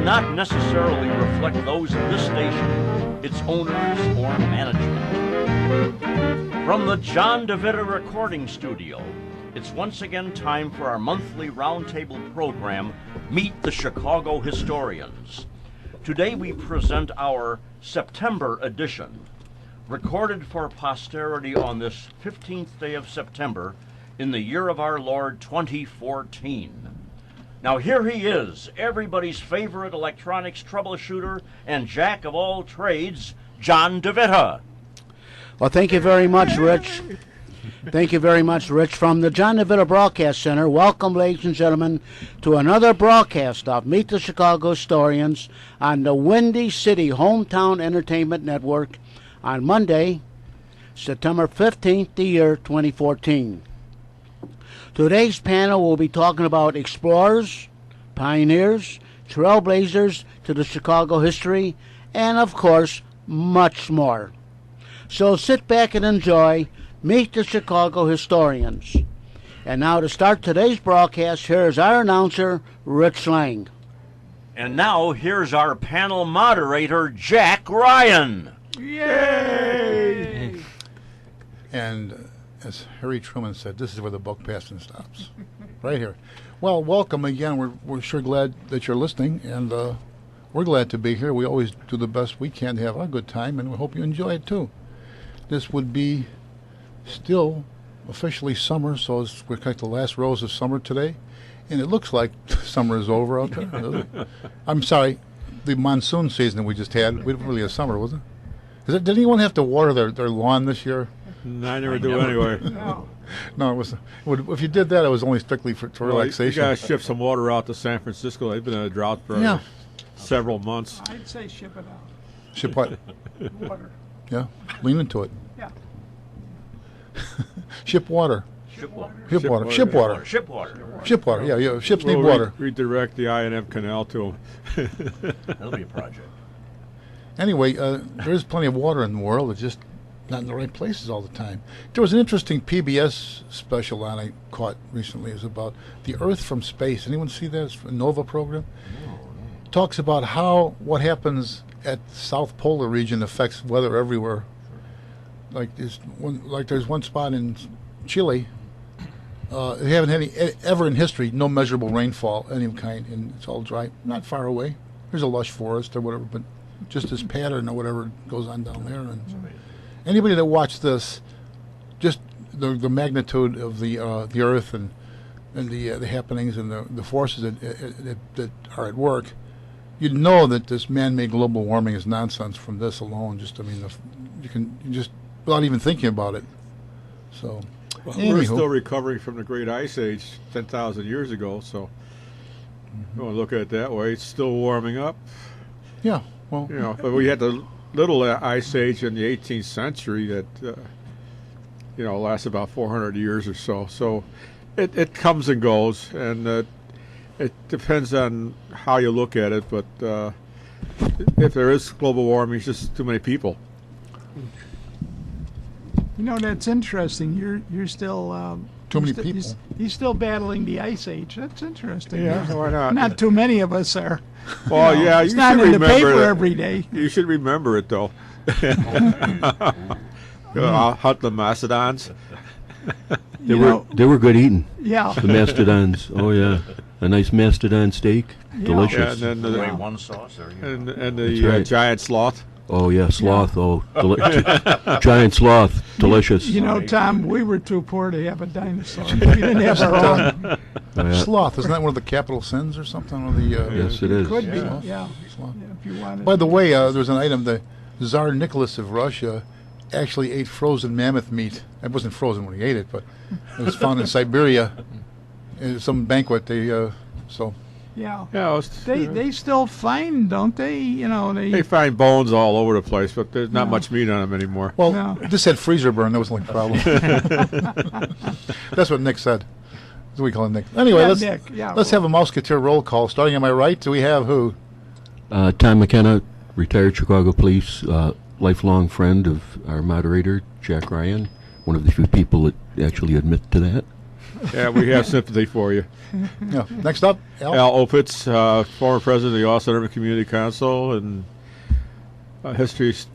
do not necessarily reflect those of this station, its owners, or management. From the John DeVita Recording Studio, it's once again time for our monthly roundtable program, Meet the Chicago Historians. Today we present our September edition, recorded for posterity on this 15th day of September in the year of our Lord 2014. Now here he is, everybody's favorite electronics troubleshooter and jack of all trades, John DeVita. Well, thank you very much, Rich. Thank you very much, Rich. From the John DeVita Broadcast Center, welcome, ladies and gentlemen, to another broadcast of Meet the Chicago Historians on the Windy City Hometown Entertainment Network on Monday, September 15th, the year 2014. Today's panel will be talking about explorers, pioneers, trailblazers to the Chicago history, and, of course, much more. So sit back and enjoy Meet the Chicago Historians. And now to start today's broadcast, here is our announcer, Rich Lang. And now here's our panel moderator, Jack Ryan. Yay! And as Harry Truman said, this is where the buck passing stops. Right here. Well, welcome again. We're sure glad that you're listening, and we're glad to be here. We always do the best we can to have a good time, and we hope you enjoy it too. This would be still officially summer, so we're kind of the last rose of summer today, and it looks like summer is over out there. I'm sorry, the monsoon season we just had, we didn't really have summer, was it? Did anyone have to water their lawn this year? No, I never do anyway. No, it was. If you did that, it was only strictly for relaxation. You got to ship some water out to San Francisco. They've been in a drought for several months. I'd say ship it out. Ship what? Water. Yeah, lean into it. Yeah. Ship water. Ship water. Ship water. Ship water. Ship water. Ship water. Yeah. Ships need water. Redirect the I&M Canal to them. That'll be a project. Anyway, there's plenty of water in the world. It's just not in the right places all the time. There was an interesting PBS special on I caught recently. It was about the Earth from space. Anyone see that? It's a NOVA program. No. Talks about how what happens at the South Polar region affects weather everywhere. Like there's one spot in Chile. They haven't had ever in history no measurable rainfall any kind, and it's all dry. Not far away. There's a lush forest or whatever, but just this pattern or whatever goes on down there. And anybody that watched this, just the magnitude of the Earth and the happenings and the forces that are at work, you'd know that this man-made global warming is nonsense from this alone. You can just without even thinking about it. So, we're still recovering from the Great Ice Age 10,000 years ago. So, you want to look at it that way. It's still warming up. Yeah. Well, but we had the little ice age in the 18th century that lasts about 400 years or so. So it comes and goes, and it depends on how you look at it. But if there is global warming, it's just too many people. That's interesting. You're still too many people. He's still battling the Ice Age. That's interesting. Yeah, why not? Not too many of us are. Well, yeah, it's not in the paper every day. You should remember it, though. Hunt the mastodons. They were good eating. Yeah. The mastodons. Oh yeah, a nice mastodon steak, delicious. Yeah, and then the one sauce, and the giant sloth. Oh yeah, sloth. Yeah. Giant sloth, delicious. Tom, we were too poor to have a dinosaur. We didn't have our own. Sloth, isn't that one of the capital sins or something? Or the yes, it is. Could be. Yeah. Sloth. If you wanted. By the way, there was an item. The Tsar Nicholas of Russia actually ate frozen mammoth meat. It wasn't frozen when he ate it, but it was found in Siberia. In some banquet. Yeah. They still find, don't they? They find bones all over the place, but there's not much meat on them anymore. Well, this had freezer burn. That wasn't a problem. That's what Nick said. That's what we call him, Nick. Anyway, let's have a Musketeer roll call. Starting on my right, do we have who? Tom McKenna, retired Chicago police, lifelong friend of our moderator, Jack Ryan, one of the few people that actually admit to that. Yeah, we have sympathy for you. Yeah. Next up, Al. Al Opitz, former president of the Austin Urban Community Council and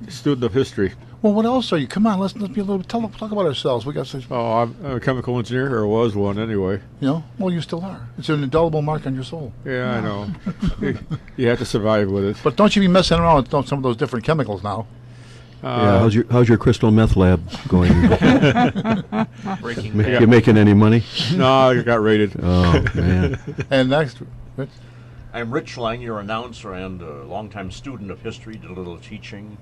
student of history. Well, what else are you? Come on, let's be a little. Talk about ourselves. We got such. Oh, I'm a chemical engineer, or was one anyway. You know, well, you still are. It's an indelible mark on your soul. Yeah, I know. You have to survive with it. But don't you be messing around with some of those different chemicals now. Yeah, how's your crystal meth lab going? Breaking You making any money? No, I got rated. Oh man. And next, Rich. I'm Rich Lang, your announcer and a longtime student of history, did a little teaching.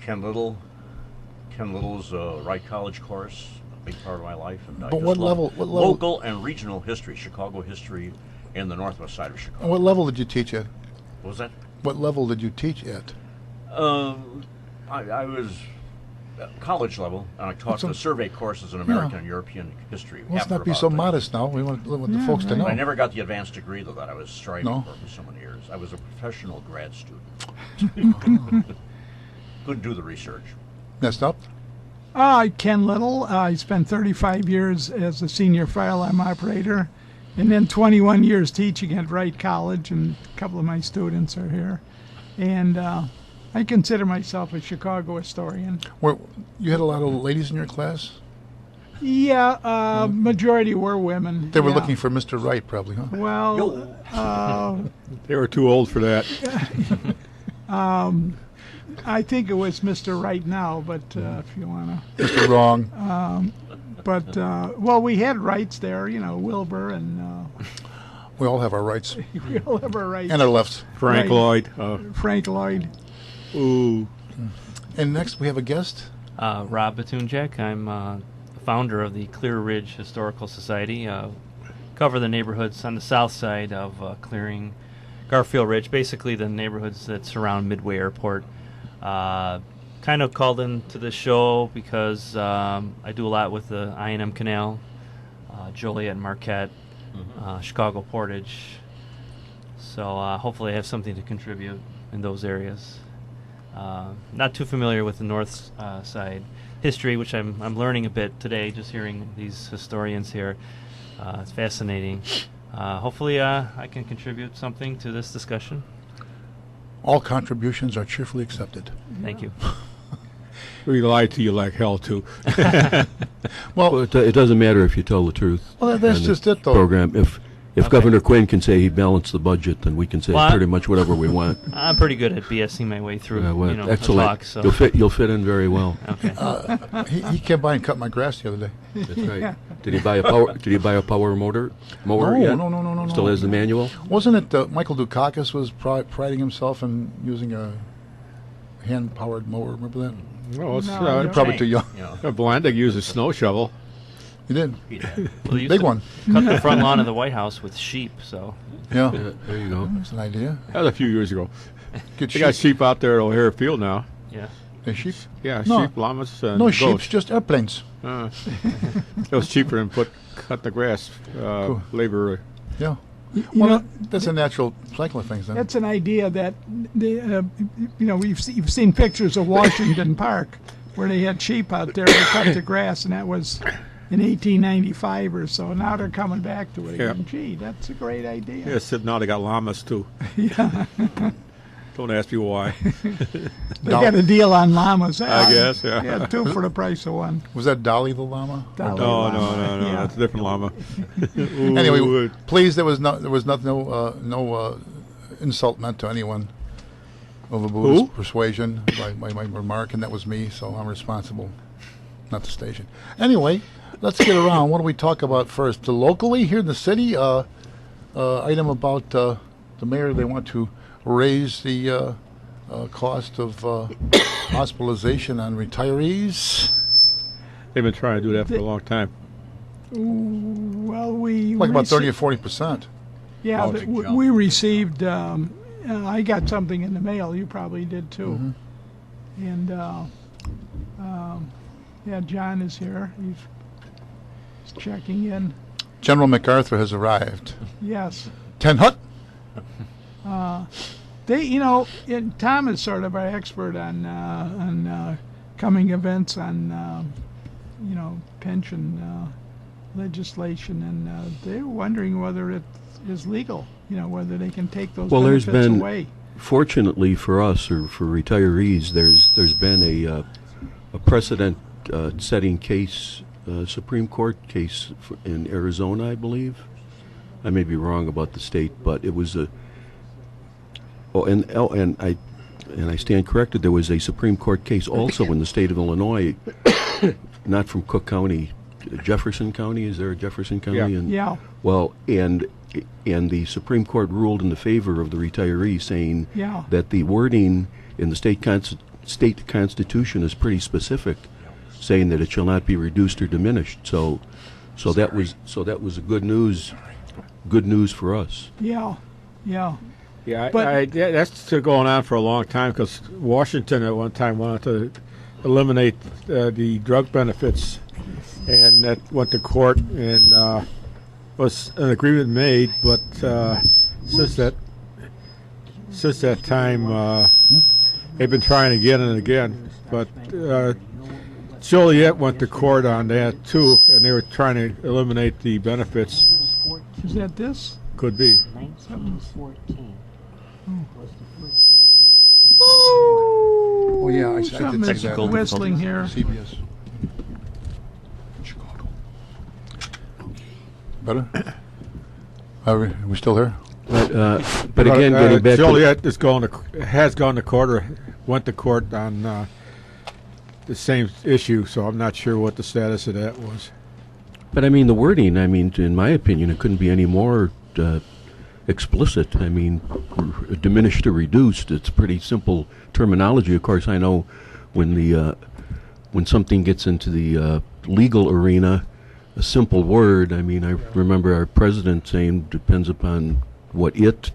Ken Little's Wright College course, a big part of my life. And I But just what love level- local and regional history, Chicago history, and the northwest side of Chicago. What level did you teach at? What was that? What level did you teach at? I was college level, and I taught the survey courses in American and European history. Let's after not be about so the- modest now. We want the folks to know. I never got the advanced degree, though, that I was striving No. for so many years. I was a professional grad student. Couldn't do the research. Next up, Ken Little. I spent 35 years as a senior fire alarm operator, and then 21 years teaching at Wright College, and a couple of my students are here. And I consider myself a Chicago historian. you had a lot of ladies in your class. Yeah, majority were women. They were yeah. looking for Mr. Wright, probably, huh? Well, They were too old for that. I think it was Mr. Right now, but if you want to. Mr. Wrong. But, well, we had rights there, Wilbur, and We all have our rights we all have our rights. and our lefts. Frank Right. Lloyd. Frank Lloyd. Ooh. And next, we have a guest. Rob Batunjak. I'm the founder of the Clear Ridge Historical Society. Cover the neighborhoods on the south side of Clearing, Garfield Ridge, basically the neighborhoods that surround Midway Airport. Kind of called into the show because I do a lot with the I&M Canal, Joliet and Marquette, Chicago Portage. So hopefully I have something to contribute in those areas. Not too familiar with the north side history, which I'm learning a bit today, just hearing these historians here. It's fascinating. Hopefully I can contribute something to this discussion. All contributions are cheerfully accepted. Thank you. We lied to you like hell, too. Well, it doesn't matter if you tell the truth. Well, that's on just this it, though. Program. If Okay. Governor Quinn can say he balanced the budget, then we can say Well, pretty much whatever we want. I'm pretty good at BSing my way through, a Excellent. talk. So. You'll fit in very well. Okay. He came by and cut my grass the other day. That's right. Did he buy a power mower? No, Yet? no. Still has the manual. Wasn't it Michael Dukakis was priding himself in using a hand-powered mower? Remember that? Well, it's No, You're probably too young. Blandick used a snow shovel. You did. Well, they used Big to one. Cut the front lawn of the White House with sheep. So Yeah. Yeah, there you go. That's an idea. That was a few years ago. Good They got sheep out there at O'Hare Field now. yeah. Hey, sheep? Yeah, No. sheep, llamas, and No sheep, goats. just airplanes. It was cheaper than cut the grass. Labor. Yeah. You Well, know, that's a natural cycle of things then. that's an idea that, you've seen pictures of Washington Park where they had sheep out there to cut the grass, and that was in 1895 or so. Now they're coming back to it Yeah. again. Gee, that's a great idea. Yeah, except now they got llamas too. Yeah. Don't ask me why. They got a deal on llamas. I guess, yeah. Yeah, 2 for the price of 1. Was that Dolly the llama? Dolly No, llama. no. Yeah. That's a different llama. Anyway, Ooh, please, there was no insult meant to anyone of a Buddhist Who? persuasion by my remark, and that was me, so I'm responsible, not the station. Anyway, let's get around. What do we talk about first? Locally here in the city, item about the mayor. They want to raise the cost of hospitalization on retirees. they've been trying to do that for a long time. Well, we Like about 30 or rece- 40%. Yeah, Oh, but big jump. we received. I got something in the mail. You probably did too. And yeah, John is here. He's checking in. General MacArthur has arrived. Yes. Ten Hut. Tom is sort of our expert on coming events on, pension legislation, and they're wondering whether it is legal. Whether they can take those Well, there's benefits been, away. fortunately for us or for retirees, there's been a precedent setting case, Supreme Court case in Arizona, I believe. I may be wrong about the state, but it was and I stand corrected. There was a Supreme Court case also in the state of Illinois, not from Cook County, Jefferson County. Is there a Jefferson County? Yeah. Yeah. Well, and the Supreme Court ruled in the favor of the retiree, saying Yeah. that the wording in the state constitution is pretty specific, saying that it shall not be reduced or diminished. So that was a good news for us. Yeah. Yeah. Yeah, But- that's going on for a long time because Washington at one time wanted to eliminate the drug benefits, and that went to court and was an agreement made. But since that time, they've been trying again and again. But Joliet went to court on that too, and they were trying to eliminate the benefits. Is that this? Could be. 1914 was the first day. Oh yeah, I Something did is see that. Technical whistling here. CBS. Chicago. Better? Are we still here? But again, getting back to Joliet has gone to court or went to court on the same issue, so I'm not sure what the status of that was. But I mean, the wording, in my opinion, it couldn't be any more explicit. I mean, diminished or reduced, it's pretty simple terminology. Of course, I know when something gets into the legal arena, a simple word, I mean, I remember our president saying, depends upon what it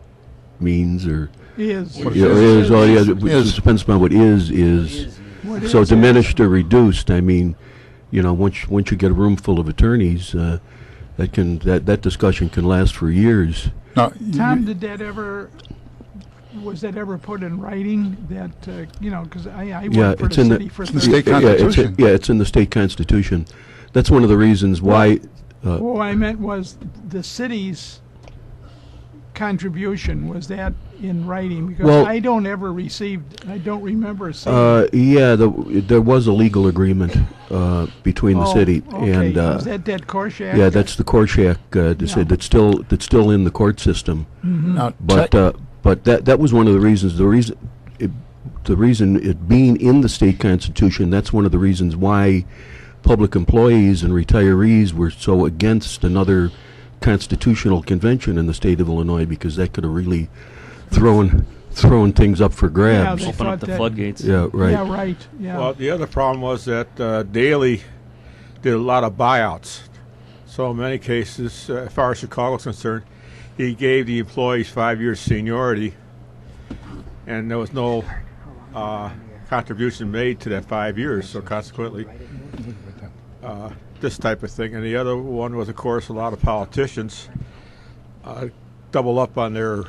means, or Is. What yeah, it is, oh, yeah, Is. it depends upon what is. What So is diminished or reduced, I mean, once you get a room full of attorneys, that discussion can last for years. No, Tom, was that ever put in writing that, because I Yeah, worked for it's the in the- city for It's in the 30 state constitution. It's in the state constitution. That's one of the reasons why. What I meant was the city's contribution, was that in writing? Because Well- I don't remember seeing. There was a legal agreement between the city okay. and. Is that Korshak? Yeah, that's the Korshak decision. That's still in the court system. Now, But that was one of the reasons. The reason it being in the state constitution, that's one of the reasons why public employees and retirees were so against another constitutional convention in the state of Illinois, because that could have really thrown things up for grabs. they Open up thought the that- floodgates. Yeah, right. Yeah, right. Yeah. Well, the other problem was that Daley did a lot of buyouts. So in many cases, as far as Chicago is concerned, he gave the employees 5 years seniority, and there was no contribution made to that 5 years. So consequently, this type of thing. And the other one was, of course, a lot of politicians double up on their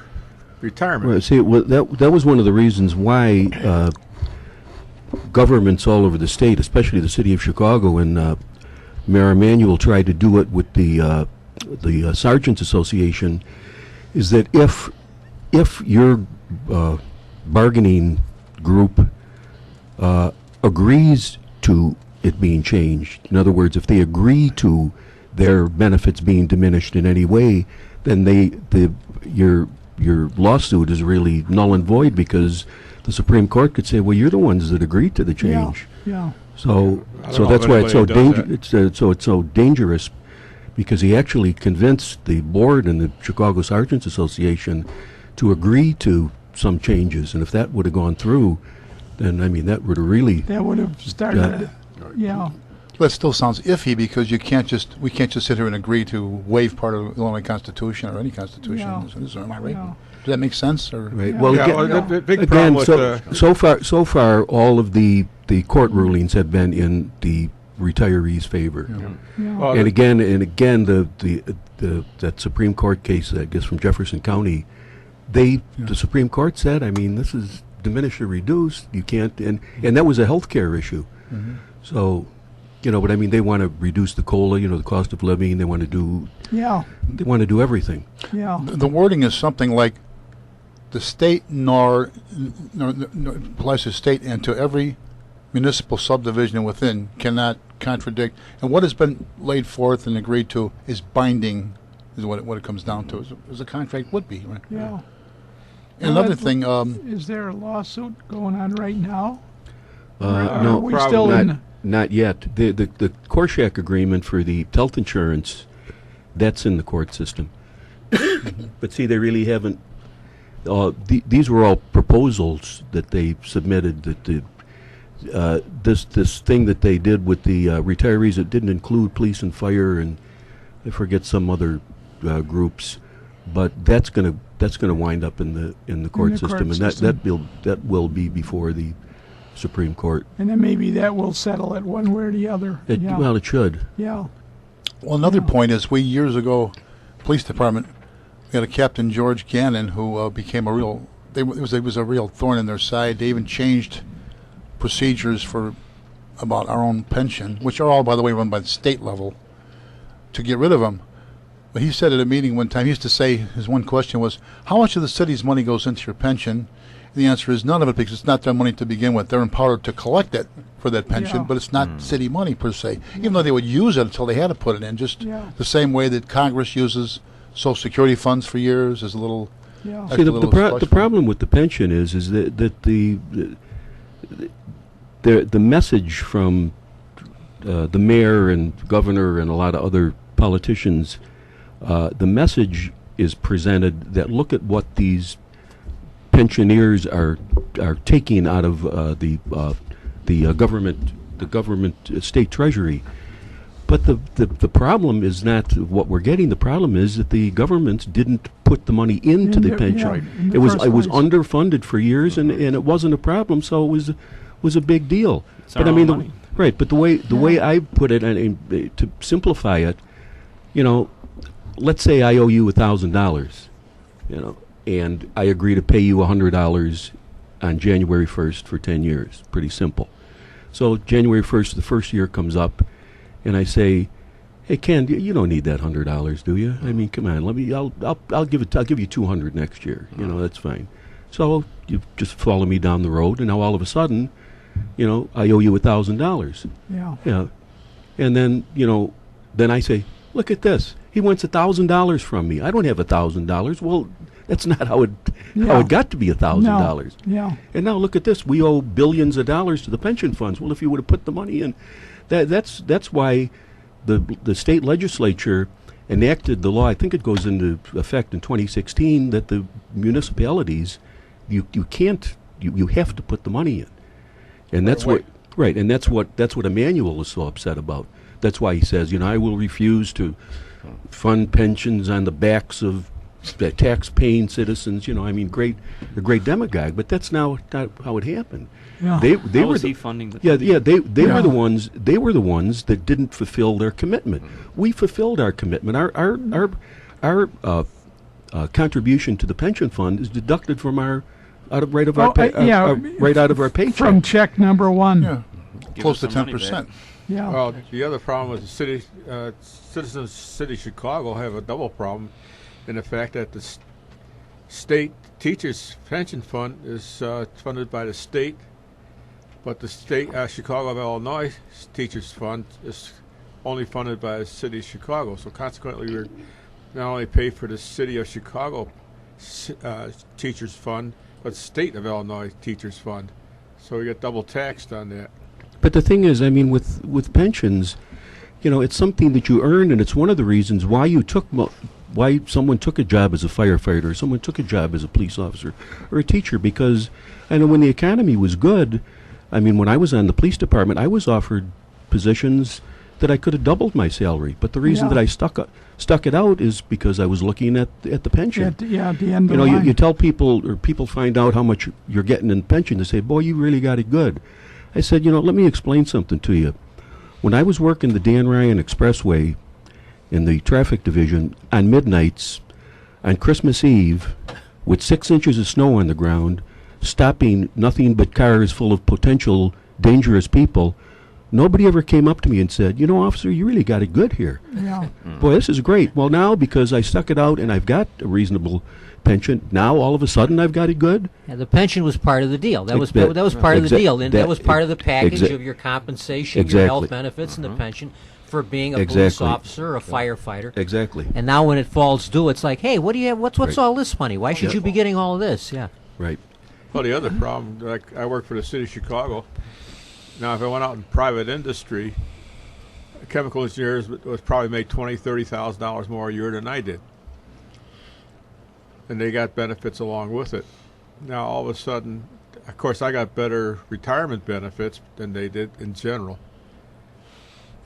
retirement. Right. See, that was one of the reasons why governments all over the state, especially the city of Chicago, and Mayor Emanuel tried to do it with the Sergeants Association, is that if your bargaining group agrees to it being changed, in other words, if they agree to their benefits being diminished in any way, then your lawsuit is really null and void, because the Supreme Court could say, well, you're the ones that agreed to the change. Yeah. So I don't know that's if why it's so anybody does dangerous. It's so dangerous, because he actually convinced the board and the Chicago Sergeants Association to agree to some changes, and if that would have gone through, then that would have really. That would have started. Yeah. that still sounds iffy, because we can't just sit here and agree to waive part of the Illinois Constitution or any Constitution. Yeah. Am I right? Yeah. Does that make sense? Or Right. Yeah. Well, Yeah, again, well, the big problem again, with so far, all of the court rulings have been in the retirees' favor. Yeah. well, And again, that Supreme Court case, I guess, from Jefferson County, the Supreme Court said, this is diminished or reduced. You can't, and that was a health care issue. So, You know, but I mean, they want to reduce the COLA, you know, the cost of living. They want to do everything. Yeah. The wording is something like the state nor applies to state and to every municipal subdivision within cannot contradict. And what has been laid forth and agreed to is binding, is what it comes down to, as a contract would be, right? Yeah. And another thing, is there a lawsuit going on right now? No, are we still not yet. The Korshak agreement for the health insurance, that's in the court system. But see, they really haven't. These were all proposals that they submitted. That this thing that they did with the retirees, it didn't include police and fire, and I forget some other groups. But that's gonna wind up in the court system, and that will be before the Supreme Court. And then maybe that will settle it one way or the other. Well, it should. Yeah. Well, another point is we years ago, police department, we had a Captain George Gannon who became a real. It was a real thorn in their side. They even changed procedures for about our own pension, which are all, by the way, run by the state level, to get rid of him. But he said at a meeting one time, he used to say, his one question was, how much of the city's money goes into your pension? And the answer is none of it, because it's not their money to begin with. They're empowered to collect it for that pension, but it's not city money per se, even though they would use it until they had to put it in, just the same way that Congress uses Social Security funds for years as a little... See, the problem with the pension is that the message from the mayor and governor and a lot of other politicians, the message is presented that look at what these pensioners are taking out of the government state treasury. But the problem is not what we're getting. The problem is that the government didn't put the money into the pension. It was underfunded for years, and it wasn't a problem. So it was a big deal. But I mean, but the way I put it, and to simplify it, you know, let's say I owe you $1,000, you know, and I agree to pay you $100 on January 1st for 10 years. Pretty simple. So January 1st, the first year comes up, and I say, "Hey Ken, you don't need that $100, do you? I mean, come on, I'll give you $200 next year. You know, that's fine." So you just follow me down the road, and now all of a sudden, you know, I owe you $1,000. Yeah. Yeah. And then, you know, then I say, "Look at this. He wants $1,000 from me. I don't have $1,000." Well, that's not how it got to be $1,000. No. Yeah. And now look at this. We owe billions of dollars to the pension funds. Well, if you would have put the money in, that's why the state legislature enacted the law. I think it goes into effect in 2016 that the municipalities, you have to put the money in, and that's what Emmanuel is so upset about. That's why he says, you know, I will refuse to fund pensions on the backs of tax-paying citizens. You know, I mean, a great demagogue, but that's not how it happened. Yeah. They How were was he funding the they were the ones. They were the ones that didn't fulfill their commitment. We fulfilled our commitment. Our contribution to the pension fund is deducted from right out of our paycheck. From check number one. Yeah, close to 10%. Yeah. Well, the other problem is the citizens of City Chicago have a double problem in the fact that the state teachers' pension fund is funded by the state, but the state Chicago of Illinois teachers' fund is only funded by the City of Chicago. So consequently, we're not only pay for the City of Chicago teachers' fund, but the state of Illinois teachers' fund. So we get double taxed on that. But the thing is, I mean, with pensions, you know, it's something that you earn, and it's one of the reasons why why someone took a job as a firefighter, or someone took a job as a police officer or a teacher, because I know when the economy was good, I mean, when I was on the police department, I was offered positions that I could have doubled my salary. But the reason that I stuck it out is because I was looking at the pension. At the end you of know, the line. you tell people, or people find out how much you're getting in pension, they say, "Boy, you really got it good." I said, you know, let me explain something to you. When I was working the Dan Ryan Expressway in the traffic division on midnights, on Christmas Eve, with 6 inches of snow on the ground, stopping nothing but cars full of potential dangerous people, Nobody ever came up to me and said, you know, officer, you really got it good here. Yeah. Boy, this is great. Well, now, because I stuck it out and I've got a reasonable pension, now all of a sudden I've got it good? Yeah, the pension was part of the deal. That was That- that was part of the exa- deal, and that- that was part of the package exa- of your compensation, your Exactly. health benefits, and the pension for being a police Exactly. officer or a firefighter. Exactly. And now, when it falls due, it's like, hey, what do you have? What's Right. all this money? Why should you be getting all of this? Yeah. Right. Well, the other problem, like I work for the city of Chicago. Now, if I went out in private industry, chemical engineers was probably made $20,000-$30,000 more a year than I did, and they got benefits along with it. Now, all of a sudden, of course, I got better retirement benefits than they did in general.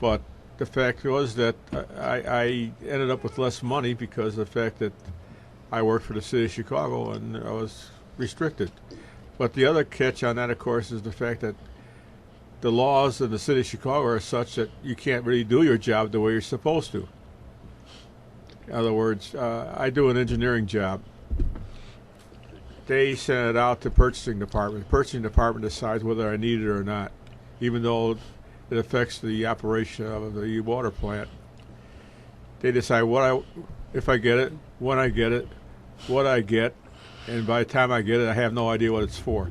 But the fact was that I ended up with less money because of the fact that I worked for the city of Chicago and I was restricted. But the other catch on that, of course, is the fact that the laws in the city of Chicago are such that you can't really do your job the way you're supposed to. In other words, I do an engineering job. They send it out to purchasing department. The purchasing department decides whether I need it or not, even though it affects the operation of the water plant. They decide if I get it, when I get it, what I get, and by the time I get it, I have no idea what it's for.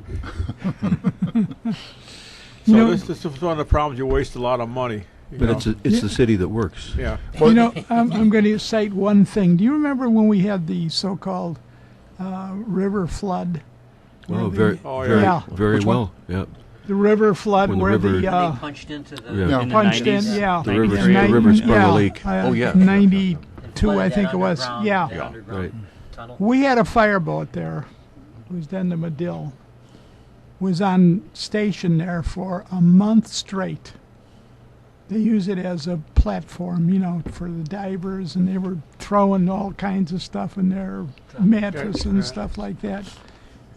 So know- this is one of the problems. You waste a lot of money. you But know. it's the city that works. Yeah. You know, I'm going to cite one thing. Do you remember when we had the so-called river flood? Oh, Where very, the- Oh, very, yeah. very Which one? well. Yeah. The river flood When the where river- the They punched into the. Yeah. In the punched in, 90s, yeah. The river- 93. the river sprung a leak. Oh, yeah. 92, I think it was. Yeah. Right. Tunnel. We had a fireboat there. It was then the Medill. Was on station there for a month straight. They use it as a platform, you know, for the divers, and they were throwing all kinds of stuff in their mattress and stuff like that.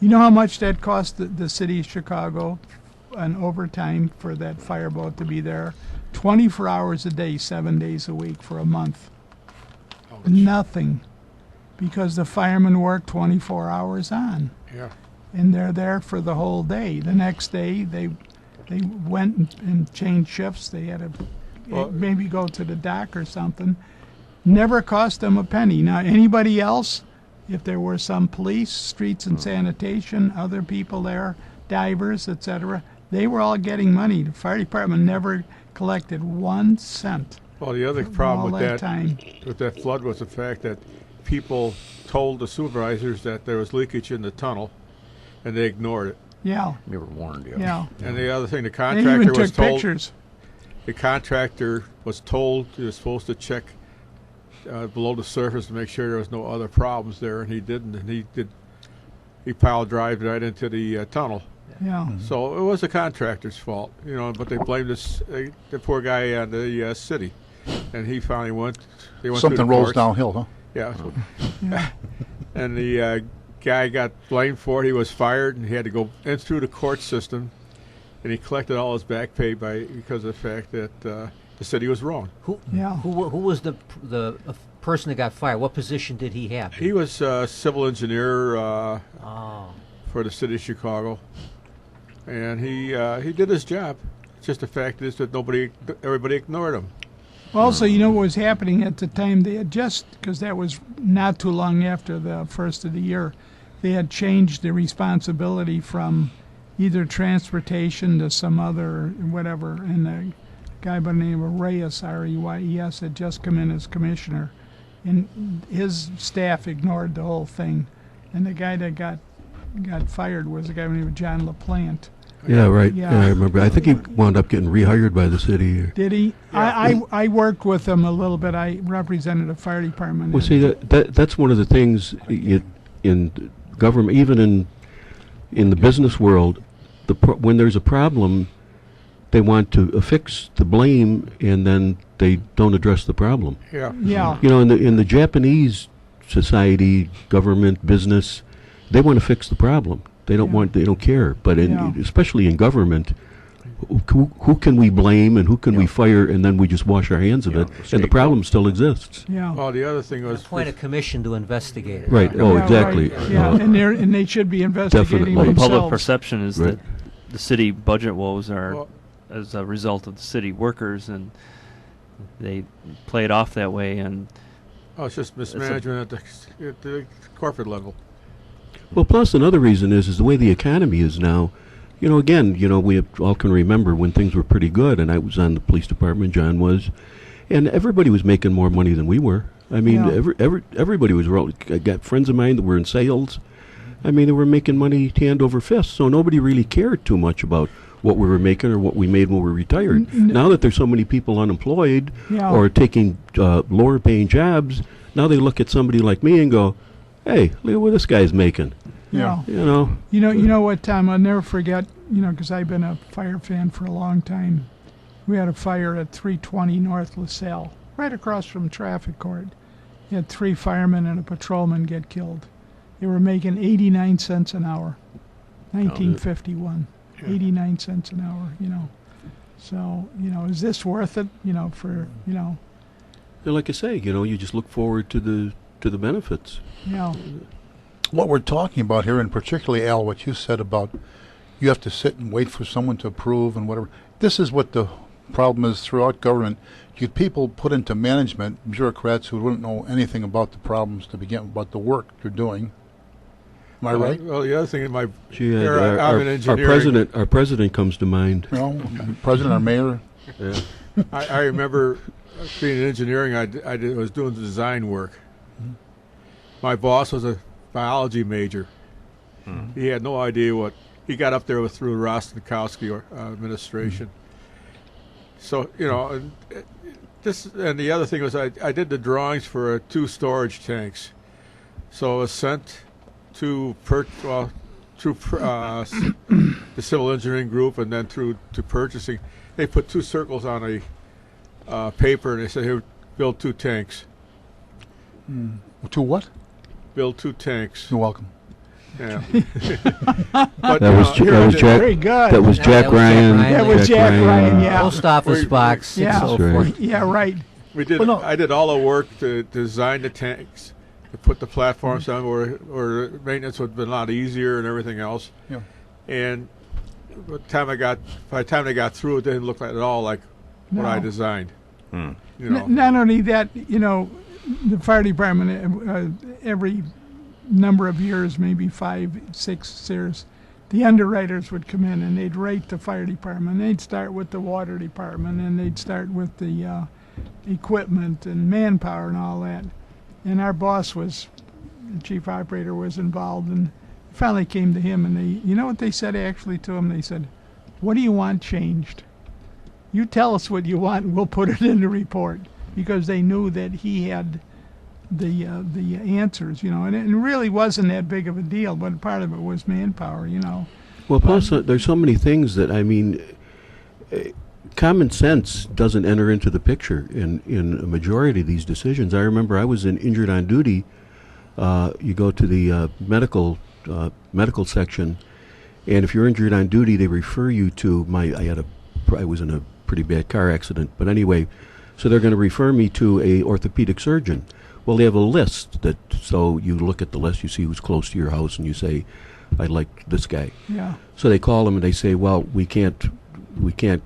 You know how much that cost the city of Chicago an overtime for that fireboat to be there? 24 hours a day, 7 days a week for a month. Nothing. Because the firemen work 24 hours on. Yeah. And they're there for the whole day. The next day, they went and changed shifts. They had to Well- maybe go to the dock or something. Never cost them a penny. Now, anybody else, if there were some police, streets and sanitation, other people there, divers, etc., they were all getting money. The fire department never collected 1 cent. Well, the other all problem with that that time. with that flood was the fact that people told the supervisors that there was leakage in the tunnel, and they ignored it. Yeah, We were warned, yeah. And the other thing, the They contractor even was took told pictures. the contractor was told he was supposed to check below the surface to make sure there was no other problems there, and he didn't. And he pile drived right into the tunnel. Yeah. So it was the contractor's fault, you know. But they blamed the poor guy on the city, and he finally went. They went through Something the rolls courts. downhill, huh? Yeah. Yeah. And the guy got blamed for it. He was fired, and he had to go in through the court system, and he collected all his back pay because of the fact that the city was wrong. Yeah. Who was the person that got fired? What position did he have? He was a civil engineer Oh. for the city of Chicago, and he did his job. It's just the fact is that everybody ignored him. Also, you know what was happening at the time? They had just, because that was not too long after the first of the year, they had changed the responsibility from either transportation to some other whatever, and a guy by the name of Reyes, R-E-Y-E-S, had just come in as commissioner. And his staff ignored the whole thing. And the guy that got fired was a guy by the name of John LaPlante. Yeah, right. Yeah. Yeah, I remember. I think he wound up getting rehired by the city. Did he? I worked with him a little bit. I represented a fire department. Well, see, that's one of the things in government, even in the business world, when there's a problem, they want to affix the blame, and then they don't address the problem. Yeah. Yeah. You know, in the Japanese society, government, business, they want to fix the problem. They don't they don't care. But especially in government, who can we blame and who can we fire, and then we just wash our hands of it, and the problem still exists. Yeah. Well, the other thing was Appoint a commission to investigate it. Right. Oh, Yeah, exactly. right. Yeah, and they should be investigating Definitely. Well, the public themselves. perception is Right. that the city budget woes are Well, as a result of the city workers, and they play it off that way. And Oh, it's just mismanagement at the corporate level. Well, plus another reason is the way the economy is now. You know, again, you know, we all can remember when things were pretty good, and I was on the police department, John was, and everybody was making more money than we were. I mean, everybody was. I got friends of mine that were in sales. I mean, they were making money hand over fist, so nobody really cared too much about what we were making or what we made when we were retired. Now that there's so many people unemployed or taking lower-paying jobs, now they look at somebody like me and go, "Hey, look at what this guy's making." Yeah. You know. You know what, Tom? I'll never forget. You know, because I've been a fire fan for a long time. We had a fire at 320 North LaSalle, right across from traffic court. You had 3 firemen and a patrolman get killed. They were making 89 cents an hour. 1951. 89 cents an hour, you know. So, you know, is this worth it, you know, for, you know. And like I say, you know, you just look forward to the benefits. Yeah. What we're talking about here, and particularly, Al, what you said about you have to sit and wait for someone to approve and whatever. This is what the problem is throughout government. You get people put into management, bureaucrats who wouldn't know anything about the problems to begin, about the work they're doing. Am I right? Well, the other thing in my Gee, era, I'm in engineering. Our president comes to mind. You know, president or mayor. Yeah. I remember being in engineering. I was doing design work. My boss was a biology major. He had no idea what he got up there through Rostenkowski administration. So you know, and the other thing was I did the drawings for 2 storage tanks. So it was sent to the civil engineering group, and then to purchasing. They put 2 circles on a paper, and they said, "Here, build 2 tanks." To what? Build 2 tanks. You're welcome. Yeah. But, That was Jack. Very good. That was Yeah, Jack that was Jack Ryan. Ryan. That was Jack Ryan, yeah. Post office box, Yeah. 604. That's Yeah, right. we did. Well, no. I did all the work to design the tanks, to put the platforms on, where maintenance would have been a lot easier and everything else. Yeah. And by the time they got through, it didn't look at all like what I No. designed. You know. Not only that, you know, the fire department, every number of years, maybe 5, 6 years, the underwriters would come in and they'd rate the fire department. They'd start with the water department, and they'd start with the equipment and manpower and all that. And our boss the chief operator was involved, and finally came to him, and you know what they said actually to him? They said, "What do you want changed? You tell us what you want, and we'll put it in the report," because they knew that he had the answers, you know, and it really wasn't that big of a deal, but part of it was manpower, you know. Well, plus there's so many things that, I mean, common sense doesn't enter into the picture in a majority of these decisions. I remember I was injured on duty. You go to the medical section, and if you're injured on duty, they refer you to I was in a pretty bad car accident, but anyway, so they're going to refer me to a orthopedic surgeon. Well, they have a list so you look at the list, you see who's close to your house, and you say, "I like this guy." Yeah. So they call him and they say, "Well, we can't refer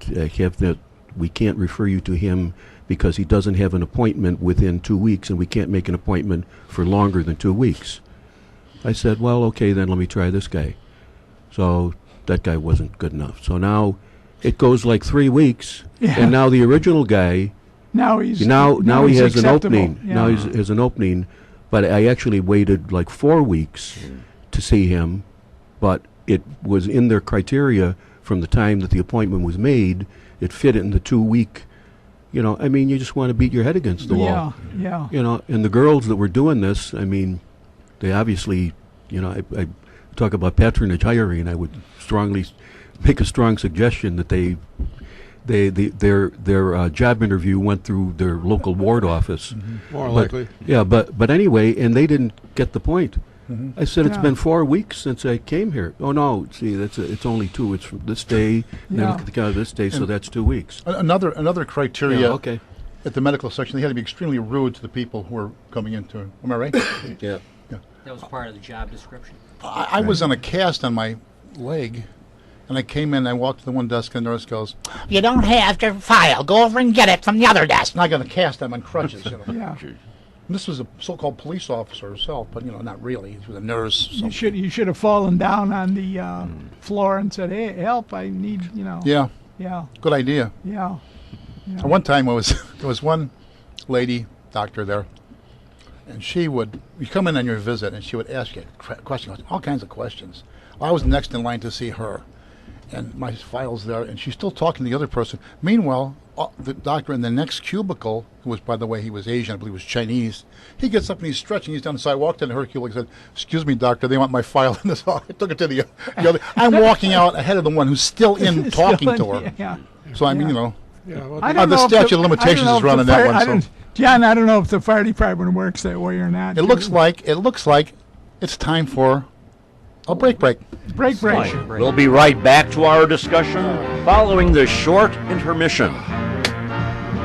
you to him because he doesn't have an appointment within 2 weeks, and we can't make an appointment for longer than 2 weeks." I said, "Well, okay, then let me try this guy." So that guy wasn't good enough. So now it goes like 3 weeks, and now the original guy. Now he has an acceptable. opening. Yeah. Now he has an opening, but I actually waited like 4 weeks to see him, but it was in their criteria from the time that the appointment was made. It fit in the 2-week. You know, I mean, you just want to beat your head against the wall. Yeah. You know, and the girls that were doing this, I mean, they obviously, you know, I talk about patronage hiring. I would strongly make a strong suggestion that their job interview went through their local ward office. More likely. Yeah, but anyway, and they didn't get the point. I said, "It's Yeah. been 4 weeks since I came here." "Oh no, see, it's only 2. It's from this day, and then Yeah. look at the count of this day, so that's 2 weeks." Another criteria Yeah, okay. at the medical section, they had to be extremely rude to the people who were coming into it. Am I right? Yeah. That was part of the job description. I was on a cast on my leg, And I came in, I walked to the one desk, and the nurse goes, You don't have your file. Go over and get it from the other desk. and I got a cast, I'm on crutches, you know. Yeah. And this was a so-called police officer herself, but, you know, not really. She was a nurse. You should have fallen down on the floor and said, "Hey, help! I need, you know." Yeah, Yeah. good idea. Yeah. And one time there was one lady doctor there, and you come in on your visit, and she would ask you questions, all kinds of questions. I was next in line to see her, and my file's there, and she's still talking to the other person. Meanwhile, the doctor in the next cubicle, who was, by the way, he was Asian, I believe he was Chinese, he gets up and he's stretching, he's down. So I walked into her cubicle and said, "Excuse me, doctor, they want my file in this." I took it to the other. I'm walking out ahead of the one who's still in talking to her. Yeah. So I mean, you know, Yeah, well, I don't the know if statute of limitations I don't know is if the running that fire- one, I so- don't- John, I don't know if the fire department works that way or not. it looks like it's time for a break. break. We'll be right back to our discussion following this short intermission.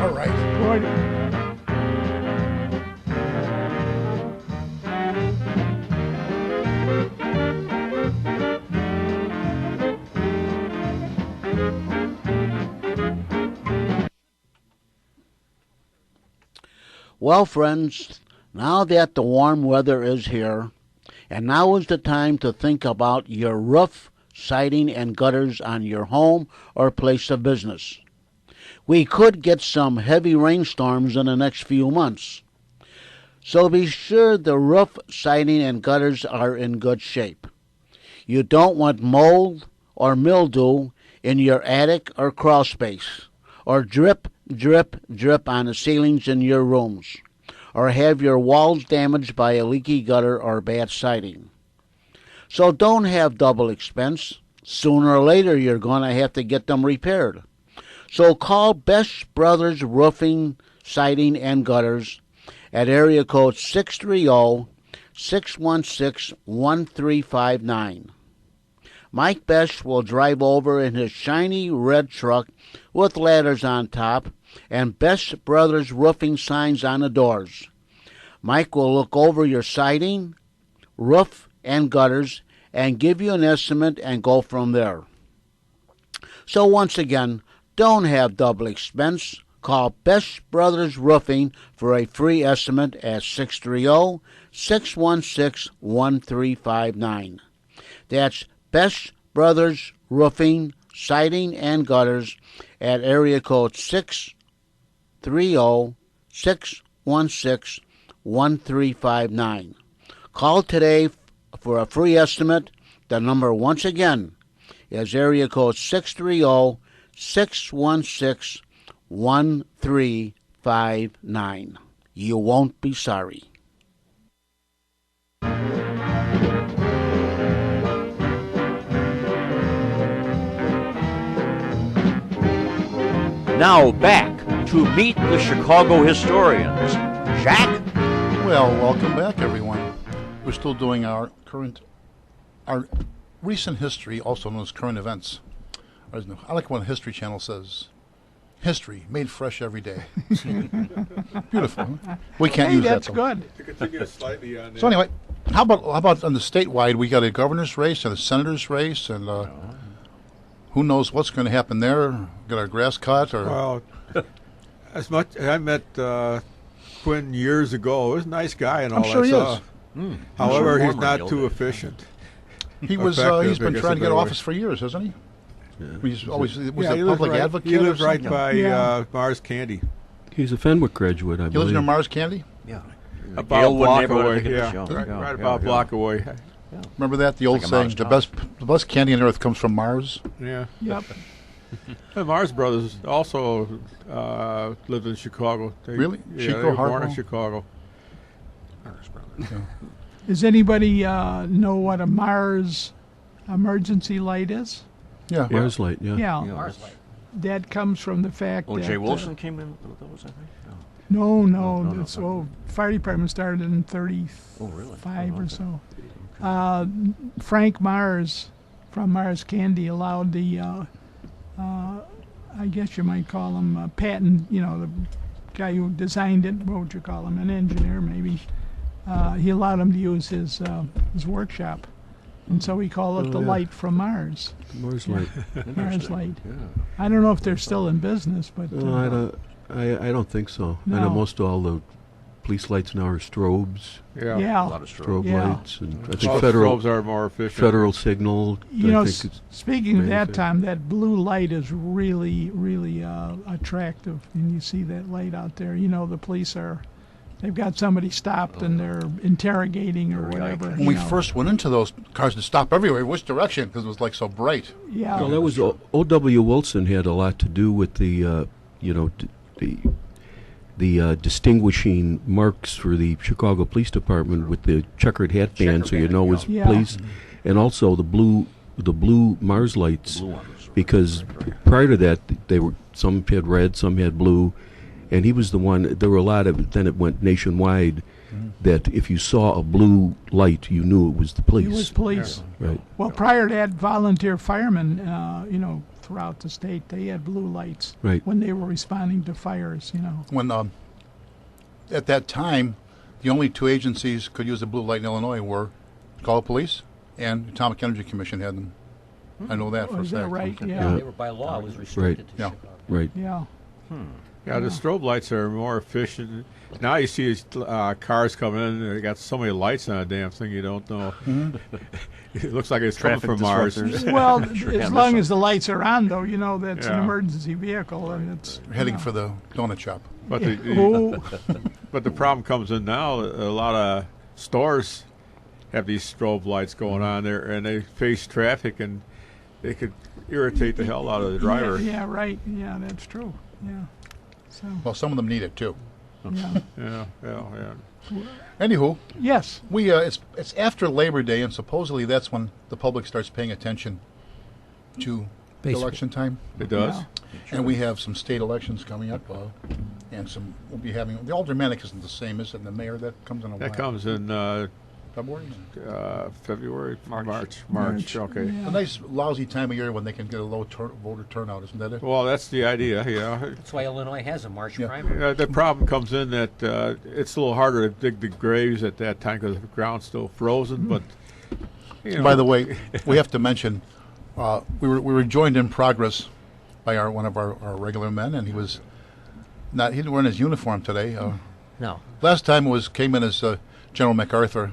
All right. Boy, Well, friends, now that the warm weather is here, and now is the time to think about your roof, siding, and gutters on your home or place of business. We could get some heavy rainstorms in the next few months. So be sure the roof, siding, and gutters are in good shape. You don't want mold or mildew in your attic or crawl space, or drip, drip, drip on the ceilings in your rooms, or have your walls damaged by a leaky gutter or bad siding. So don't have double expense. Sooner or later you're going to have to get them repaired. So call Best Brothers Roofing, Siding, and Gutters at area code 630-616-1359. Mike Best will drive over in his shiny red truck with ladders on top and Best Brothers Roofing signs on the doors. Mike will look over your siding, roof, and gutters and give you an estimate and go from there. So once again, don't have double expense. Call Best Brothers Roofing for a free estimate at 630-616-1359. That's Best Brothers Roofing, Siding, and Gutters at area code 630-616-1359. Call today for a free estimate. The number once again is area code 630-616-1359. You won't be sorry. Now back to Meet the Chicago Historians. Jack? Well, welcome back, everyone. We're still doing our recent history, also known as current events. I like when the History Channel says, "History made fresh every day." Beautiful. Huh? We can't hey, use that's that. Though. good. to continue slightly on So anyway, how about on the statewide? We got a governor's race and a senator's race, and who knows what's going to happen there? Got our grass cut or? Well, as much I met Quinn years ago. He was a nice guy and all I'm sure that he stuff. is. However, he's Former not Gilda. too efficient. He was. Effective, He's I been guess, trying a to get better office way. for years, hasn't he? He's always was Yeah, a he lives public right, advocate. He or lives right something? by Yeah. Mars Candy, He's a Fenwick graduate, I He believe. lives near Mars Candy. about a Galewood block neighborhood, I away. think it is, Yeah, yeah. right, Yeah, right yeah, about a yeah. block away. Remember that the old Like a saying: mouse the best candy on earth comes from Mars. Yeah. Yep. The Mars brothers also lived in Chicago. Really? Yeah, Chico they were born Hartwell? in Chicago. Does anybody know what a Mars emergency light is? Yeah. Mars Light, yeah. Yeah. That comes from the fact that O.J. Wilson came in with those, I think? No, no, so fire department started in 35 Oh, really? or so. Frank Mars from Mars Candy allowed the, I guess you might call him patent, the guy who designed it, what would you call him, an engineer maybe. He allowed him to use his workshop And so we call it the yeah. light from Mars. Mars light. Mars light. Yeah. I don't know if they're still in business, but No, I don't think so. I know No. most all the police lights now are strobes, Yeah. yeah. A lot of stroke. strobe Yeah. lights, and I Well, think federal strobes are more efficient. federal signal. You I know, think it's speaking of that, amazing. Tom, that blue light is really, really attractive. And you see that light out there. You know, the police they've got somebody stopped and they're interrogating or Very whatever. eye-catching. When we first went into those cars to stop everywhere, which direction? Because it was like so bright. Yeah. Well, that was O.W. Wilson had a lot to do with the distinguishing marks for the Chicago Police Department with the checkered hat band, so you know it was yeah. police, and also the blue Mars lights, Blue ones. because prior to that they were, some had red, some had blue, and he was the one. There were a lot of. Then it went nationwide. That if you saw a blue light, you knew it was the police. It was police. Right. Well, prior to that, volunteer firemen, throughout the state, they had blue lights Right. when they were responding to fires. When at that time, the only two agencies could use a blue light in Illinois were Chicago Police and Atomic Energy Commission had them. I know that for a Is that fact. right? Okay. Yeah. They were by law, it was restricted to Yeah. Chicago. Right. Yeah. Yeah, the strobe lights are more efficient. Now you see these cars coming in, they got so many lights on a damn thing you don't know. It looks like it's coming Traffic from Mars. disruptors. Well, Sure as can long miss as the lights are on, though, you know that's an Yeah. emergency vehicle, and it's Heading for the donut shop. But Oh, but the problem comes in now. A lot of stores have these strobe lights going on there, and they face traffic, and they could irritate the hell out of the driver. Yeah, right. Yeah, that's true. Yeah. So, Well, some of them need it too. yeah. Yeah. Anywho, Yes. we it's after Labor Day, and supposedly that's when the public starts paying attention to Basically. election time. It does. Yeah. And we have some state elections coming up, and we'll be having the aldermanic isn't the same, is it? And the mayor that comes in a That while. comes in February. February, March. March. Okay. Yeah. A nice lousy time of year when they can get a low voter turnout, isn't that it? Well, that's the idea. Yeah. That's why Illinois has a March Yeah. primary. The problem comes in that it's a little harder to dig the graves at that time because the ground's still frozen. But you know, By the way, we have to mention we were joined in progress by one of our regular men, and he didn't wear his uniform today. No. Last time came in as General MacArthur.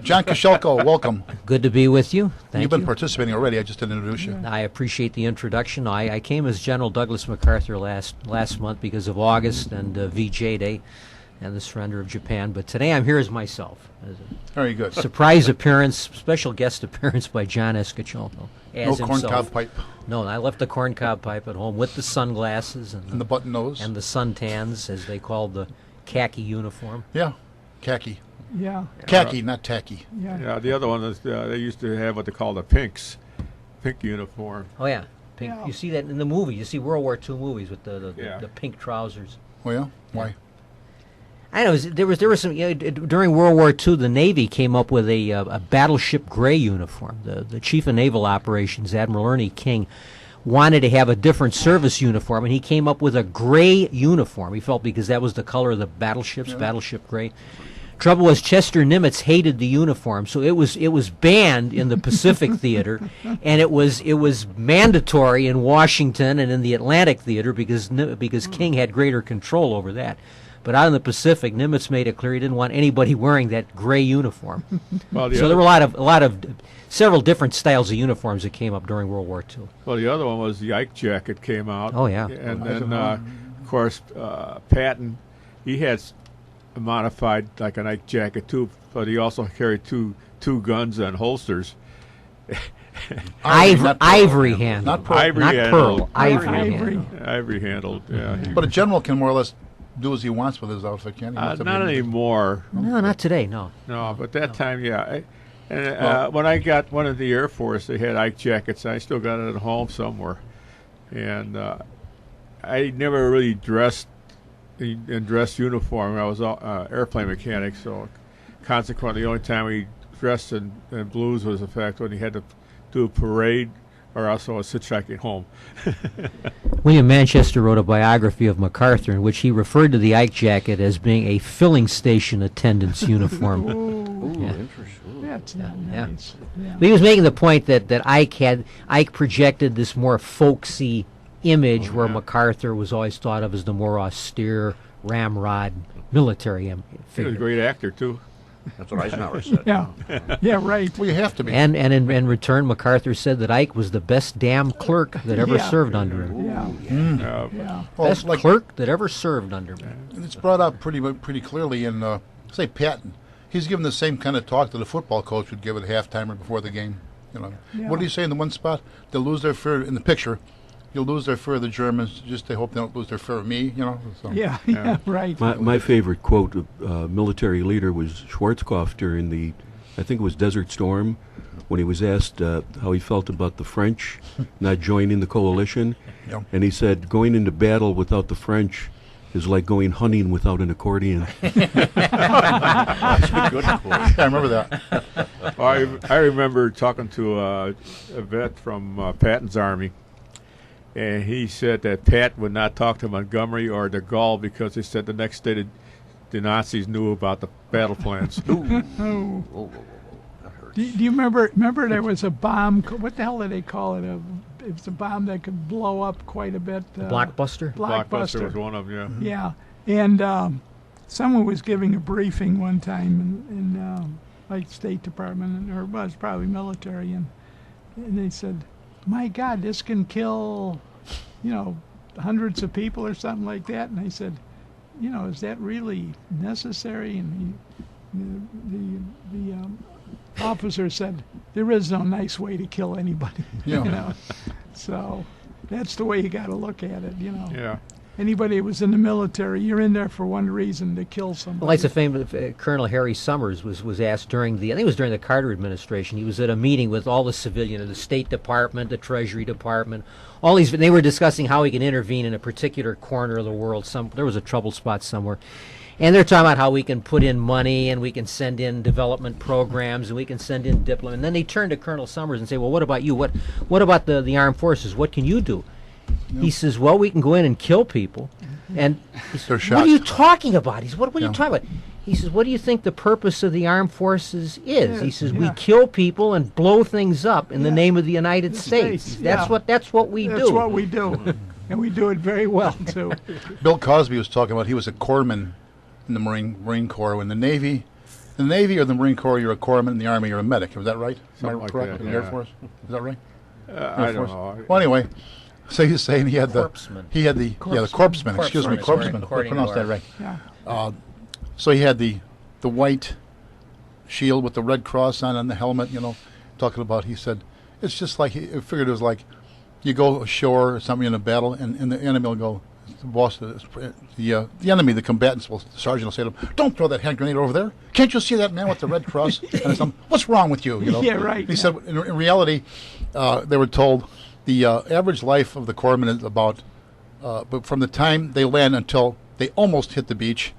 John Koshelko, welcome. Good to be with you. Thank You've been you. participating already. I just didn't introduce you. I appreciate the introduction. I came as General Douglas MacArthur last month because of August and VJ Day and the surrender of Japan. But today I'm here as myself. As a Very good. surprise appearance, special guest appearance by John Escacholco. No As corncob himself. pipe No, I left the corncob pipe at home with the sunglasses and the button nose. and the suntans, as they called the khaki uniform. Yeah, khaki. Yeah. Khaki, not tacky. Yeah. yeah, the other one is they used to have what they call the pink uniform. Oh yeah, pink. Yeah. You see that in the movie. You see World War II movies with Yeah. the pink trousers. Oh yeah, why? I know there was some during World War II. The Navy came up with a battleship gray uniform. The chief of naval operations, Admiral Ernie King, wanted to have a different service uniform, and he came up with a gray uniform. He felt because that was the color of the battleships, battleship gray. Trouble was Chester Nimitz hated the uniform, so it was banned in the Pacific Theater, and it was mandatory in Washington and in the Atlantic Theater because King had greater control over that. But out in the Pacific, Nimitz made it clear he didn't want anybody wearing that gray uniform. Well, So there were several different styles of uniforms that came up during World War II. Well, the other one was the Ike jacket came out. Oh, yeah. And then, of course, Patton, he had modified like an Ike jacket too, but he also carried two guns and holsters. Not pearl. Ivory handled. Not pearl. Ivory Not handled. pearl. Ivory Ivory. handled. Ivory handled. Yeah. But a general can more or less do as he wants with his outfit, can't he? Must have Not been- anymore. No, not today, no. No, but that time, yeah. And Well- when I got one of the Air Force, they had Ike jackets. I still got it at home somewhere, and I never really dressed in dress uniform. I was airplane mechanic, so consequently, the only time we dressed in blues was the fact when he had to do a parade, or else I was hitchhiking home. William Manchester wrote a biography of MacArthur in which he referred to the Ike jacket as being a filling station attendant's uniform. interesting. That's not Yeah. nice. Yeah. But he was making the point that Ike projected this more folksy image where MacArthur was always thought of as the more austere, ramrod military He was a figure. great actor too. That's what Eisenhower said. Yeah. Yeah, right. Well, you have to be. And in return, MacArthur said that Ike was the best damn clerk that ever Yeah. served under him. Yeah. Yeah. Well, Best like, clerk that ever served under me. it's brought up pretty clearly in, say, Patton. He's given the same kind of talk that a football coach would give at halftime or before the game. You know, Yeah. what do you say in the one spot? They'll lose their fear in the picture. You'll lose their fear of the Germans. Just they hope they don't lose their fear of me. You know. So. Yeah. Yeah. Right. My favorite quote of military leader was Schwarzkopf during I think it was Desert Storm, when he was asked how he felt about the French not joining the coalition. Yeah. And he said, going into battle without the French is like going hunting without an accordion. That's a good quote. Yeah, I remember that. I remember talking to a vet from Patton's army, and he said that Pat would not talk to Montgomery or de Gaulle because he said the next day the Nazis knew about the battle plans. Oh. Whoa, whoa, whoa. That hurts. Do you remember there was a bomb? What the hell did they call it? It was a bomb that could blow up quite a bit. Blockbuster? Blockbuster was one of them, yeah. Yeah, and someone was giving a briefing one time in like State Department, or it was probably military, and they said, "My God, this can kill, hundreds of people or something like that." And I said, "Is that really necessary?" And the officer said, "There is no nice way to kill anybody." Yeah. So that's the way you got to look at it. Yeah. Anybody who was in the military, you're in there for one reason, to kill somebody. Well, like the famous Colonel Harry Summers was asked I think it was during the Carter administration. He was at a meeting with all the civilian, the State Department, the Treasury Department, all these. They were discussing how he can intervene in a particular corner of the world. There was a trouble spot somewhere, and they're talking about how we can put in money and we can send in development programs and we can send in diploma. And then they turn to Colonel Summers and say, "Well, what about you? What about the armed forces? What can you do?" He says, "Well, we can go in and kill people." And he says, They're "What are you shot. talking about?" He says, "What are you Yeah. talking about?" He says, "What do you think the purpose of the armed forces is?" He says, "We Yeah. kill people and blow things up in the Yeah. name of the United States. States, That's yeah. That's what we That's do." what we do. And we do it very well, too. Bill Cosby was talking about he was a corpsman in the Marine Corps. In the Navy or the Marine Corps, you're a corpsman. In the Army, you're a medic. Was that right? Something Am I like correct? that, In the Air yeah. Force? Is that right? I don't know. Well, anyway, so he was saying he had the Corpsman. corpsman. Excuse me, Corpsman, corpsman. I according pronounced to that right. Yeah. So he had the white shield with the red cross on the helmet. Talking about. He said it's just like he figured it was like you go ashore or something in a battle, and the enemy will go. The boss, the enemy, the combatants, the sergeant will say to him, "Don't throw that hand grenade over there. Can't you see that man with the red cross?" And some, "What's wrong with you?" Yeah, right, He yeah. said, in reality, they were told the average life of the corpsman is about, but from the time they land until they almost hit the beach,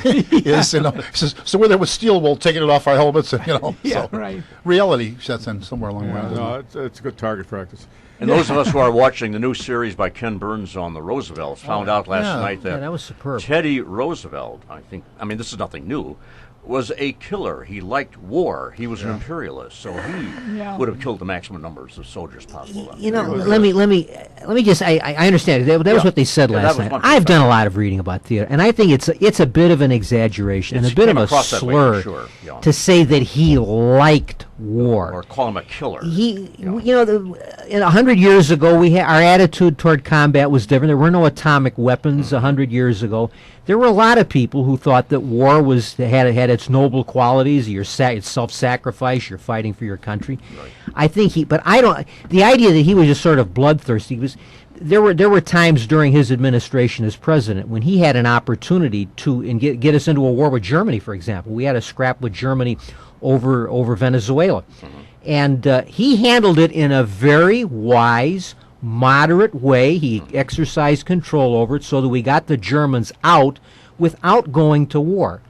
is he says, so we're there with steel wool taking it off our helmets, and Yeah, so right. reality sets in somewhere along the Yeah, line. no, it's a good target practice. And those of us who are watching the new series by Ken Burns on the Roosevelts found out last yeah. night Yeah, that that was superb. Teddy Roosevelt, this is nothing new, was a killer. He liked war. He was an imperialist, so he Yeah. would have killed the maximum numbers of soldiers possible. Let me just. I understand that was Yeah. what they said Yeah, that last was night. one I've done a perspective. lot of reading about theater, and I think it's a bit of an exaggeration and a bit came of a across that way, slur sure, yeah. to say that he liked war. Or call him a killer. In 100 years ago, our attitude toward combat was different. There were no atomic weapons 100 years ago. There were a lot of people who thought that war had its noble qualities. It's self-sacrifice. You're fighting for your country. Right. I think the idea that he was just sort of bloodthirsty was. There were times during his administration as president when he had an opportunity to get us into a war with Germany, for example. We had a scrap with Germany over Venezuela. And he handled it in a very wise, moderate way. He exercised control over it so that we got the Germans out without going to war.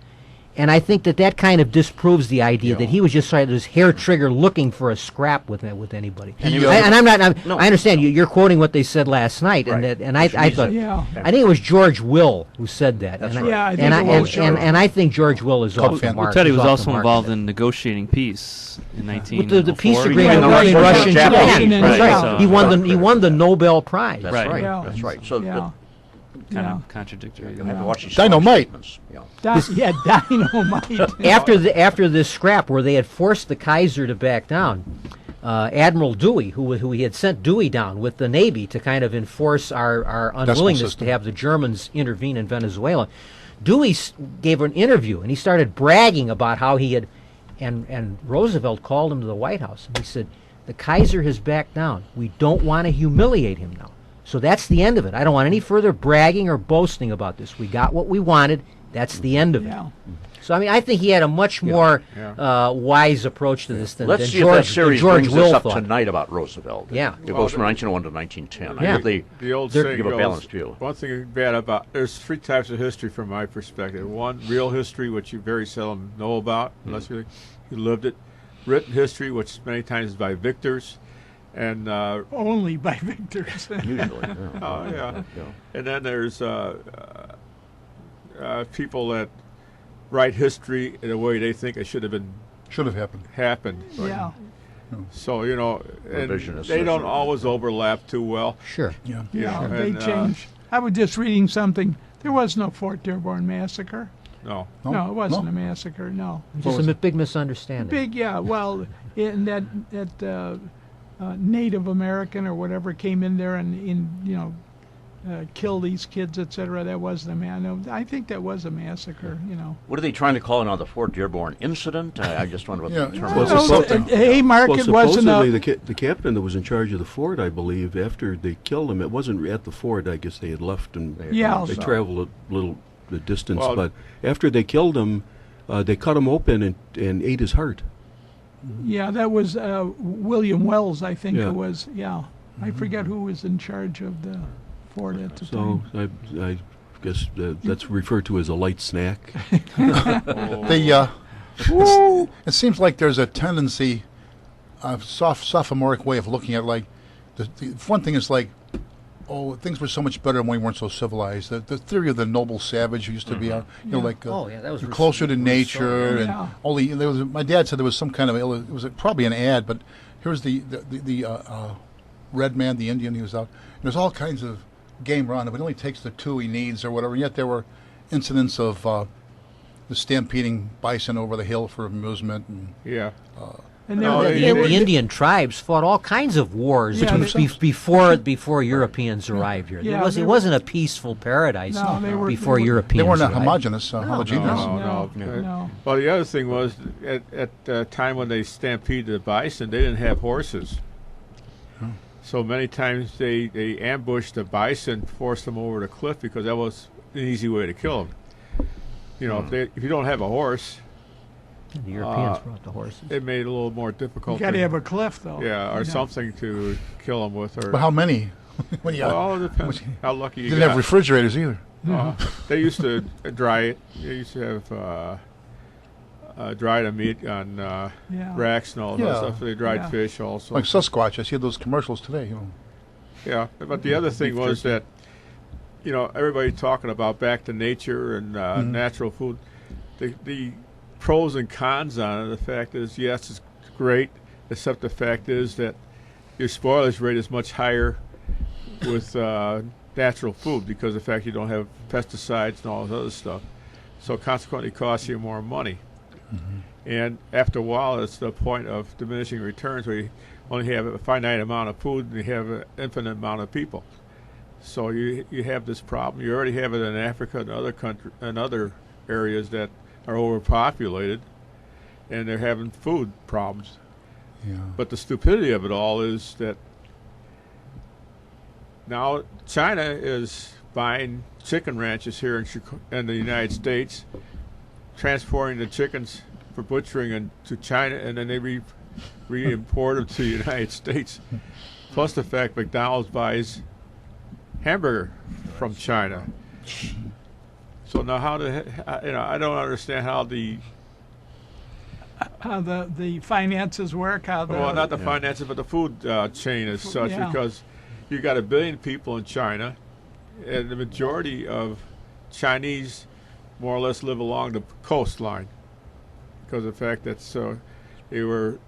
And I think that kind of disproves the idea that he was just sort of this hair trigger looking for a scrap with anybody. And I'm not. I understand you're quoting what they said last night, Right. and I thought Yeah. I think it was George Will who said that. That's and right. Yeah, I and, think I, it and, was and I think George Will is off the fan. mark. Teddy He's was off also the mark involved with in negotiating peace in that. 1904. the peace Between agreement the between Russians Russia and and Japan. Japanese, That's right. right. So- He won the Nobel Prize. That's Right. right. Yeah. That's right. So Yeah. kind Yeah. of contradictory. you have to watch these Dynamite. statements. Yeah. Dynamite. After this scrap, where they had forced the Kaiser to back down, Admiral Dewey, who he had sent Dewey down with the Navy to kind of enforce our unwillingness system. to have the Germans intervene in Venezuela, Dewey gave an interview and he started bragging about how he had, and Roosevelt called him to the White House and he said, "The Kaiser has backed down. We don't want to humiliate him now. So that's the end of it. I don't want any further bragging or boasting about this. We got what we wanted. That's the end of it." Yeah. So I think he had a much more wise approach to this than Let's see George, if that series George brings Will us up thought. tonight about Roosevelt. Yeah. It goes from 1901 to 1910. I Yeah. think The old they saying give a goes, balanced view. one thing bad about, there's three types of history from my perspective. One, real history, which you very seldom know about unless you lived it. Written history, which many times is by victors. And Only by victors. Usually. oh yeah. Yeah. And then there's people that write history in a way they think it should have happened. Yeah. So and Revisionist they don't history. always overlap too well. Sure. Yeah. Yeah, Yeah, they and, change. I was just reading something. There was no Fort Dearborn massacre. No. No, it wasn't No. a massacre. No. Just a big misunderstanding. Big, yeah. Well, in that Native American or whatever came in there and kill these kids, etc. That was the man. I think that was a massacre. What are they trying to call it now? The Fort Dearborn incident? I just wonder what Yeah. the term Well, is. it's No, something. Haymarket Well, wasn't supposedly a. the captain that was in charge of the fort, I believe, after they killed him, it wasn't at the fort. I guess they had left and Yeah. they traveled a little the distance. Well- but after they killed him, they cut him open and ate his heart. Yeah, that was William Wells, I think Yeah. it was. Yeah, I forget who was in charge of the fort at the So time. I guess that's referred to as a light snack. It seems like there's a tendency, a sophomoric way of looking at the one thing is things were so much better when we weren't so civilized. The theory of the noble savage who used to be, Oh, yeah, that was you're closer to nature, and Yeah. my dad said there was some kind of it was probably an ad, but here's the red man, the Indian, he was out. And there's all kinds of game around him. It only takes the two he needs or whatever. And yet there were incidents of the stampeding bison over the hill for amusement. And Yeah. And No, there- they- there were- The Indian tribes fought all kinds of wars Yeah, before Europeans arrived here. Yeah, It they wasn't a peaceful paradise No, they were- before they were- Europeans they weren't arrived. homogeneous, homogeneous. No. no. Well, the other thing was at the time when they stampeded the bison, they didn't have horses. So many times they ambushed the bison, forced them over the cliff because that was an easy way to kill them. If you don't have a horse, The Europeans brought the horses. it made it a little more You difficult. got to have a cliff, though. yeah, or something to kill them with. Or But how many? When you well, it depends how lucky you didn't got. have refrigerators either. They used to dry it. They used to have dry the meat on Yeah. racks and all that Yeah. stuff. They dried Yeah. fish also. Like Sasquatch, I see those commercials today. Yeah, but the other thing was that, everybody talking about back to nature and natural food. The pros and cons on it. The fact is, yes, it's great, except the fact is that your spoilage rate is much higher with natural food because of the fact you don't have pesticides and all this other stuff. So consequently, it costs you more money. And after a while, it's the point of diminishing returns where you only have a finite amount of food and you have an infinite amount of people. So you have this problem. You already have it in Africa and other areas that are overpopulated, and they're having food problems. Yeah. But the stupidity of it all is that now China is buying chicken ranches here in the United States, transporting the chickens for butchering to China, and then they re-import them to the United States. Plus the fact McDonald's buys hamburger from China. So now I don't understand how the finances work. well, not the finances, but the food chain as such, Yeah. because you got 1 billion people in China, and the majority of Chinese more or less live along the coastline because of the fact that the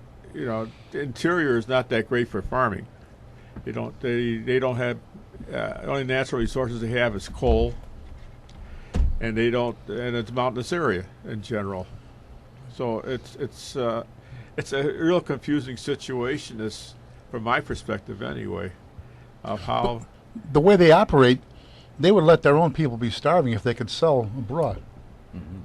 interior is not that great for farming. They don't have only natural resources they have is coal, and it's a mountainous area in general. So it's a real confusing situation, from my perspective anyway, of how The way they operate, they would let their own people be starving if they could sell abroad.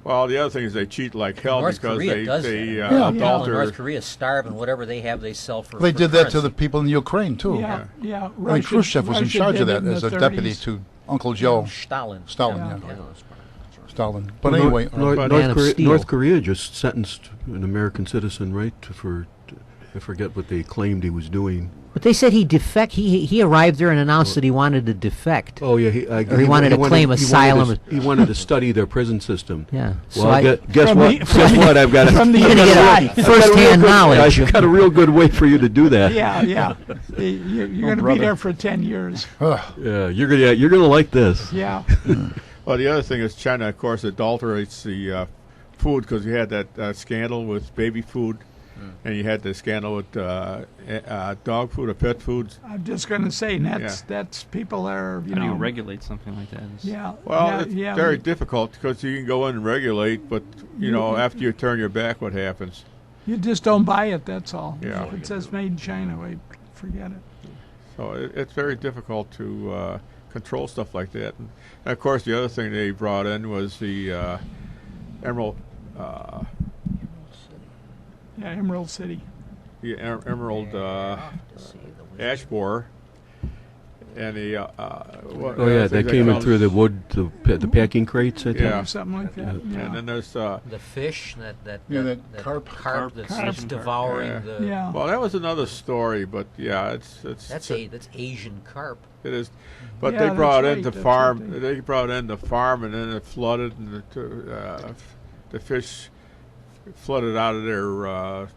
well, the other thing is they cheat like hell North because Korea does that. Yeah. People in adulter. North Korea starve, and whatever they have, they sell for. They for did that to currency. the people in Ukraine too. Yeah. I mean, Russia- Khrushchev was in Russia charge of did that it in as the a deputy 30s. to Uncle Joe Stalin. Stalin. Yeah. Yeah. Stalin. But Well, anyway, North Korea just sentenced an American citizen, right, I forget what they claimed he was doing. But they said he arrived there and announced that he wanted to defect. Oh yeah, He wanted to claim asylum. He wanted to study their prison system. Yeah. Well, guess From what? the- Guess what? I've got from the You're gonna inside. get first-hand knowledge. I've got a real good way for you to do that. Yeah. You're going to be brother. there for 10 years. Yeah, you're gonna like this. Yeah. Well, the other thing is China, of course, adulterates the food because you had that scandal with baby food, and you had the scandal with dog food or pet foods. I'm just going to say that's people are, How do you regulate something like that? Yeah. Well, yeah, it's very difficult because you can go in and regulate, but after you turn your back, what happens? You just don't buy it, that's all. Yeah. If it says made in China, forget it. So it's very difficult to control stuff like that. And of course, the other thing they brought in was the emerald. Yeah, Emerald City. The emerald ash borer, and the Oh yeah, that came in through the wood, the packing crates. I think. Yeah. Or something like that. Yeah. And then there's The fish, that carp. that's Carp. devouring Yeah. the. Yeah. well, that was another story, but yeah, it's That's Asian carp. it is, but Yeah, they brought that's in right, the that's farm. what They brought in the farm, and then it flooded, and the fish flooded out of their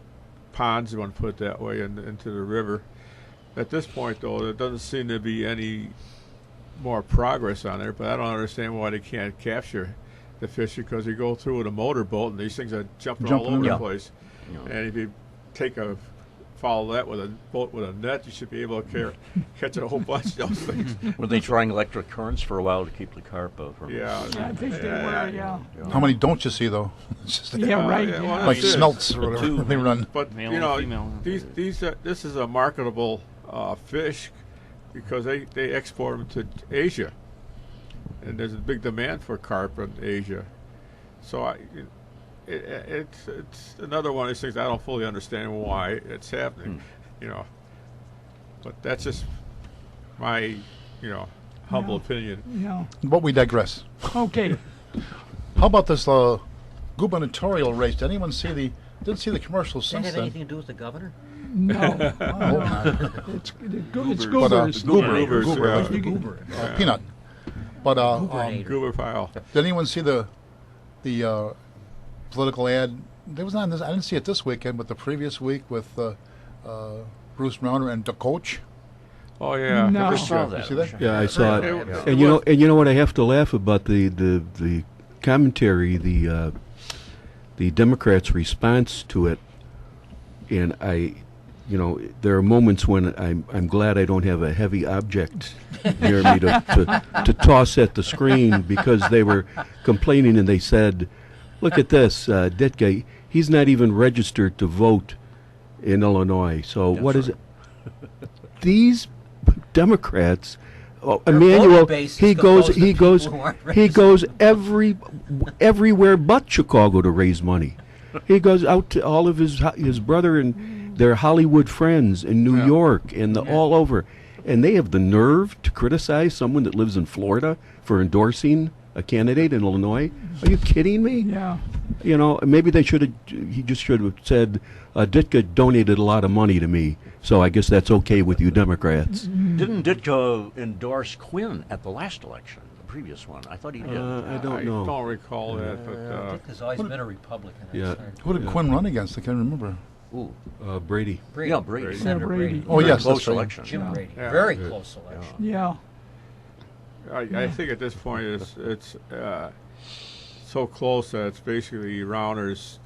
ponds, you want to put it that way, and into the river. At this point, though, there doesn't seem to be any more progress on there, but I don't understand why they can't capture the fish, because you go through with a motorboat, and these things are jumping all over the place. And if you follow that with a boat with a net, you should be able to catch a whole bunch of those things. Were they trying electric currents for a while to keep the carp from? Yeah. Yeah, I think they were, yeah. How many don't you see though? It's just Yeah, right. yeah, Yeah. well, like that's it. smelts or whatever two. they run. But Male and female. this is a marketable fish because they export them to Asia, and there's a big demand for carp in Asia. So it's another one of these things I don't fully understand why it's happening, But that's just my humble opinion. Yeah. But we digress. Okay. How about this gubernatorial race? Did anyone didn't see the commercials Does that since have then? anything to do with the governor? No. I hope not. It's But, goobers. goober, Yeah. like Goober. peanut. But Goobernator. Goober file. did anyone see the political ad? There was not this. I didn't see it this weekend, but the previous week with Bruce Browner and the coach. Oh yeah, No. the I fish saw show. that. You see that? Yeah, I saw it. Yeah. And you know what? I have to laugh about the commentary, the Democrats' response to it, and there are moments when I'm glad I don't have a heavy object near me to toss at the screen, because they were complaining and they said, "Look at this, Ditka, he's not even registered to vote in Illinois." So what is it? These Democrats, Emmanuel, vote base is he composed of he people goes who aren't he goes everywhere but Chicago to raise money. He goes out to all of his brother and their Hollywood friends in New York and all over, and they have the nerve to criticize someone that lives in Florida for endorsing a candidate in Illinois. Are you kidding me? Yeah. Maybe he just should have said, Ditka donated a lot of money to me, so I guess that's okay with you Democrats. Didn't Ditka endorse Quinn at the last election, the previous one. I thought he did. I don't know. I don't recall that, I but think there's always been a Republican. Yeah. Who did Quinn run against? I can't remember. Ooh. Brady. Brady. Yeah, Brady. Senator Brady. Brady. Oh, yes, Close that's right. election. Jim yeah. Brady. Yeah. Very close election. Yeah. I think at this point it's so close that it's basically Rauner's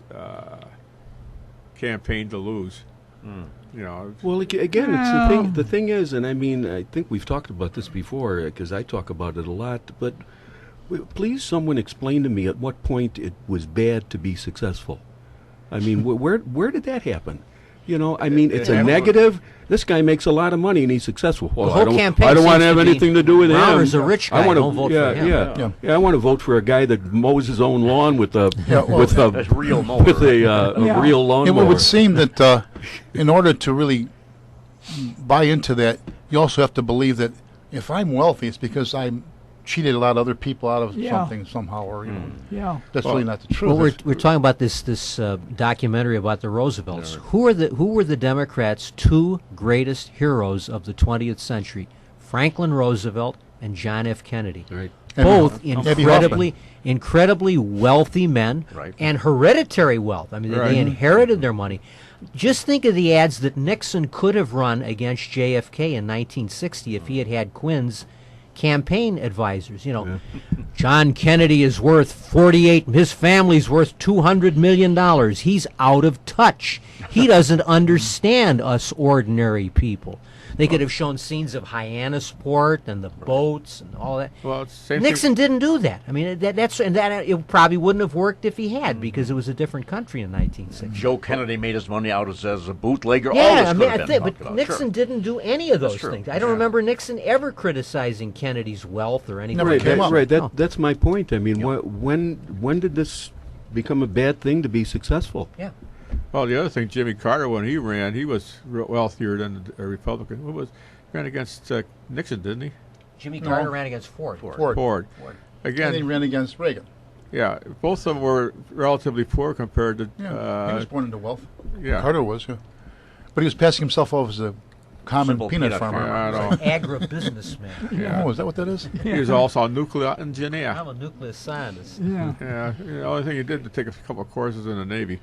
campaign to lose. You know, Well, again, it's the thing. The thing is, and I mean, I think we've talked about this before because I talk about it a lot. But please, someone explain to me at what point it was bad to be successful. I mean, where did that happen? You know, I mean, it's a negative. This guy makes a lot of money and he's successful. Well, whole campaign I don't want seems to have to be, anything to do with him. Rauner's a rich guy, I wanna, don't vote yeah, for him. Yeah. I want to vote for a guy that mows his own lawn with a That's real mower. with a real lawnmower. It would seem that in order to really buy into that, you also have to believe that if I'm wealthy, it's because I cheated a lot of other people out of something somehow, or Yeah. that's really not the truth. Well, we're talking about this documentary about the Roosevelts. Who were the Democrats' two greatest heroes of the 20th century? Franklin Roosevelt and John F. Kennedy. Right. Both Abby incredibly wealthy men Right. and hereditary wealth. I mean, they inherited their money. Just think of the ads that Nixon could have run against JFK in 1960 if he had had Quinn's campaign advisors. You know, John Kennedy is worth 48. His family's worth $200 million. He's out of touch. He doesn't understand us ordinary people. They could have shown scenes of Hyannisport and the boats and all that. well, it's the same Nixon didn't do that. I mean, that it probably wouldn't have worked if he had, because it was a different country in 1960. Joe Kennedy made his money out as a bootlegger. All Yeah, this I could mean, have been talked but about. Nixon Sure. didn't do any of those true. things. I don't remember Nixon ever criticizing Kennedy's wealth or anything. Never Right, came up. right. No. That's my point. I mean, when did this become a bad thing to be successful? Yeah. Well, the other thing, Jimmy Carter, when he ran, he was wealthier than a Republican. Ran against Nixon, didn't he? Jimmy Carter ran against Ford. Ford. And he Again, ran against Reagan. yeah, both of them were relatively poor compared to. Yeah, he was born into wealth. Yeah. Carter was, yeah. But he was passing himself off as a common Simple peanut peanut farmer. I know. Agribusinessman. Oh, is that what that is? He was also a nuclear engineer. I'm a nuclear scientist. Yeah. Yeah, the only thing he did to take a couple of courses in the Navy,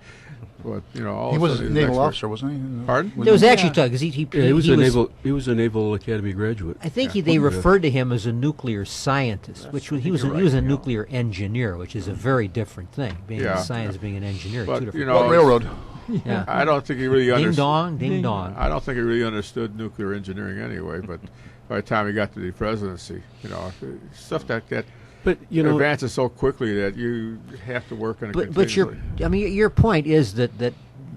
but all He of a was a sudden he's naval an expert. officer, wasn't he? Pardon? There was actually talk because he was a Naval Academy graduate. I think they referred to him as a nuclear scientist, which was, he was a nuclear engineer, which is a very different thing. Being Yeah. a science, being an engineer, But two different. What railroad? Yeah. I don't think he really Ding understood. dong, ding dong. I don't think he really understood nuclear engineering anyway. But by the time he got to the presidency, stuff like that But advances so quickly that you have to work on it. But your point is that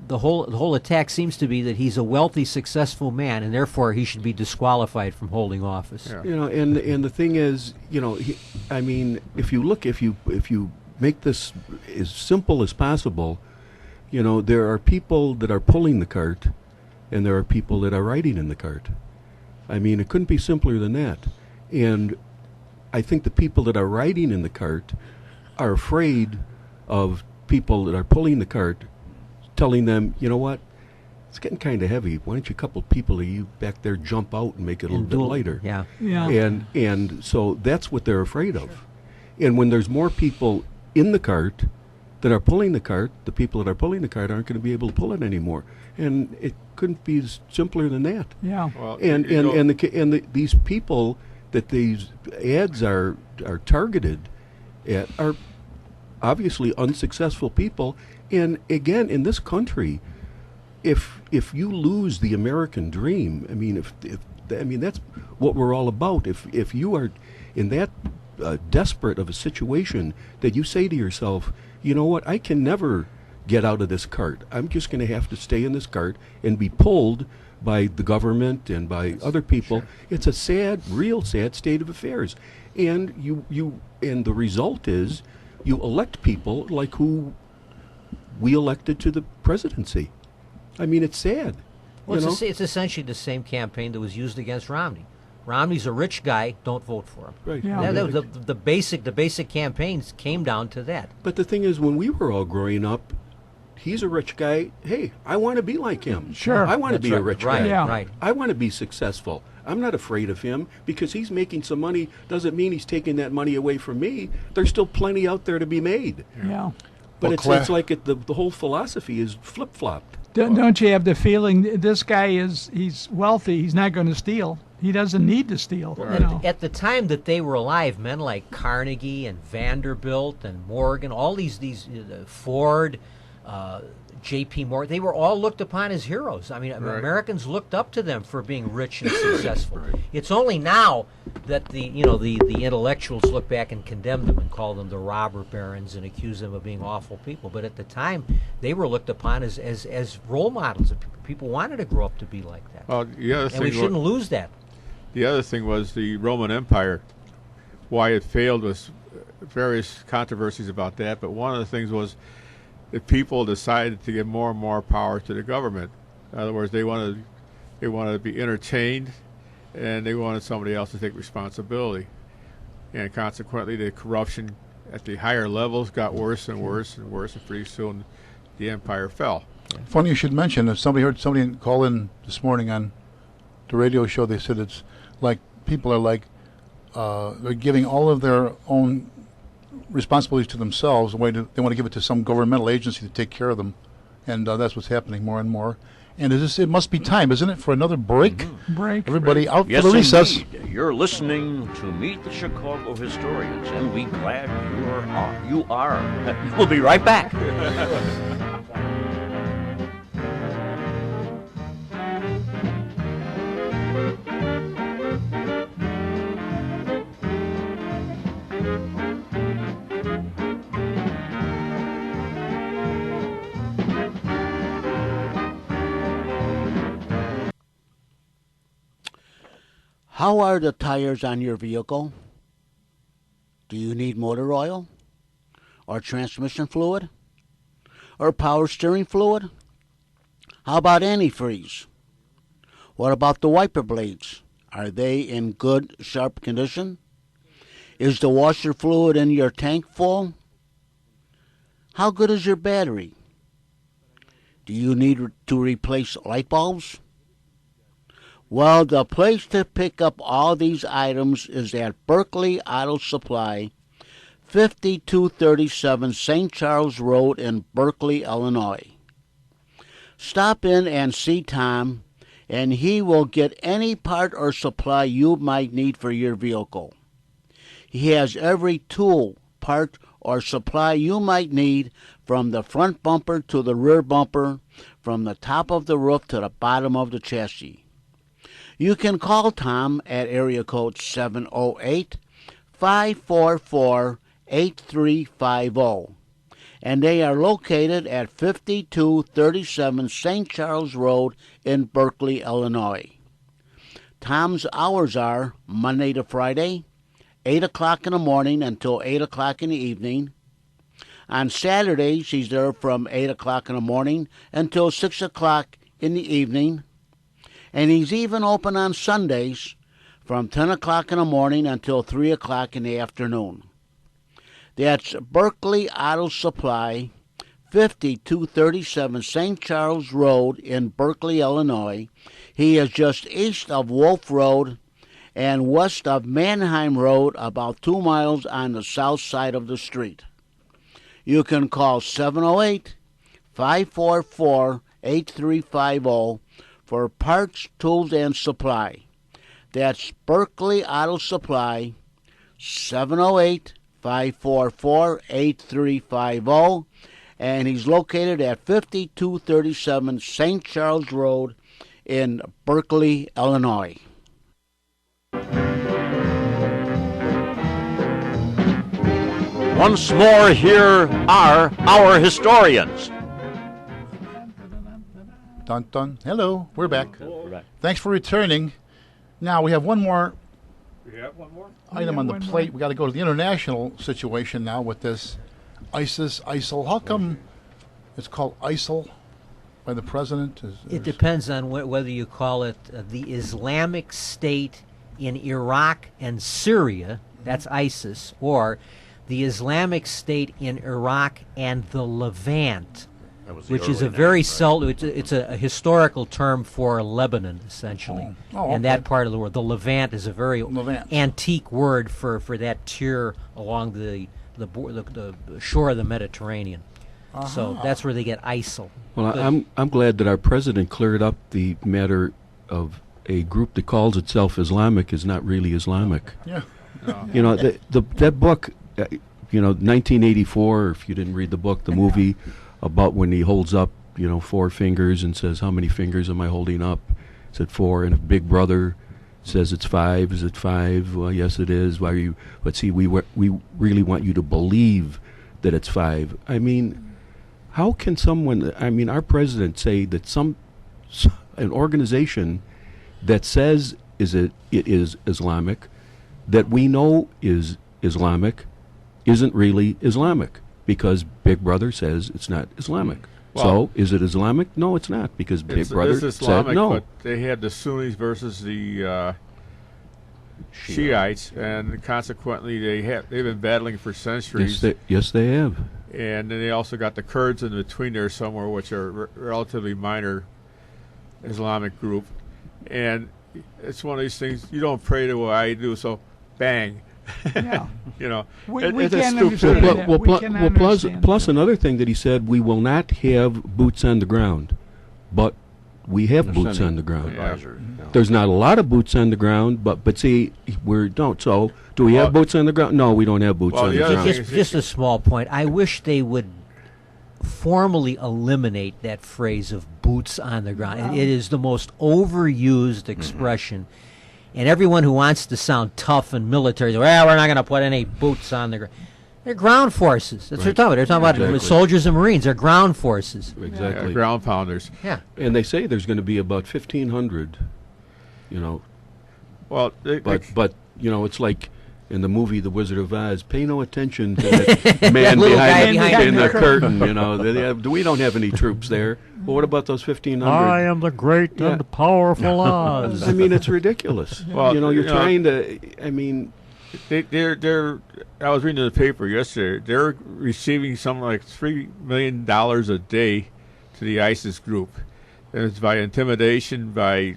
the whole attack seems to be that he's a wealthy, successful man, and therefore he should be disqualified from holding office. Yeah. And the thing is, I mean, if you make this as simple as possible, there are people that are pulling the cart, and there are people that are riding in the cart. I mean, it couldn't be simpler than that. And I think the people that are riding in the cart are afraid of people that are pulling the cart, telling them, you know what, it's getting kind of heavy. Why don't you couple people of you back there jump out and make it a little bit lighter? Yeah. Yeah. And so that's what they're afraid of. And when there's more people in the cart that are pulling the cart, the people that are pulling the cart aren't going to be able to pull it anymore. And it couldn't be simpler than that. Yeah. Well, These people that these ads are targeted at are obviously unsuccessful people. And again, in this country, if you lose the American dream, I mean, that's what we're all about. If you are in that desperate of a situation that you say to yourself, you know what, I can never get out of this cart. I'm just going to have to stay in this cart and be pulled by the government and by other people. Sure. It's a real sad state of affairs. And and the result is you elect people like who we elected to the presidency. I mean, it's sad. Well, it's essentially the same campaign that was used against Romney. Romney's a rich guy. Don't vote for him. Right. Yeah. That was the basic campaigns came down to that. But the thing is, when we were all growing up, he's a rich guy. Hey, I want to be like him. Sure. I want to be a rich Right, guy. Yeah. right. I want to be successful. I'm not afraid of him because he's making some money. Doesn't mean he's taking that money away from me. There's still plenty out there to be made. Yeah. But Well, it's like the whole philosophy is flip-flopped. Don't you have the feeling this guy he's wealthy? He's not going to steal. He doesn't need to steal. You know. At the time that they were alive, men like Carnegie and Vanderbilt and Morgan, all these Ford, J.P. Morgan, they were all looked upon as heroes. I mean, Americans looked up to them for being rich and successful. It's only now that the intellectuals look back and condemn them and call them the robber barons and accuse them of being awful people. But at the time, they were looked upon as role models. People wanted to grow up to be like that. Well, the other And we thing shouldn't lose that. The other thing was the Roman Empire. Why it failed was various controversies about that, but one of the things was that people decided to give more and more power to the government. In other words, they wanted to be entertained, and they wanted somebody else to take responsibility. And consequently, the corruption at the higher levels got worse and worse and worse, and pretty soon the empire fell. Funny you should mention, if somebody heard somebody call in this morning on the radio show, they said it's like people are like they're giving all of their own responsibilities to themselves. They want to give it to some governmental agency to take care of them, and that's what's happening more and more. And it must be time, isn't it, for another break? Break. Everybody out Yes, for the recess. indeed. You're listening to Meet the Chicago Historians, and we're glad you are. We'll be right back. How are the tires on your vehicle? Do you need motor oil? Or transmission fluid? Or power steering fluid? How about antifreeze? What about the wiper blades? Are they in good, sharp condition? Is the washer fluid in your tank full? How good is your battery? Do you need to replace light bulbs? Well, the place to pick up all these items is at Berkeley Auto Supply, 5237 St. Charles Road in Berkeley, Illinois. Stop in and see Tom, and he will get any part or supply you might need for your vehicle. He has every tool, part, or supply you might need, from the front bumper to the rear bumper, from the top of the roof to the bottom of the chassis. You can call Tom at area code 708-544-8350, and they are located at 5237 St. Charles Road in Berkeley, Illinois. Tom's hours are Monday to Friday, 8 o'clock in the morning until 8 o'clock in the evening. On Saturdays, he's there from 8 o'clock in the morning until 6 o'clock in the evening. And he's even open on Sundays from 10 o'clock in the morning until 3 o'clock in the afternoon. That's Berkeley Auto Supply, 5237 St. Charles Road in Berkeley, Illinois. He is just east of Wolf Road and west of Mannheim Road, about 2 miles on the south side of the street. You can call 708-544-8350 for parts, tools, and supply. That's Berkeley Auto Supply, 708-544-8350, and he's located at 5237 St. Charles Road in Berkeley, Illinois. Once more, here are our historians. Dun dun. Hello, we're back. Thanks for returning. Now we have one more We have one more? item on the plate. We got to go to the international situation now with this ISIL. How come it's called ISIL by the president? It depends on whether you call it the Islamic State in Iraq and Syria, that's ISIS, or the Islamic State in Iraq and the Levant, was the which is early a very name, right? it's a historical term for Lebanon, essentially, Oh, and that part of the world. The Levant is a very Levant. antique word for that tier along the shore of the Mediterranean. So that's where they get ISIL. Well, But- I'm glad that our president cleared up the matter of a group that calls itself Islamic is not really Islamic. Yeah. You know, that book, 1984, if you didn't read the book, the movie about when he holds up, 4 fingers and says, how many fingers am I holding up? Said 4, and if Big Brother says it's 5, is it 5? Well, yes, it is. Why are you? But see, we really want you to believe that it's 5. I mean, how can someone? I mean, our president say that an organization that says it is Islamic, that we know is Islamic, isn't really Islamic because Big Brother says it's not Islamic. Well, so is it Islamic? No, it's not because Big Brother It's Islamic, said no. but they had the Sunnis versus the Shiites, and consequently they've been battling for centuries. Yes, they have. And then they also got the Kurds in between there somewhere, which are relatively minor Islamic group. And it's one of these things, you don't pray to what I do, so bang. Yeah. We it's a can't stupidity. understand that. We can plus understand. another thing that he said, we will not have boots on the ground, but we have boots on the ground. Advisor, There's not a lot of boots on the ground, but see, we don't. So, do we have boots on the ground? No, we don't have boots Well, on the the other ground. thing Just a small point. I wish they would formally eliminate that phrase of boots on the ground. It is the most overused expression. And everyone who wants to sound tough and military, says, well, we're not going to put any boots on the ground. They're ground forces. That's what they're talking about. They're talking about Exactly. soldiers and Marines. They're ground forces. Exactly. Ground pounders. Yeah. And they say there's going to be about 1,500. Well, But it's like in the movie The Wizard of Oz. Pay no attention to that man little guy behind in the the curtain. We don't have any troops there. Well, what about those 1,500? am the great Yeah. and powerful Oz. I mean, it's ridiculous. Well, you're trying to. I mean, they're. I was reading the paper yesterday. They're receiving something like $3 million a day to the ISIS group. And it's by intimidation, by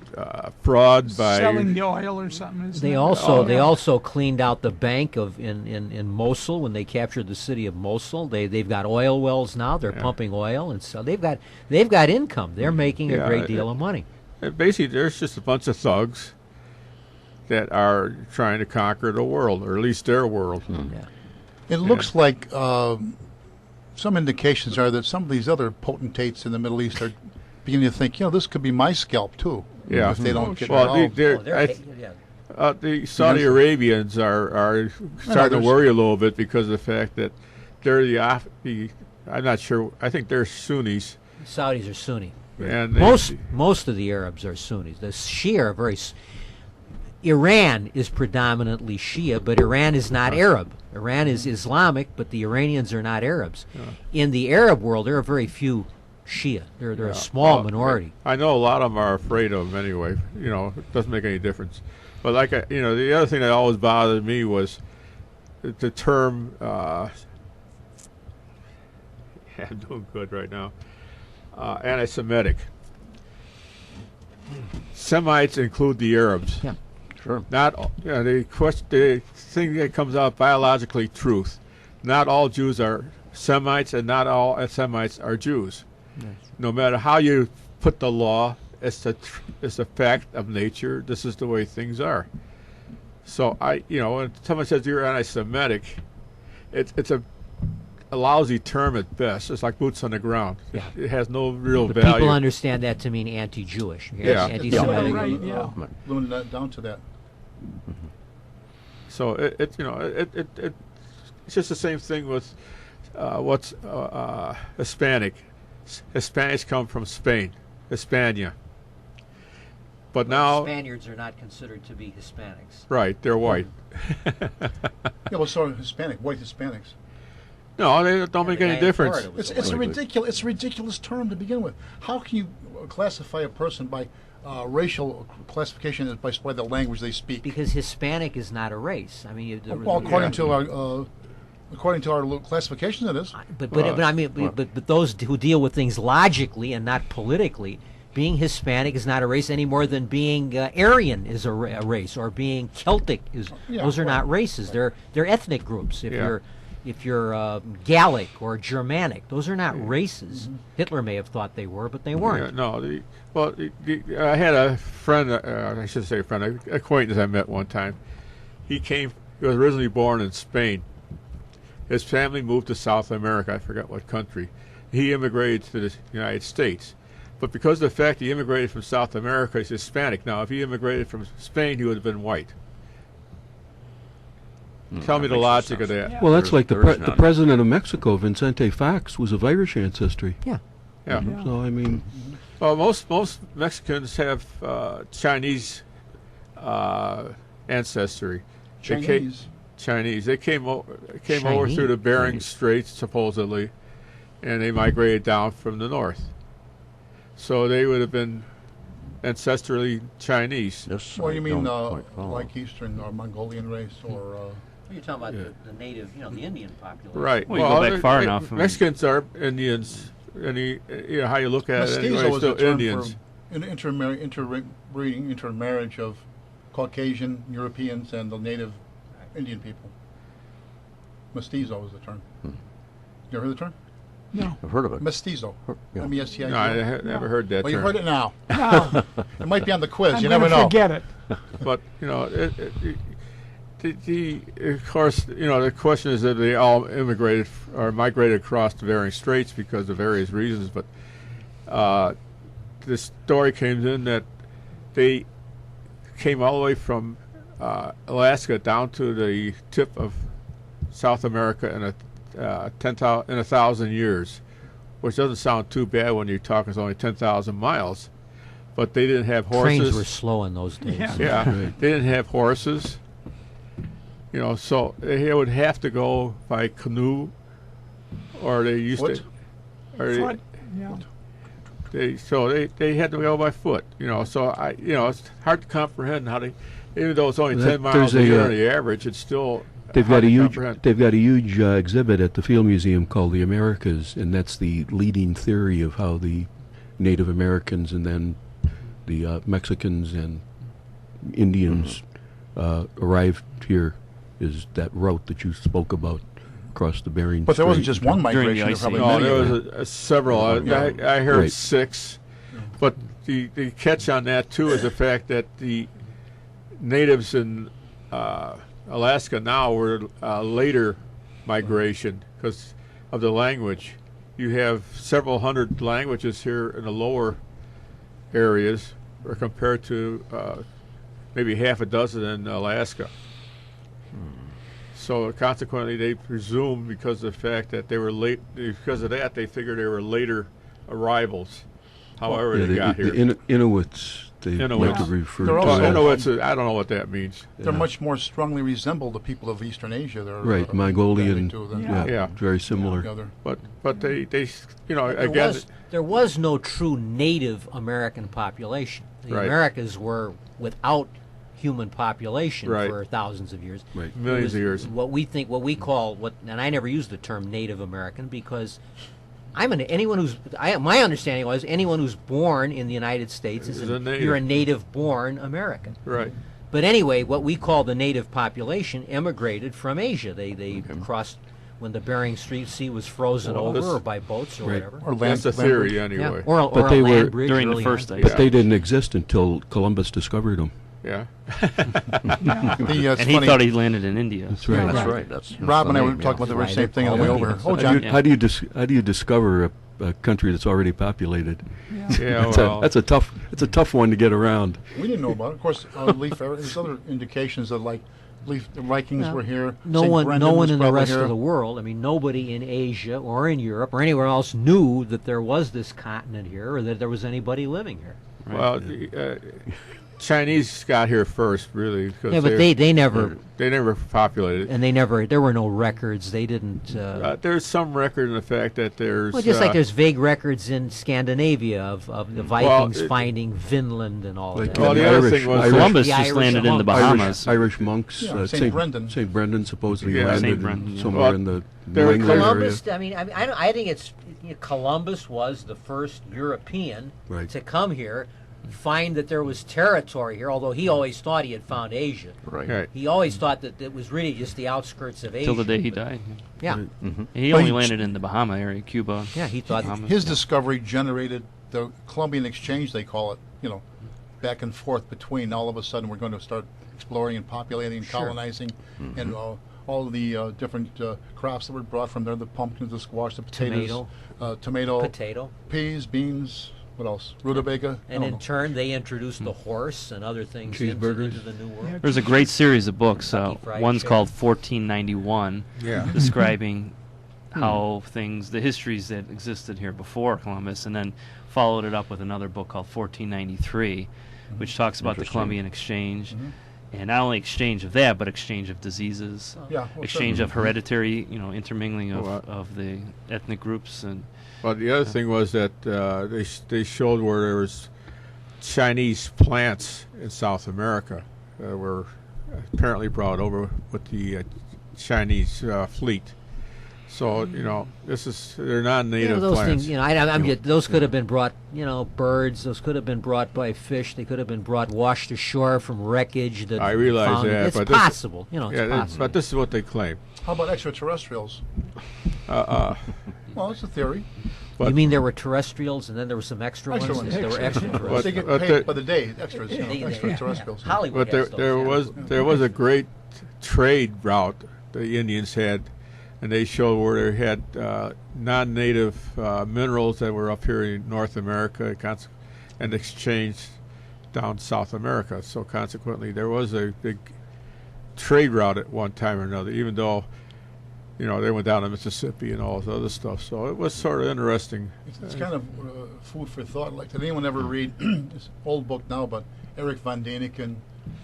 fraud, by selling the oil or something. Isn't They it? also cleaned out the bank in Mosul when they captured the city of Mosul. They've got oil wells now. They're pumping oil, and so they've got income. They're making a Yeah, great deal of money. basically there's just a bunch of thugs that are trying to conquer the world, or at least their world. Yeah. It looks like some indications are that some of these other potentates in the Middle East are beginning to think, this could be my scalp too. Yeah. If they don't get Well, involved. the Saudi Arabians are starting to worry a little bit because of the fact that they're I'm not sure. I think they're Sunnis. Saudis are Sunni. And Most of the Arabs are Sunnis. The Shia are very. Iran is predominantly Shia, but Iran is not Arab. Iran is Islamic, but the Iranians are not Arabs. In the Arab world, there are very few Shia. They're a small minority. I know a lot of them are afraid of them anyway. It doesn't make any difference. But the other thing that always bothered me was the term. I'm doing good right now. Anti-Semitic. Semites include the Arabs. Yeah. sure. Not the thing that comes out biologically truth. Not all Jews are Semites, and not all Semites are Jews. Yes. No matter how you put the law, it's a fact of nature. This is the way things are. So when someone says you're anti-Semitic, it's a lousy term at best. It's like boots on the ground. Yeah. It has no real The value. people understand that to mean anti-Jewish. Yeah. Anti-Semitic. Right, yeah. Limiting that down to that. So it's just the same thing with what's Hispanic. Hispanics come from Spain, Hispania. But now, Spaniards are not considered to be Hispanics. right, they're white. Yeah, well, so Hispanic, white Hispanics. No, they don't make any difference. It's a ridiculous term to begin with. How can you classify a person by racial classification by the language they speak? Because Hispanic is not a race. I mean, Well, according to according to our classifications, it is. But I mean, but those who deal with things logically and not politically, being Hispanic is not a race any more than being Aryan is a race, or being Celtic is. Yeah, those are right. not races. They're ethnic groups. Yeah. If you're Gallic or Germanic, those are not races. Hitler may have thought they were, but they weren't. Yeah, no, I had a friend, I should say a friend, an acquaintance I met one time. He was originally born in Spain. His family moved to South America, I forgot what country. He immigrated to the United States. But because of the fact he immigrated from South America, he's Hispanic. Now, if he immigrated from Spain, he would have been white. Tell me the makes logic of sense. that. Well, that's like There is the none. president of Mexico, Vicente Fox, was of Irish ancestry. Yeah. Yeah. So I mean, Well, most Mexicans have Chinese ancestry. Chinese. They came over through the Bering Chinese. Straits, supposedly, and they migrated down from the north. So they would have been ancestrally Chinese. This Well, I you mean don't quite follow. like Eastern or Mongolian race or? You're talking about the native, the Indian population. Right. Well, you go back far enough, I mean- Mexicans are Indians. How you look at it, Mestizo anyway, is still a term Indians. for interbreeding, intermarriage of Caucasian Europeans and the native Indian people. Mestizo is the term. You ever heard the term? No. I've heard of it. Mestizo. Yeah. M-E-S-T-I-Z-O. No, I never heard that Well, you term. heard it now. No. It might be on the quiz. I'm You gonna never know. forget it. But of course, the question is that they all immigrated or migrated across the Bering Straits because of various reasons. But the story came in that they came all the way from Alaska down to the tip of South America in 1,000 years, which doesn't sound too bad when you're talking it's only 10,000 miles. But they didn't have horses. Trains were slow in those days. Yeah. Yeah, Right. they didn't have horses. So they would have to go by canoe, or they used Foot? to, or Foot, yeah. they had to go by foot. So it's hard to comprehend how they, even though it's only That- 10 miles there's a a, year uh, on the average, it's still they've hard got a to huge comprehend. exhibit at the Field Museum called the Americas, and that's the leading theory of how the Native Americans and then the Mexicans and Indians arrived here. Is that route that you spoke about across the Bering But there wasn't Strait. just one During the migration. There Ice probably Age. No, many there of was them. several. I heard Right. 6, but the catch on that too is the fact that the natives in Alaska now were later migration because of the language. You have several hundred languages here in the lower areas, or compared to maybe half a dozen in Alaska. So consequently, they presume because of the fact that they were late, because of that, they figured they were later arrivals. However, Yeah, they got the here. Inuits, they like to Inuits. refer They're to. also- I know I don't know what that means. They much more strongly resemble the people of Eastern Asia. They're Right, Mongolian. than they do than Yeah. Yeah. Very similar. the other. But they There again, there was no true Native American population. The Right. Americas were without human population Right. for thousands of years. Right. It millions was of years. What we call and I never used the term Native American because my understanding was anyone who's born in the United States Is a native. you're a native-born American. Right. But anyway, what we call the native population immigrated from Asia. They crossed when the Bering Sea was frozen Well, over, this- or by boats or Right. whatever. Or land, That's the land theory bridge. anyway. Yeah, or But a they land were- bridge During the early first on. ice But they didn't exist until Columbus discovered them. Yeah. It's And he funny. thought he landed in India. That's right. That's right. That's Rob and I the were name, talking about the very Right. same thing on the way over here. Oh, How John. do you, how do you discover a country that's already populated? Yeah. That's Well, a tough one to get around. We didn't know about it. Of course, Leif Erikson, there's other indications that, like, the Vikings Yeah. were here. No Saint one Brendan was in the probably rest here. of the world. I mean, nobody in Asia or in Europe or anywhere else knew that there was this continent here or that there was anybody living here. well, Chinese got here first, really. Because Yeah, but they never, they never populated it. and there were no records. They didn't. There's some record in the fact that there's. Well, just like there's vague records in Scandinavia of the Vikings finding Vinland and all Like that. Well, the other thing was Columbus The just Irish landed in the monks. Bahamas. Irish monks. Yeah, Saint Brendan. St. Brendan supposedly Yeah. landed Saint Brendan, yeah. somewhere Well, in the there- New England Columbus. area. I think it's Columbus was the first European Right. to come here, find that there was territory here. Although he always thought he had found Asia. Right. He always thought that it was really just the outskirts of Asia. Till the day he died. Yeah, He Well, only he- landed in the Bahama area, Cuba. yeah. He thought. Bahamas. His discovery generated the Columbian Exchange, they call it, back and forth between. All of a sudden, we're going to start exploring and populating, Sure. colonizing, and all of the different crops that were brought from there, the pumpkins, the squash, the potatoes, tomato, Potato. peas, beans, what else? Rutabaga. I And don't in know. turn, they introduced the horse and other things Cheeseburgers. into the New World. There's a great series of books. Kentucky Fried One's Chicken. called 1491, Yeah. describing how the histories that existed here before Columbus, and then followed it up with another book called 1493, which talks about the Interesting. Columbian Exchange. And not only exchange of that, but exchange of diseases, Yeah, well, exchange of hereditary, intermingling of, Well, of the ethnic groups, and But the other thing was that they showed where there was Chinese plants in South America that were apparently brought over with the Chinese fleet. So they're non-native those plants. things. Those could have been brought. Birds. Those could have been brought by fish. They could have been brought washed ashore from wreckage. That I realize found. that, It's but this- possible. It's yeah, possible. but this is what they claim. How about extraterrestrials? Well, it's a theory. You mean there were terrestrials and then there were some extra Extra ones? ones. There were extraterrestrials. They get But paid the- by the day, extras, They- extraterrestrials. Hollywood But has those, yeah. there was a great trade route the Indians had, and they showed where they had non-native minerals that were up here in North America and exchanged down South America. So consequently, there was a big trade route at one time or another, even though they went down to Mississippi and all this other stuff. So it was sort of interesting. It's kind of food for thought. Like, did anyone ever read this old book now, but Eric von Daniken,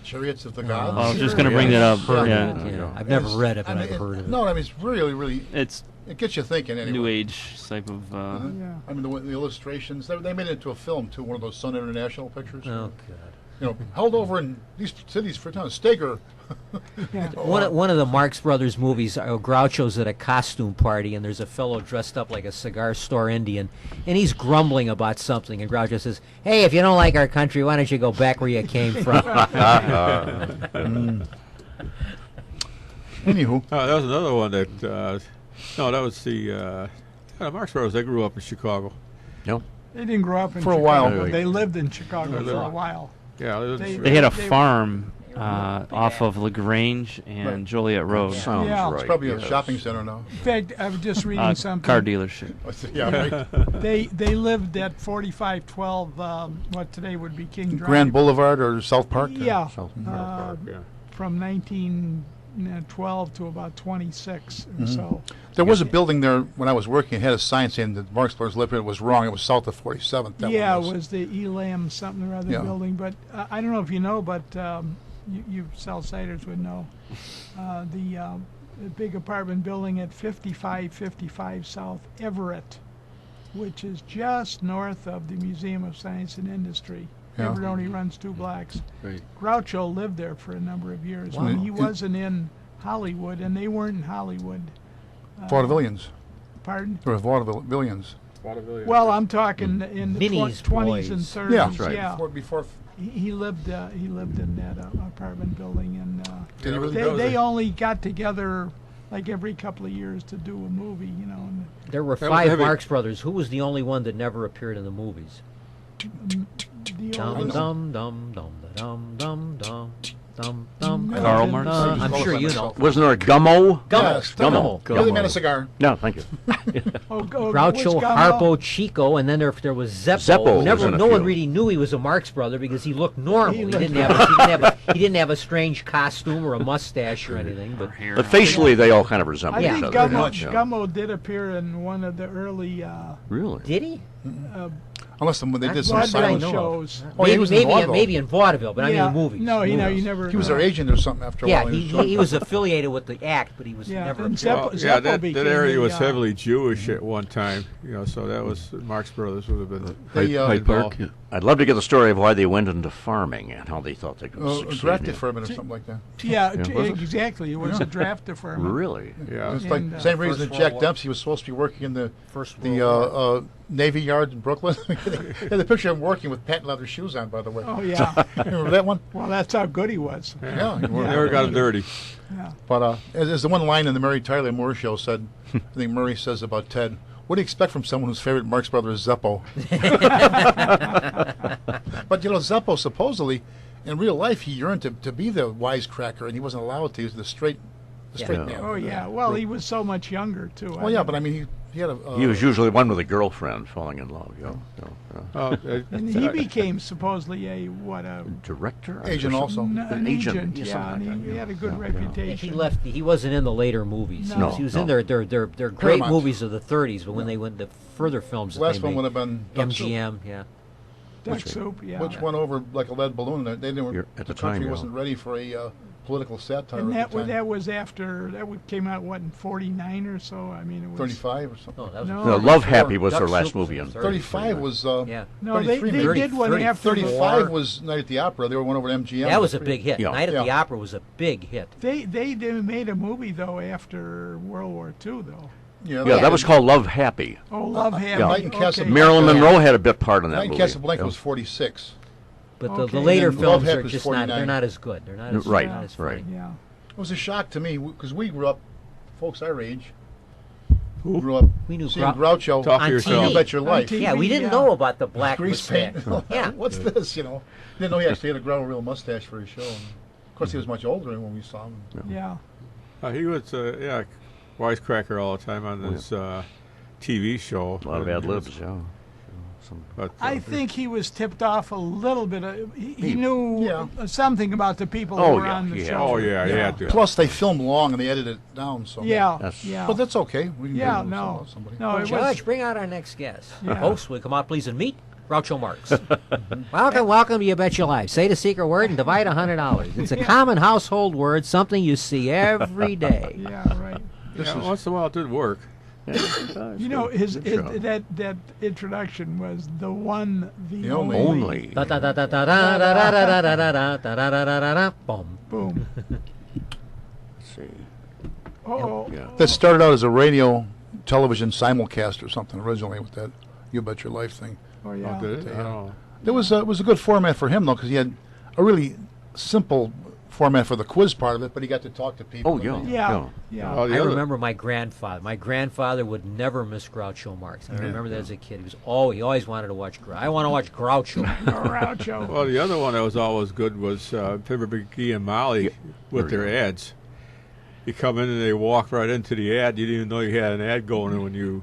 Chariots of the Gods? I was just going to bring that up. Heard Yeah. of it, yeah. I've never read it, but I've it- heard of it. No, I mean, it's really, really, It's it gets you thinking anyway. New Age type of. Yeah. I mean, the illustrations, they made it into a film, too, one of those Sun International pictures. Oh, God. Held over in these cities for time. Steger. One of the Marx Brothers movies, Groucho's at a costume party, and there's a fellow dressed up like a cigar store Indian, and he's grumbling about something, and Groucho says, "Hey, if you don't like our country, why don't you go back where you came from?" Anywho, That was another one that. No, that was the Marx Brothers. They grew up in Chicago. They didn't grow up in For a Chicago. while. But they lived in Chicago Yeah, for a while. Yeah, it was- They They had a They- farm off of Lagrange and Right. Joliet Road. Sounds Yeah. right. it's probably a yes. shopping center now. In fact, I was just reading something. Car dealership. Yeah, right. They lived at 4512, what today would be King Drive. Grand Boulevard or South Park? Yeah, South uh, yeah. from 1912 to about 26. And so There was a building there when I was working. It had a sign saying that Marx Brothers lived here. It was wrong. It was south of 47th. That yeah, one it was the Elam something or other Yeah. building. But I don't know if you know, but you Southsiders would know. The big apartment building at 5555 South Everett, which is just north of the Museum of Science and Industry. Yeah. Everett only runs 2 blocks. Right. Groucho lived there for a number of years. Wow. When he And- wasn't in Hollywood, and they weren't in Hollywood. Vaudevillians. Pardon? There were vaudevillians. Well, I'm talking in the Minis 20s and boys. 30s. Yeah. That's right. Yeah. Before He lived in that apartment building, and Did he really? they only got together like every couple of years to do a movie, And There were That was 5 heavy. Marx Brothers. Who was the only one that never appeared in the movies? the Dum oldest- dum dum dum dum dum dum dum dum. Karl Marx? I'm sure you know. Wasn't there a Gummo? Yes, Gummo. Give the man a cigar. No, thank you. Groucho, which Harpo, Chico, and then there was Zeppo. Zeppo was in a No one few. really knew he was a Marx brother because he looked normal. He He, looked- didn't have a strange costume or a mustache or anything. But Hair. But facially, they all kind of resemble I Yeah. each think other. Gummo, much. Gummo did appear in one of the early Really? did he? Unless when they did some Blood silent Ring shows. Oh, yeah, he was in vaudeville. maybe in vaudeville, but I Yeah. mean movies. No, you Movies. never. He was their agent or something after a Yeah, while. he was affiliated with the act, but he was Yeah, never. and affiliated. Zeppo- Well, yeah, Zeppo that became area the, was uh, heavily Jewish at one time, so that was Marx Brothers would have been They, Hyde Park. involved. Yeah. I'd love to get the story of why they went into farming and how they thought they could succeed. draft in it. deferment or something like that. Yeah, Was it? exactly. It was a draft deferment. Really? Yeah. It's like And, same reason First that Jack World War. Dempsey was supposed to be working in the First Navy Yard in Brooklyn. Yeah, the picture of him working with patent leather shoes on, by the way. Oh yeah. Remember that one? Well, that's how good he was. Yeah. he They worked. never got him dirty. Yeah. But as the one line in the Mary Tyler Moore show said, I think Murray says about Ted, what do you expect from someone whose favorite Marx brother is Zeppo? But, Zeppo supposedly, in real life, he yearned to be the wisecracker, and he wasn't allowed to. He was the straight man. Oh yeah. Well, he was so much younger too. Well, yeah, but I mean, he had a... He was usually one with a girlfriend falling in love. And he became supposedly a Director? agent also. an agent. yeah, Yeah, something and like he that, had a good He reputation. left. He wasn't in the later movies. No. He was No. in their great Paramount. movies of the 30s, but when they went the further films, The that last they one would made, have been Duck Soup, MGM. Yeah. Duck Soup. Yeah. which went over like a lead balloon. They didn't. You're- at the the time, country yeah. wasn't ready for a political satire And at the time. that was after came out in 49 or so. I mean, it was 35 or something. No, that was No. No, Love Happy was Duck their last Soup was movie. in In 35 was... Yeah. No, they 33 maybe. did one 30, after 35 was Night at the Opera. They went over to MGM. That was a big hit. Yeah. Night at the Yeah. Opera was a big hit. They made a movie though after World War II though. Yeah, Yeah, that was called Love Happy. Oh, Love Happy. Night in Okay. Casablanca. Marilyn Monroe had a bit part in that Night in movie. Casablanca Yeah. was 46. But Okay. the later And then Love films Happy are was just not. 49. They're not as good. They're not as Right, not as right. funny. Yeah. It was a shock to me because we grew up, folks our age, grew up We knew seeing Grou- Groucho Talk to On yourself. TV. You Bet Your On Life. TV. Yeah, we didn't Yeah. know about the black Grease paint. mustache. Yeah. What's this, Didn't know he actually had to grow a real mustache for his show. And of course, he was much older when we saw him. Yeah. He was, wisecracker all the time on this TV show. A lot of ad libs, yeah. But, I think he was tipped off a little bit. He knew Yeah. something about the people Oh, who were yeah, on the yeah. show. Oh, yeah, he had to. Plus, they filmed long and they edited it down. So Yeah. That's- Yeah. But that's okay. We can Yeah, get no. somebody. No, it was. Judge, bring out our next guest. Yeah. Host, will you come out, please, and meet Groucho Marx. welcome to You Bet Your Life. Say the secret word and divide $100. It's a common household word, something you see every day. Yeah, right. Yeah, once in a while it did work. You know, show. that introduction was the one, the only. Only. Da da da da da da da da da da da da da da da da da. Boom. Boom. Let's see. Oh, Yeah. That started out as a radio, television simulcast or something originally with that You Bet Your Life thing. oh yeah. Oh, did it? Oh. It was a good format for him though, because he had a really simple format for the quiz part of it, but he got to talk to people. Oh, and yeah. they- Yeah. Yeah. Oh, the I other- remember my grandfather. My grandfather would never miss Groucho Marx. I remember that as a kid. He always wanted to watch Groucho. I want to watch Groucho. Groucho. Well, the other one that was always good was Fibber McGee and Molly with There their you go. ads. You come in and they walk right into the ad. You didn't even know you had an ad going on when you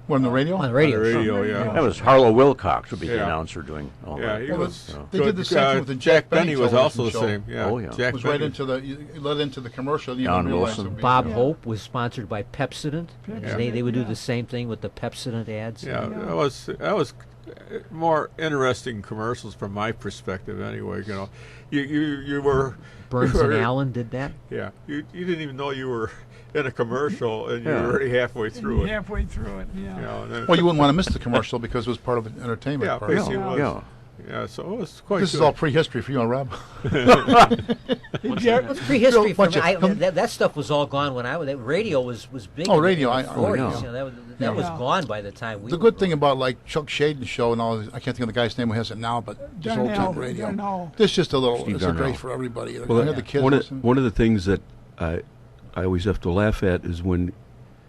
On the radio? On the radio. on the radio. On the Yeah, radio. That was Harlow Wilcox would be the Yeah. announcer doing all yeah, that. he Well, was. they did the same thing with the Jack Jack Benny Benny was also the television same. show. Yeah. Oh, yeah. Jack It was right Benny. into it led into the commercial. You Don didn't realize Wilson. it was- Bob Yeah. Hope was sponsored by Pepsodent. And they would do the same thing with the Pepsodent ads. Yeah, that was more interesting commercials from my perspective. Anyway, you were Burns you were- and Allen did that. Yeah, you didn't even know you were in a commercial and you Yeah. were already halfway through it. Halfway through it. Yeah. And then, Well, you wouldn't want to miss the commercial because it was part of the entertainment yeah, part. basically it was. Yeah. Yeah, so it was quite This good. is all prehistory for you and Rob. Did you ever- Prehistory for Bunch me. of- that stuff was all gone when radio was big. Oh, in the- radio, in the I- 40s. yeah. You know, that was Yeah. gone by the time we. The good thing about like Chuck Shaden's show and all, I can't think of the guy's name who has it now, but just old Darnell, time radio. Darnell. This just a little. Steve It's a Darnell. great for everybody. Well, I had the kids one listen. of the things that I always have to laugh at is when,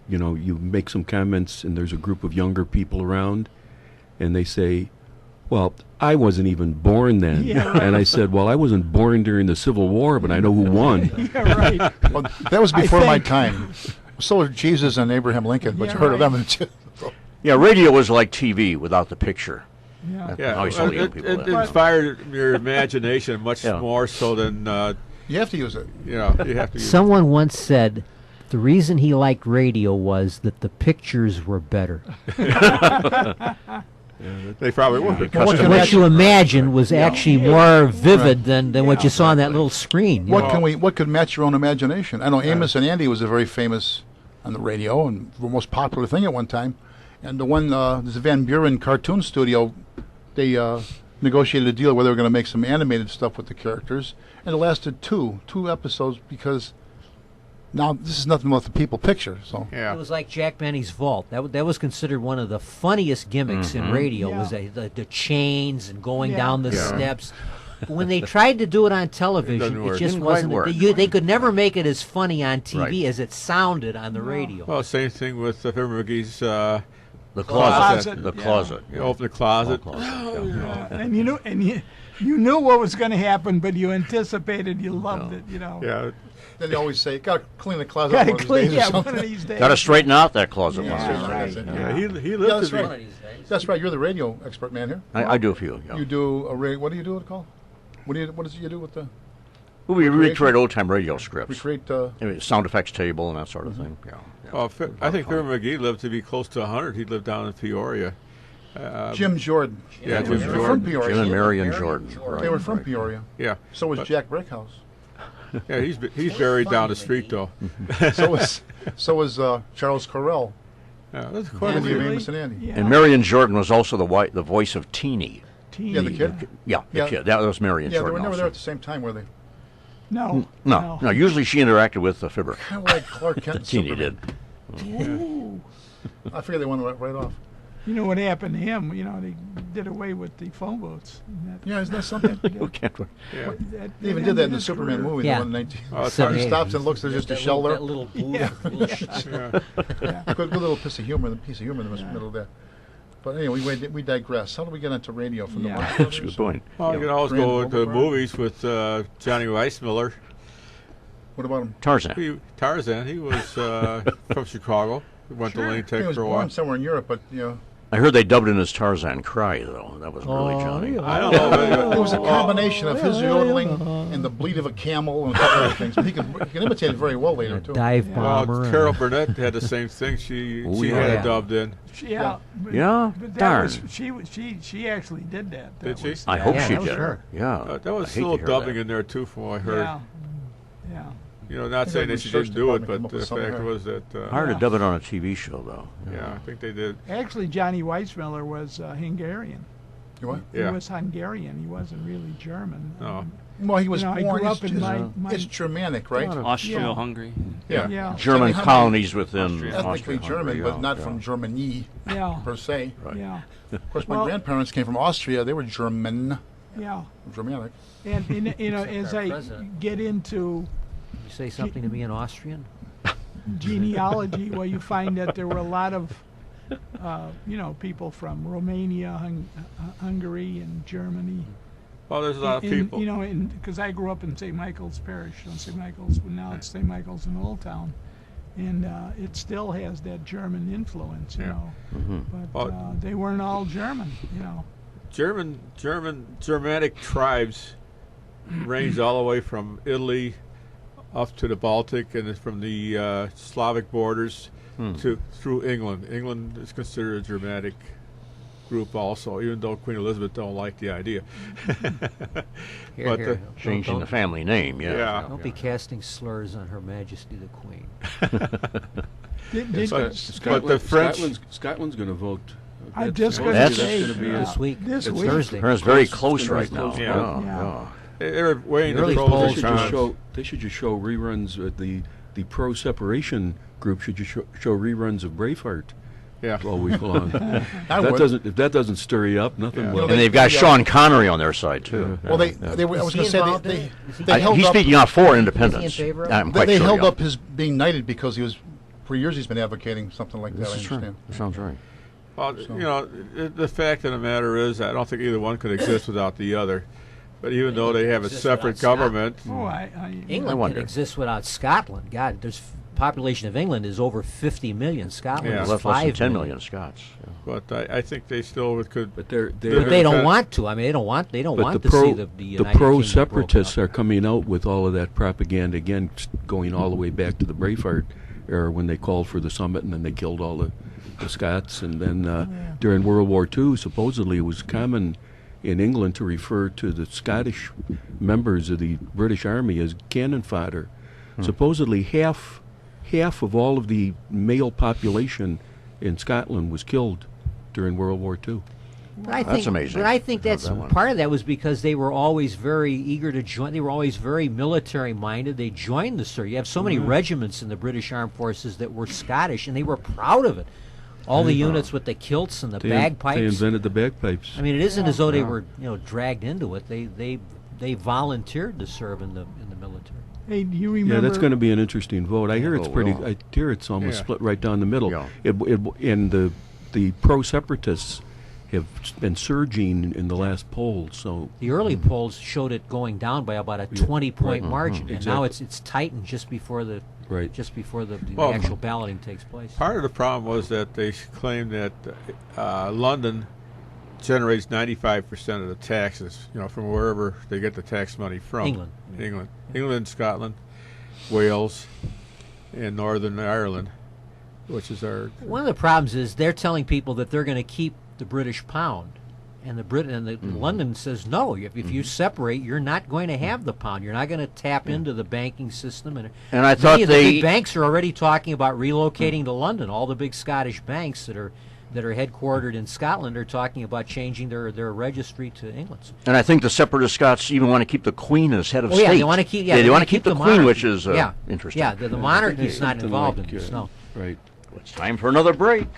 you make some comments and there's a group of younger people around, and they say, "Well, I wasn't even born then," Yeah, right. and I said, "Well, I wasn't born during the Civil War, but I know who won." Yeah, right. Well, that was before my think- time. So was Jesus and Abraham Lincoln, but Yeah, you heard right. of them. Yeah, radio was like TV without the picture. Yeah. Yeah, I always tell young it, people it that. inspired your imagination much Yeah. more so than You have to use it. you have to. Use Someone once said the reason he liked radio was that the pictures were better. They probably would. Well, what can What actually- you imagined was actually more vivid than what you saw on that little screen. you know. What could match your own imagination? I know Amos and Andy was a very famous on the radio and the most popular thing at one time. And the one, there's a Van Buren cartoon studio, they negotiated a deal where they were going to make some animated stuff with the characters, and it lasted two episodes because now this is nothing but the people picture. So Yeah. It was like Jack Benny's Vault. That was considered one of the funniest gimmicks in radio. Yeah. Was the chains and going Yeah. down the Yeah. steps. But when they tried to do it on television, doesn't it work. just Didn't quite wasn't. work. They could never make it as funny on TV Right. as it sounded on the radio. Well, same thing with Fibber McGee's. The Closet, closet. The yeah. closet. You open the closet. And you knew what was going to happen, but you anticipated. You loved it. Yeah. then they always say, "Got to clean the closet Got one to of these clean. days or Yeah, something." one of these days. Got to straighten out that closet. Yeah, once. right. Yeah, he Yeah, lived that's to be. right. That's right. You're the radio expert man here. I do a few. Yeah. You do a what do you do it called? What is it you do with the We recreation? recreate old-time radio scripts. recreate? I mean, sound effects table and that sort of thing. Yeah. Well, I think Fibber McGee lived to be close to 100. He lived down in Peoria. Jim Jordan. Yeah, They Jim were Jordan. from Peoria. Jim and Marion Jordan. They were from Peoria. Yeah. So was Jack Brickhouse. Yeah, he's buried down the street though. So was Charles Correll. Yeah, that's quite Andy a of few. Amos and Andy. Yeah. And Marion Jordan was also the voice of Teeny. Yeah, the kid. Yeah, the Yeah. kid. That was Marion Yeah, they Jordan were never also. there at the same time, were they? No. No. Usually she interacted with the Fibber. Kind of like Clark Kent and Teeny Superman. did. I figured they went right off. You know what happened to him? They did away with the phone booths. And that- Yeah, isn't that something? You can't. Yeah. They even did that in the Superman movie. Yeah. The one in 19. Oh, it's He hard. stops and looks. There's just a shell there. That little booth. Little Yeah. Good little piece of humor in the middle there. But anyway, we digress. How do we get into radio from Yeah. the Marx That's a Brothers? good point. Well, you can always Grand go into Override. movies with Johnny Weissmuller. What about him? Tarzan. Tarzan. He was from Chicago. He went to Lane He Tech was for a while. born somewhere in Europe, but I heard they dubbed him as Tarzan Cry, though. That was really Johnny. I don't know. it was a combination of his yodeling and the bleat of a camel and a couple other things. But he can imitate it very well later too. Dive Well, bomber. Carol Burnett had the same thing. She Oh, had yeah. it dubbed in. Yeah. But, Yeah? But that Darn. was, she actually did that. Did That she? was- I hope Yeah, she that was did. her. Yeah. That was I a hate little to hear dubbing that. in there too, from what I heard. Yeah. Yeah. You know, not I saying think that she research didn't do it, department but came up the with something fact there. was that. Hard to dub it on a TV show, though. Yeah, I think they did. Actually, Johnny Weissmuller was Hungarian. You what? Yeah. He was Hungarian. He wasn't really German. No. Well, he was I born. grew up it's, in my it's Germanic, right? Austria-Hungary. Yeah. Yeah. German Certainly colonies within Ethnically German, Austria-Hungary, but not yeah. from Germany Yeah. per se. Right. Yeah. Of course, my Well- grandparents came from Austria. They were German, Yeah. Germanic. And as I president. get into You say something to me in Austrian? genealogy, well, you find that there were a lot of, people from Romania, Hungary, and Germany. Well, there's a lot of people. Because I grew up in St. Michael's Parish, on St. Michael's, but now it's St. Michael's in Old Town, and it still has that German influence, Yeah. But Well- they weren't all German, Germanic tribes range all the way from Italy up to the Baltic, and from the Slavic borders to through England. England is considered a Germanic group also, even though Queen Elizabeth don't like the idea. Here, But here. Changing the Don't- family name, yeah. Yeah. Don't be casting slurs on Her Majesty the Queen. Did- But the French, Scotland's going to vote. I That's just supposed gonna to- say, that's gonna be This week. This It's week. Thursday. Her is very It's close gonna be right now. close. Yeah. Yeah. they're weighing the Early pros polls and They should just cons. show. They should just show reruns. The pro separation group should just show reruns of Braveheart Yeah. all week long. I That would. doesn't. If that doesn't stir you up, nothing Yeah. will. And they've got Sean Connery on their side, too. Well, they were, I was Is he going to say involved in they it? Is he- they held He's up. speaking out for independence. Is he in favor of it? I'm They, quite they sure, held yeah. up his being knighted because he was, for years he's been advocating something like that. This I is true. understand. That sounds right. Well, the fact of the matter is, I don't think either one could exist without the other. But even though they have a Exist separate without Scotland. government, England can wonder. exist without Scotland. God, there's population of England is over 50 million. Scotland Yeah. is Less than 5 10 million. million Scots. Yeah. but I think they still could. But they're But they don't Because- want to. I mean, they don't want. They don't But want the to see pro the the United pro Kingdom separatists broken are coming out with all of that propaganda again, going all the way back to the Braveheart era when they called for the summit and then they killed all the the Scots, and then during World War II, supposedly it was common in England to refer to the Scottish members of the British Army as cannon fodder. Supposedly half of all of the male population in Scotland was killed during World War II. But I That's think, amazing. But I think that's that one. part of that was because they were always very eager to join. They were always very military minded. They joined the service. You have so many regiments in the British Armed Forces that were Scottish, and they were proud of it. All the units with the kilts and the bagpipes. They invented the bagpipes. I mean, it isn't as though they were dragged into it. They volunteered to serve in the military. Hey, do you remember? Yeah, that's going to be an interesting vote. I hear it's pretty. well. I hear it's almost Yeah. split right down the middle. Yeah. And the pro-separatists have been surging in the last poll. So The early polls showed it going down by about a 20-point margin, and now it's tightened just before the Right. Well, actual balloting takes place. Part of the problem was that they claimed that London generates 95% of the taxes, from wherever they get the tax money from. England, Scotland, Wales, and Northern Ireland, which is our. One of the problems is they're telling people that they're going to keep the British pound, and London says no. If you separate, you're not going to have the pound. You're not going to tap into the banking system. And I thought many of the big banks are already talking about relocating to London. All the big Scottish banks that are headquartered in Scotland are talking about changing their registry to England. And I think the separatist Scots even want to keep the Queen as head of state. Yeah, they want to keep. Yeah, they want to keep the Queen, monarchy. which is interesting. Yeah, the monarchy is not Something involved like, in this. No. Right. It's time for another break.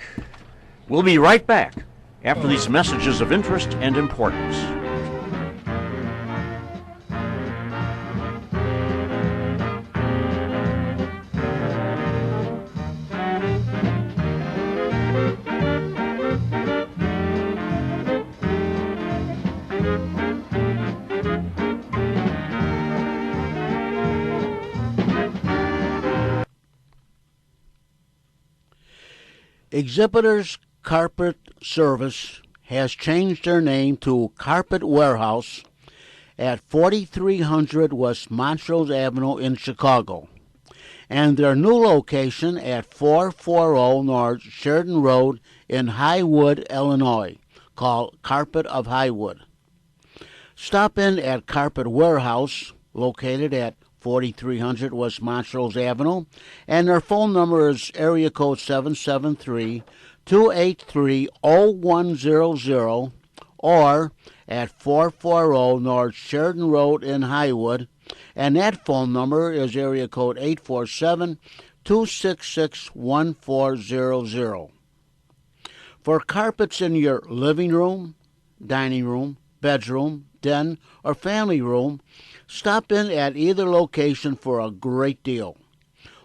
We'll be right back after these messages of interest and importance. Exhibitors Carpet Service has changed their name to Carpet Warehouse at 4300 West Montrose Avenue in Chicago, and their new location at 440 North Sheridan Road in Highwood, Illinois, called Carpet of Highwood. Stop in at Carpet Warehouse, located at 4300 West Montrose Avenue, and their phone number is area code 773-283-0100, or at 440 North Sheridan Road in Highwood, and that phone number is area code 847-266-1400. For carpets in your living room, dining room, bedroom, den, or family room, stop in at either location for a great deal.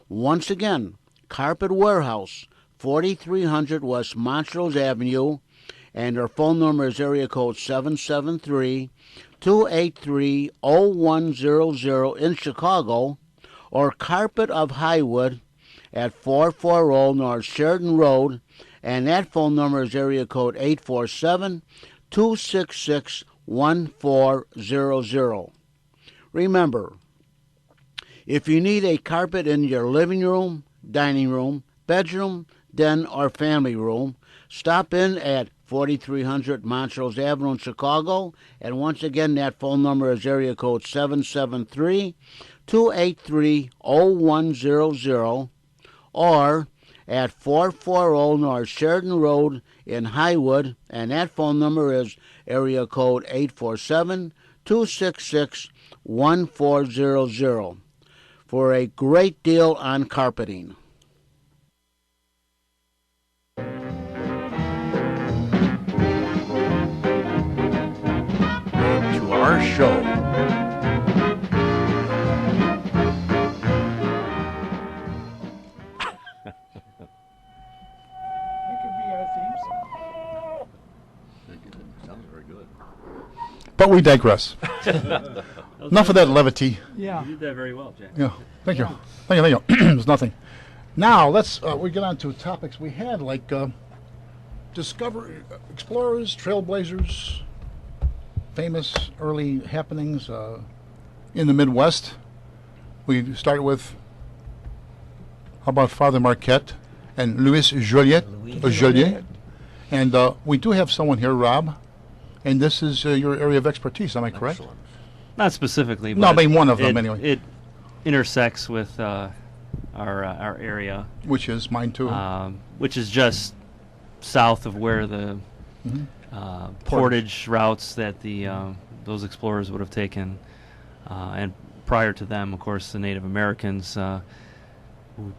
Once again, Carpet Warehouse, 4300 West Montrose Avenue, and their phone number is area code 773-283-0100 in Chicago, or Carpet of Highwood at 440 North Sheridan Road, and that phone number is area code 847-266-1400. Remember, if you need a carpet in your living room, dining room, bedroom, den, or family room, stop in at 4300 Montrose Avenue in Chicago, and once again, that phone number is area code 773-283-0100, or at 440 North Sheridan Road in Highwood, and that phone number is area code 847-266-1400 for a great deal on carpeting. To our show. But we digress. Enough of that levity. Yeah. You did that very well, Jack. Yeah. Thank you. Thank you. There's nothing. Now let's we get on to topics we had like discovery, explorers, trailblazers, famous early happenings in the Midwest. We started with how about Father Marquette and Louis Joliet. Louis Joliet. And we do have someone here, Rob, and this is your area of expertise. Am I correct? Excellent. Not specifically, No, but but one of them it, anyway. It intersects with our area, Which is mine too. which is just south of where the portage routes that the those explorers would have taken, and prior to them, of course, the Native Americans who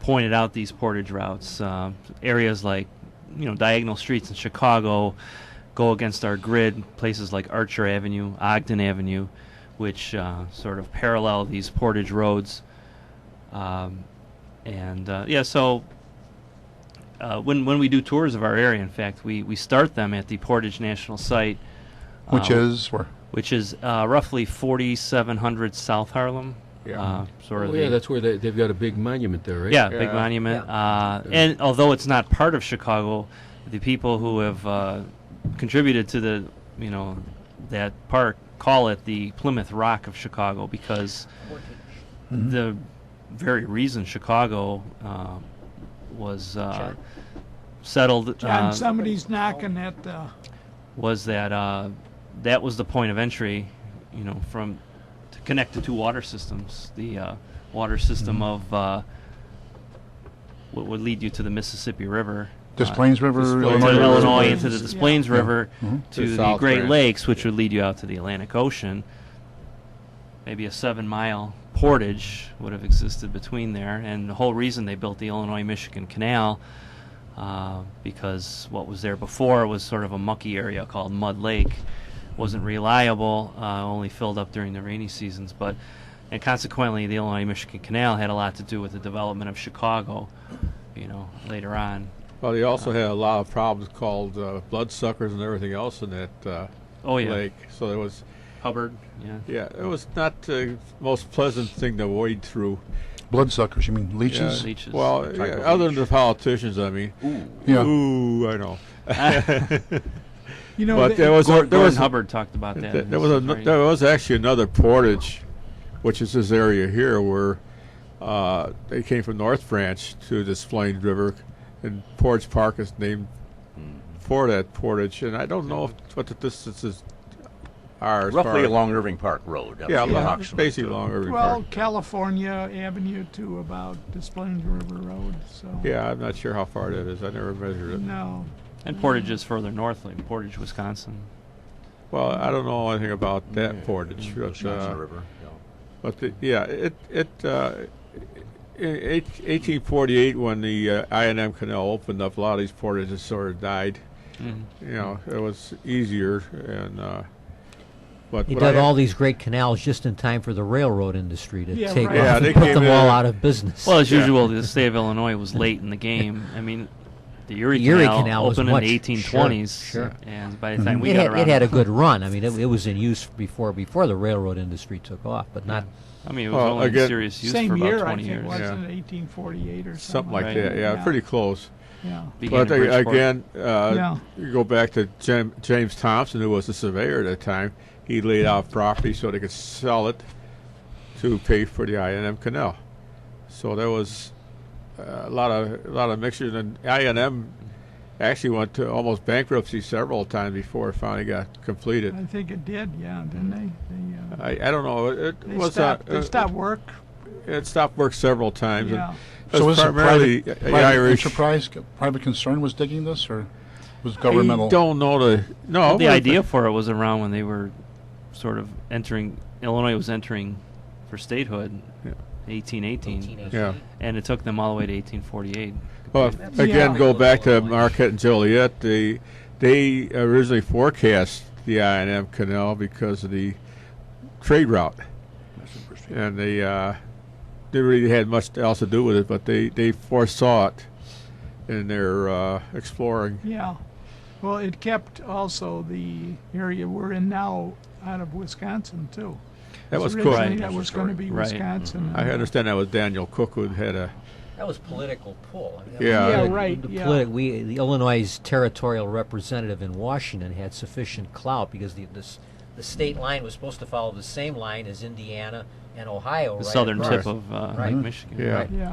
pointed out these portage routes. Areas like, diagonal streets in Chicago go against our grid. Places like Archer Avenue, Ogden Avenue, which sort of parallel these portage roads. So when we do tours of our area, in fact, we start them at the Portage National Site, which is where? which is roughly 4700 South Harlem. Yeah. Sort of Oh, yeah, that's where they've got a big monument there, right? yeah, big Yeah. monument. And although it's not part of Chicago, the people who have contributed to the that park call it the Plymouth Rock of Chicago, because the very reason Chicago was settled John, somebody's knocking at the. was that that was the point of entry, from to connect the two water systems. The water system of what would lead you to the Mississippi River, Des Plaines River, to Illinois River. Illinois, into the Des Plaines River, To to the South Great Branch. Lakes, which would lead you out to the Atlantic Ocean. Maybe a 7-mile portage would have existed between there, and the whole reason they built the Illinois-Michigan Canal, because what was there before was sort of a mucky area called Mud Lake, wasn't reliable, only filled up during the rainy seasons, and consequently the Illinois-Michigan Canal had a lot to do with the development of Chicago, later on. Well, they also had a lot of problems called bloodsuckers and everything else in that lake. So there was, Hubbard, it was not the most pleasant thing to wade through. Bloodsuckers, you mean leeches? Leeches. Well, Type of other than leech. the politicians, I mean. Yeah. Ooh, I know. the- But there was Gordon Hubbard talked about that. in there his was there was actually another portage, which is this area here where they came from North Branch to this Plains River, and Portage Park is named for that portage. And I don't know what the distances are. As Roughly far along Irving Park Road. That Yeah, was yeah, approximately. basically along Irving Well, Park. California Avenue to about Des Plaines River Road. So Yeah, I'm not sure how far that is. I never measured it. no. And Portage is further north, like Portage, Wisconsin. Well, I don't know anything about that portage. But, Wisconsin River. In 1848, when the I&M Canal opened up, a lot of these portages sort of died. Mm-hmm. It was easier, and but He what dug I- all these great canals just in time for the railroad industry to Yeah, take right. off Yeah, and they put came them in all and- out of business. Well, as usual, the state of Illinois was late in the game. I mean, the Erie, Erie Canal, Canal was opened much- in the 1820s, sure. and by the time we it got had, around, it had a good run. I mean, it was in use before the railroad industry took off, but not. I mean, it was Well, only in again- serious use Same for about year, 20 I think, years. wasn't it? 1848 or something like Right. that. Yeah, pretty close. Yeah. Began But in Bridgeport. again, Yeah. you go back to James Thompson, who was a surveyor at that time. He laid out property so they could sell it to pay for the I&M Canal. So there was a lot of mixtures, and I&M actually went to almost bankruptcy several times before it finally got completed. I think it did. Yeah, didn't they? I don't know. It They was stopped. They stopped work. It stopped work several times. Yeah. And So it was it primarily private Irish. enterprise, private concern was digging this, or was I governmental? don't know no. The idea for it was around when they were sort of entering. Illinois was entering for statehood, 1818, Yeah. and it took them all the way to 1848. Well, again, Yeah. go back to Marquette and Joliet. They originally forecast the I&M Canal because of the trade route, and they didn't really had much else to do with it. But they foresaw it in their exploring. Yeah. Well, it kept also the area we're in now out of Wisconsin too. That was Originally, Cook. that was going to be Right. Wisconsin. I understand that was Daniel Cook who had a. That was political pull. I mean, that Yeah. was Yeah, the- right, The, yeah. the Illinois' territorial representative in Washington had sufficient clout because the state line was supposed to follow the same line as Indiana and Ohio. The right southern across. tip of Right. Michigan. Yeah. Right. Yeah.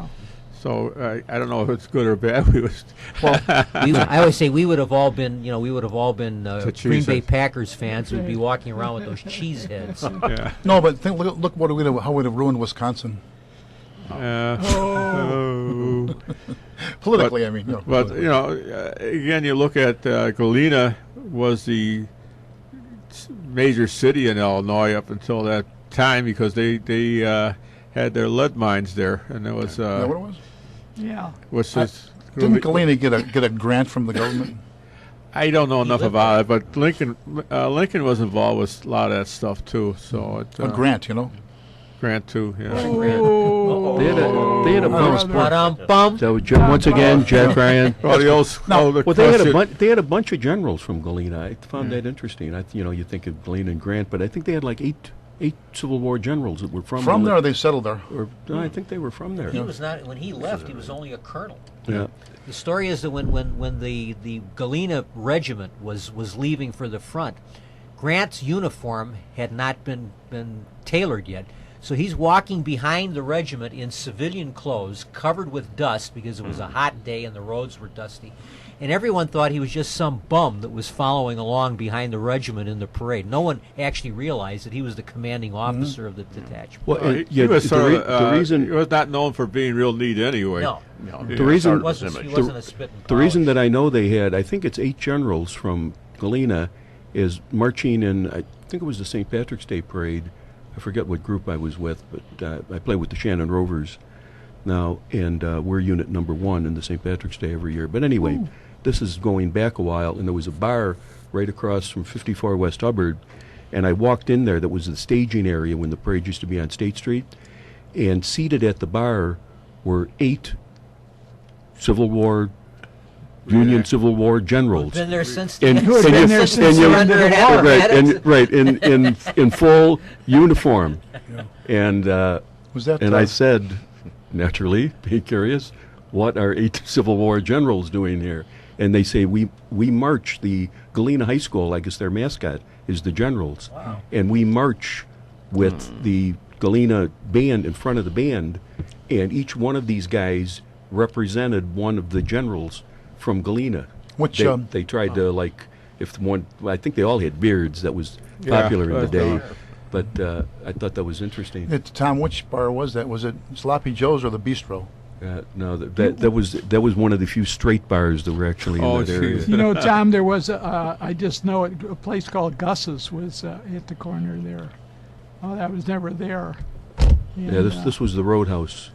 So I don't know if it's good or bad. We was I always say we would have all been, To Green Bay cheeseheads. Packers fans. We'd be walking around with those cheese heads. yeah. No, but look what how it would have ruined Wisconsin politically. I mean, But again, you look at Galena was the major city in Illinois up until that time because they had their lead mines there, and there was is that what it was? Yeah. was just Didn't Galena get a grant from the government? I don't know enough lived about it, but Lincoln was involved with a lot of that stuff too. So A grant, Grant too, yeah. They had a bunch. Ba-dum-bum. So once again, Jack Ryan. Well, Well, they had a bunch of generals from Galena. I found that interesting. You think of Galena and Grant, but I think they had like eight Civil War generals that were from From there, Galena. they settled there. No, I think they were from there. He was not when he left. He was only a colonel. Yeah. The story is that when the Galena regiment was leaving for the front, Grant's uniform had not been tailored yet. So he's walking behind the regiment in civilian clothes, covered with dust because it was a hot day and the roads were dusty. And everyone thought he was just some bum that was following along behind the regiment in the parade. No one actually realized that he was the commanding officer of the detachment. Well, he was the reason he was not known for being real neat anyway. No, the reason he wasn't a spit and the reason polish. that I know they had, I think it's 8 generals from Galena, is marching in. I think it was the St. Patrick's Day parade. I forget what group I was with, but I play with the Shannon Rovers now, and we're unit number 1 in the St. Patrick's Day every year. But anyway, this is going back a while, and there was a bar right across from 54 West Hubbard, and I walked in there. That was the staging area when the parade used to be on State Street, and seated at the bar were 8 Civil War, Union Civil War generals. Been there since And- the and you- been there and since you- surrender and right, in full uniform, and Was that? I said, naturally, being curious, what are 8 Civil War generals doing here? And they say we march the Galena High School. I guess their mascot is the generals, and we march with the Galena band in front of the band, and each one of these guys represented one of the generals from Galena. Which, they tried to if one. I think they all had beards. That was popular in the day. But I thought that was interesting. Tom, which bar was that? Was it Sloppy Joe's or the Bistro? No, that was one of the few straight bars that were actually in that area. geez. Tom, there was I just know it, a place called Gus's was at the corner there. Oh, that was never there. Yeah, this was the Roadhouse.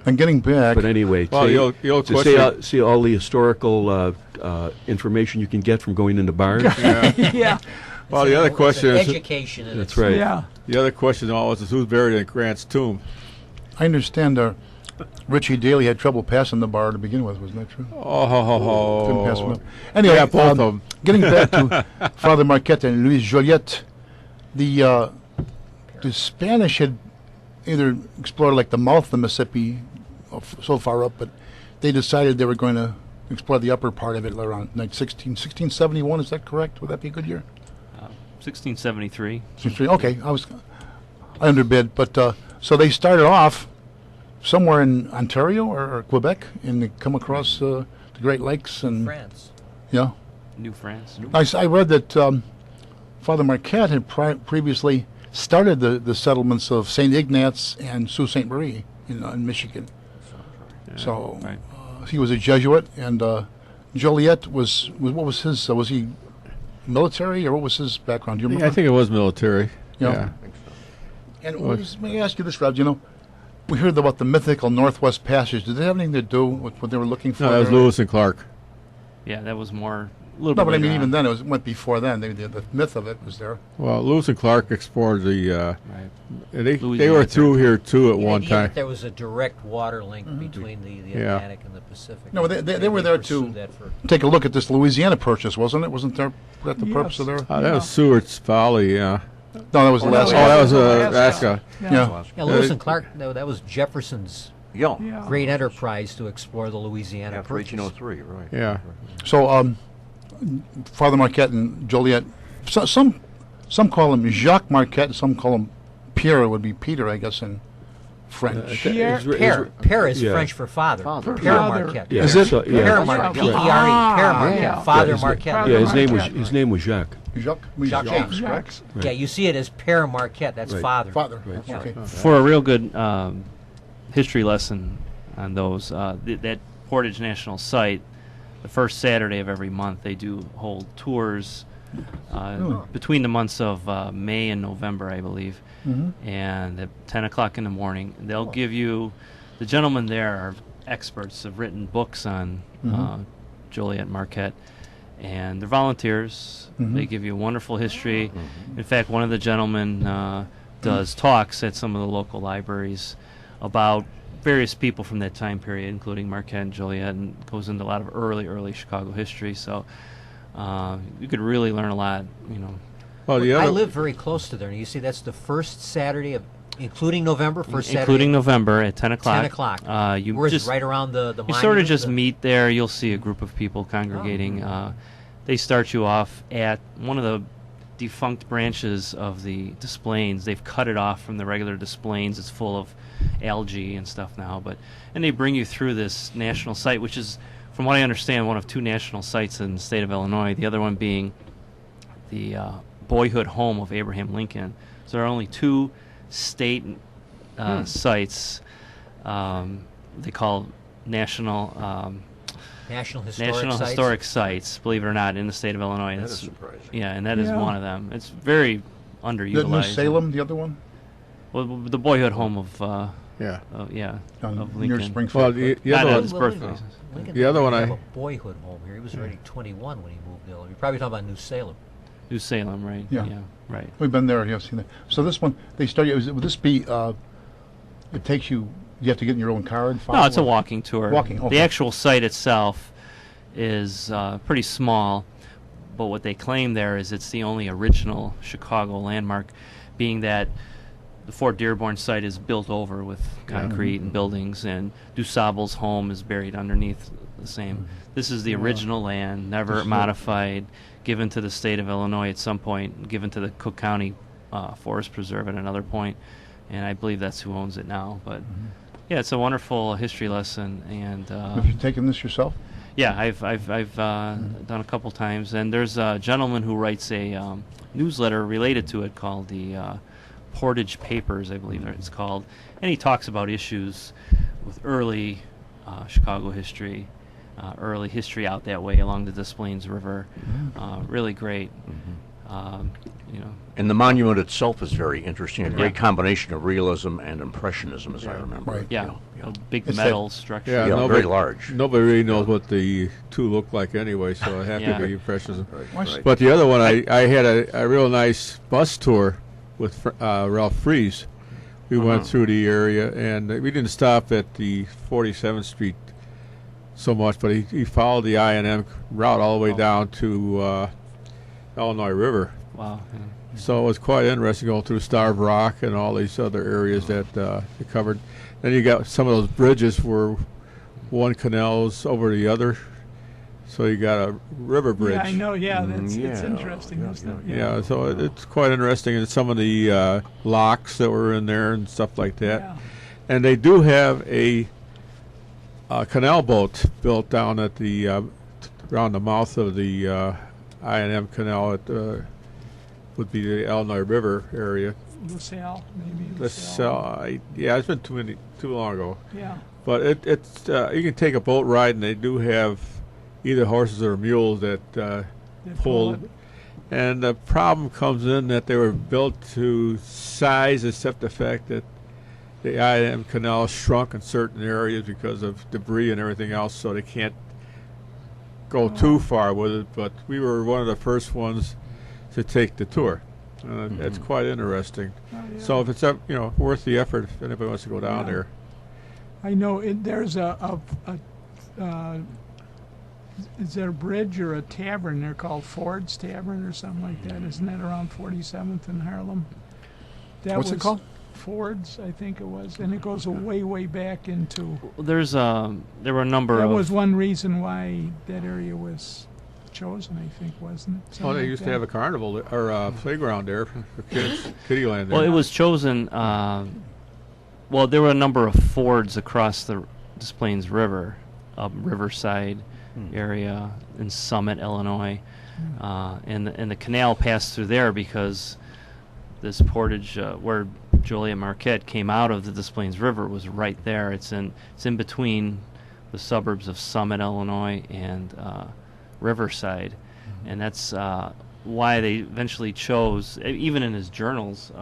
And getting back, But anyway, Well, the old see question. see all the historical information you can get from going into bars. Yeah, Well, the other question is education. In That's its- right. yeah. the other question always is who's buried in Grant's tomb. I understand Richie Daly had trouble passing the bar to begin with. Wasn't that true? Couldn't pass him up. Anyway, Yeah, both of them. Getting back to Father Marquette and Luis Joliet, the Spanish had either explored like the mouth of the Mississippi, so far up, but they decided they were going to explore the upper part of it around 1671. Is that correct? Would that be a good year? 1673. Okay, I underbid, but so they started off somewhere in Ontario or Quebec, and they come across the Great Lakes and France. yeah. New France. I read that Father Marquette had previously started the settlements of St. Ignatz and Sault Ste. Marie in Michigan. So Right. he was a Jesuit, and Joliet was what was his? Was he military, or what was his background? Do you remember? I think it was military. Yeah. And let me ask you this, Rob. We heard about the mythical Northwest Passage. Did it have anything to do with what they were looking for? No, that was there? Lewis and Clark. Yeah, that was more a little No, bit. but I mean, later even on. then, it went before then. The myth of it was there. Well, Lewis and Clark explored the. Right. They Louisiana were through here too at The one idea time. that there was a direct water link between the Yeah. Atlantic and the Pacific. No, they were there pursued to that for- take a look at this Louisiana purchase, wasn't it? Wasn't that the purpose of their? That was Seward's Folly. Yeah. No, that was Oh, Alaska. that was Alaska. Alaska. Yeah. Yeah, Lewis and Clark. No, that was Jefferson's Yeah. Yeah. great enterprise to explore the Louisiana After purchase. 1803, right. Yeah. So, Father Marquette and Joliet. Some call him Jacques Marquette, and some call him Pierre. It would be Peter, I guess, in French. Père is yeah. French for father. Father. Père Father. Marquette. Yeah. Is it? So, yeah. Père Marquette. P-E-R-E. Père Marquette. yeah. Father his, Marquette. Yeah, Marquette. his name was Jacques. Jacques? Jacques James, Jacques. correct? Yeah, you see it as Père Marquette. That's Right. father. Father. Right. Okay. For a real good history lesson on those, that Portage National Site, the first Saturday of every month, they do hold tours between the months of May and November, I believe. And at 10 o'clock in the morning, they'll give you, the gentlemen there are experts, have written books on Joliet Marquette, and they're volunteers. They give you a wonderful history. In fact, one of the gentlemen does talks at some of the local libraries about various people from that time period, including Marquette and Joliet, and goes into a lot of early Chicago history. So you could really learn a lot, you know. Well, the I other, live very close to there, and you see that's the first Saturday of, including November, first Saturday. Including November at 10 o'clock. 10 o'clock. You Where's just it, right around the you monument? sort of just The- meet there. You'll see a group of people congregating. They start you off at one of the defunct branches of the Desplaines. They've cut it off from the regular Desplaines. It's full of algae and stuff now. And they bring you through this national site, which is, from what I understand, one of two national sites in the state of Illinois. The other one being the boyhood home of Abraham Lincoln. So there are only two state sites they call national historic sites, believe it or not, in the state of Illinois. That That's is surprising. Yeah, and that is Yeah. one of them. It's very underutilized. New Salem, the other one? Well, the boyhood home of yeah. of Down Lincoln. near Springfield. Well, the Not other at one, his Well, birthplace. Lincoln The other didn't one have I- a boyhood home here. He was already 21 when he moved there. You're probably talking about New Salem. New Salem, right? Yeah. Right. We've been there. You've seen that. So this one, they start. Would this be? It takes you. You have to get in your own car and follow. No, it's a or- walking tour. Walking, okay. The actual site itself is pretty small, but what they claim there is it's the only original Chicago landmark, being that the Fort Dearborn site is built over with concrete and buildings, and DuSable's home is buried underneath the same. This is the original land, never modified, given to the state of Illinois at some point, given to the Cook County Forest Preserve at another point, and I believe that's who owns it now. But yeah, it's a wonderful history lesson, and Have you taken this yourself? yeah, I've done a couple times, and there's a gentleman who writes a newsletter related to it called the Portage Papers, I believe it's called, and he talks about issues with early Chicago history, early history out that way along the Des Plaines River. Really great. You know, And the monument itself is very interesting. A great combination of realism and impressionism, as I remember. Right. it, yeah, you know, a big It's metal structure. Yeah, Yeah, nobody- very large. Nobody really knows what the two look like anyway, so it have Yeah. to be impressionism. Right, right. But the other one, I had a real nice bus tour with Ralph Fries. We went through the area, and we didn't stop at the 47th Street so much, but he followed the I&M route all the way down to Illinois River. Wow. Yeah. So it was quite interesting going through Starved Rock and all these other areas that they covered. Then you got some of those bridges where one canal's over the other. So you got a river bridge. Yeah, I know. Yeah, it's yeah, interesting, yeah, isn't it? Yeah, so it's quite interesting. And some of the locks that were in there and stuff like that. Yeah. And they do have a canal boat built down at the around the mouth of the I&M Canal at would be the Illinois River area. LaSalle, maybe. Yeah, it's been too long ago. Yeah. But it's you can take a boat ride, and they do have either horses or mules that They pull. it. And the problem comes in that they were built to size, except the fact that the I&M Canal shrunk in certain areas because of debris and everything else, so they can't go too far with it. But we were one of the first ones to take the tour. It's quite interesting. Oh, yeah. So if it's worth the effort, if anybody wants to go down Yeah. there. I know there's is there a bridge or a tavern there called Ford's Tavern or something like that? Isn't that around 47th in Harlem? That What's it was called? Ford's, I think it was, and it goes way, way back into. There were a number That of. was one reason why that area was chosen, I think, wasn't it? Oh, Something they like used to that. have a carnival or a playground there for kids, kiddie land there. Well, it was chosen Well, there were a number of fords across the Des Plaines River, Riverside area in Summit, Illinois, and the canal passed through there because this portage where Joliet Marquette came out of the Des Plaines River was right there. It's in between the suburbs of Summit, Illinois, and Riverside, and that's why they eventually chose. Even in his journals,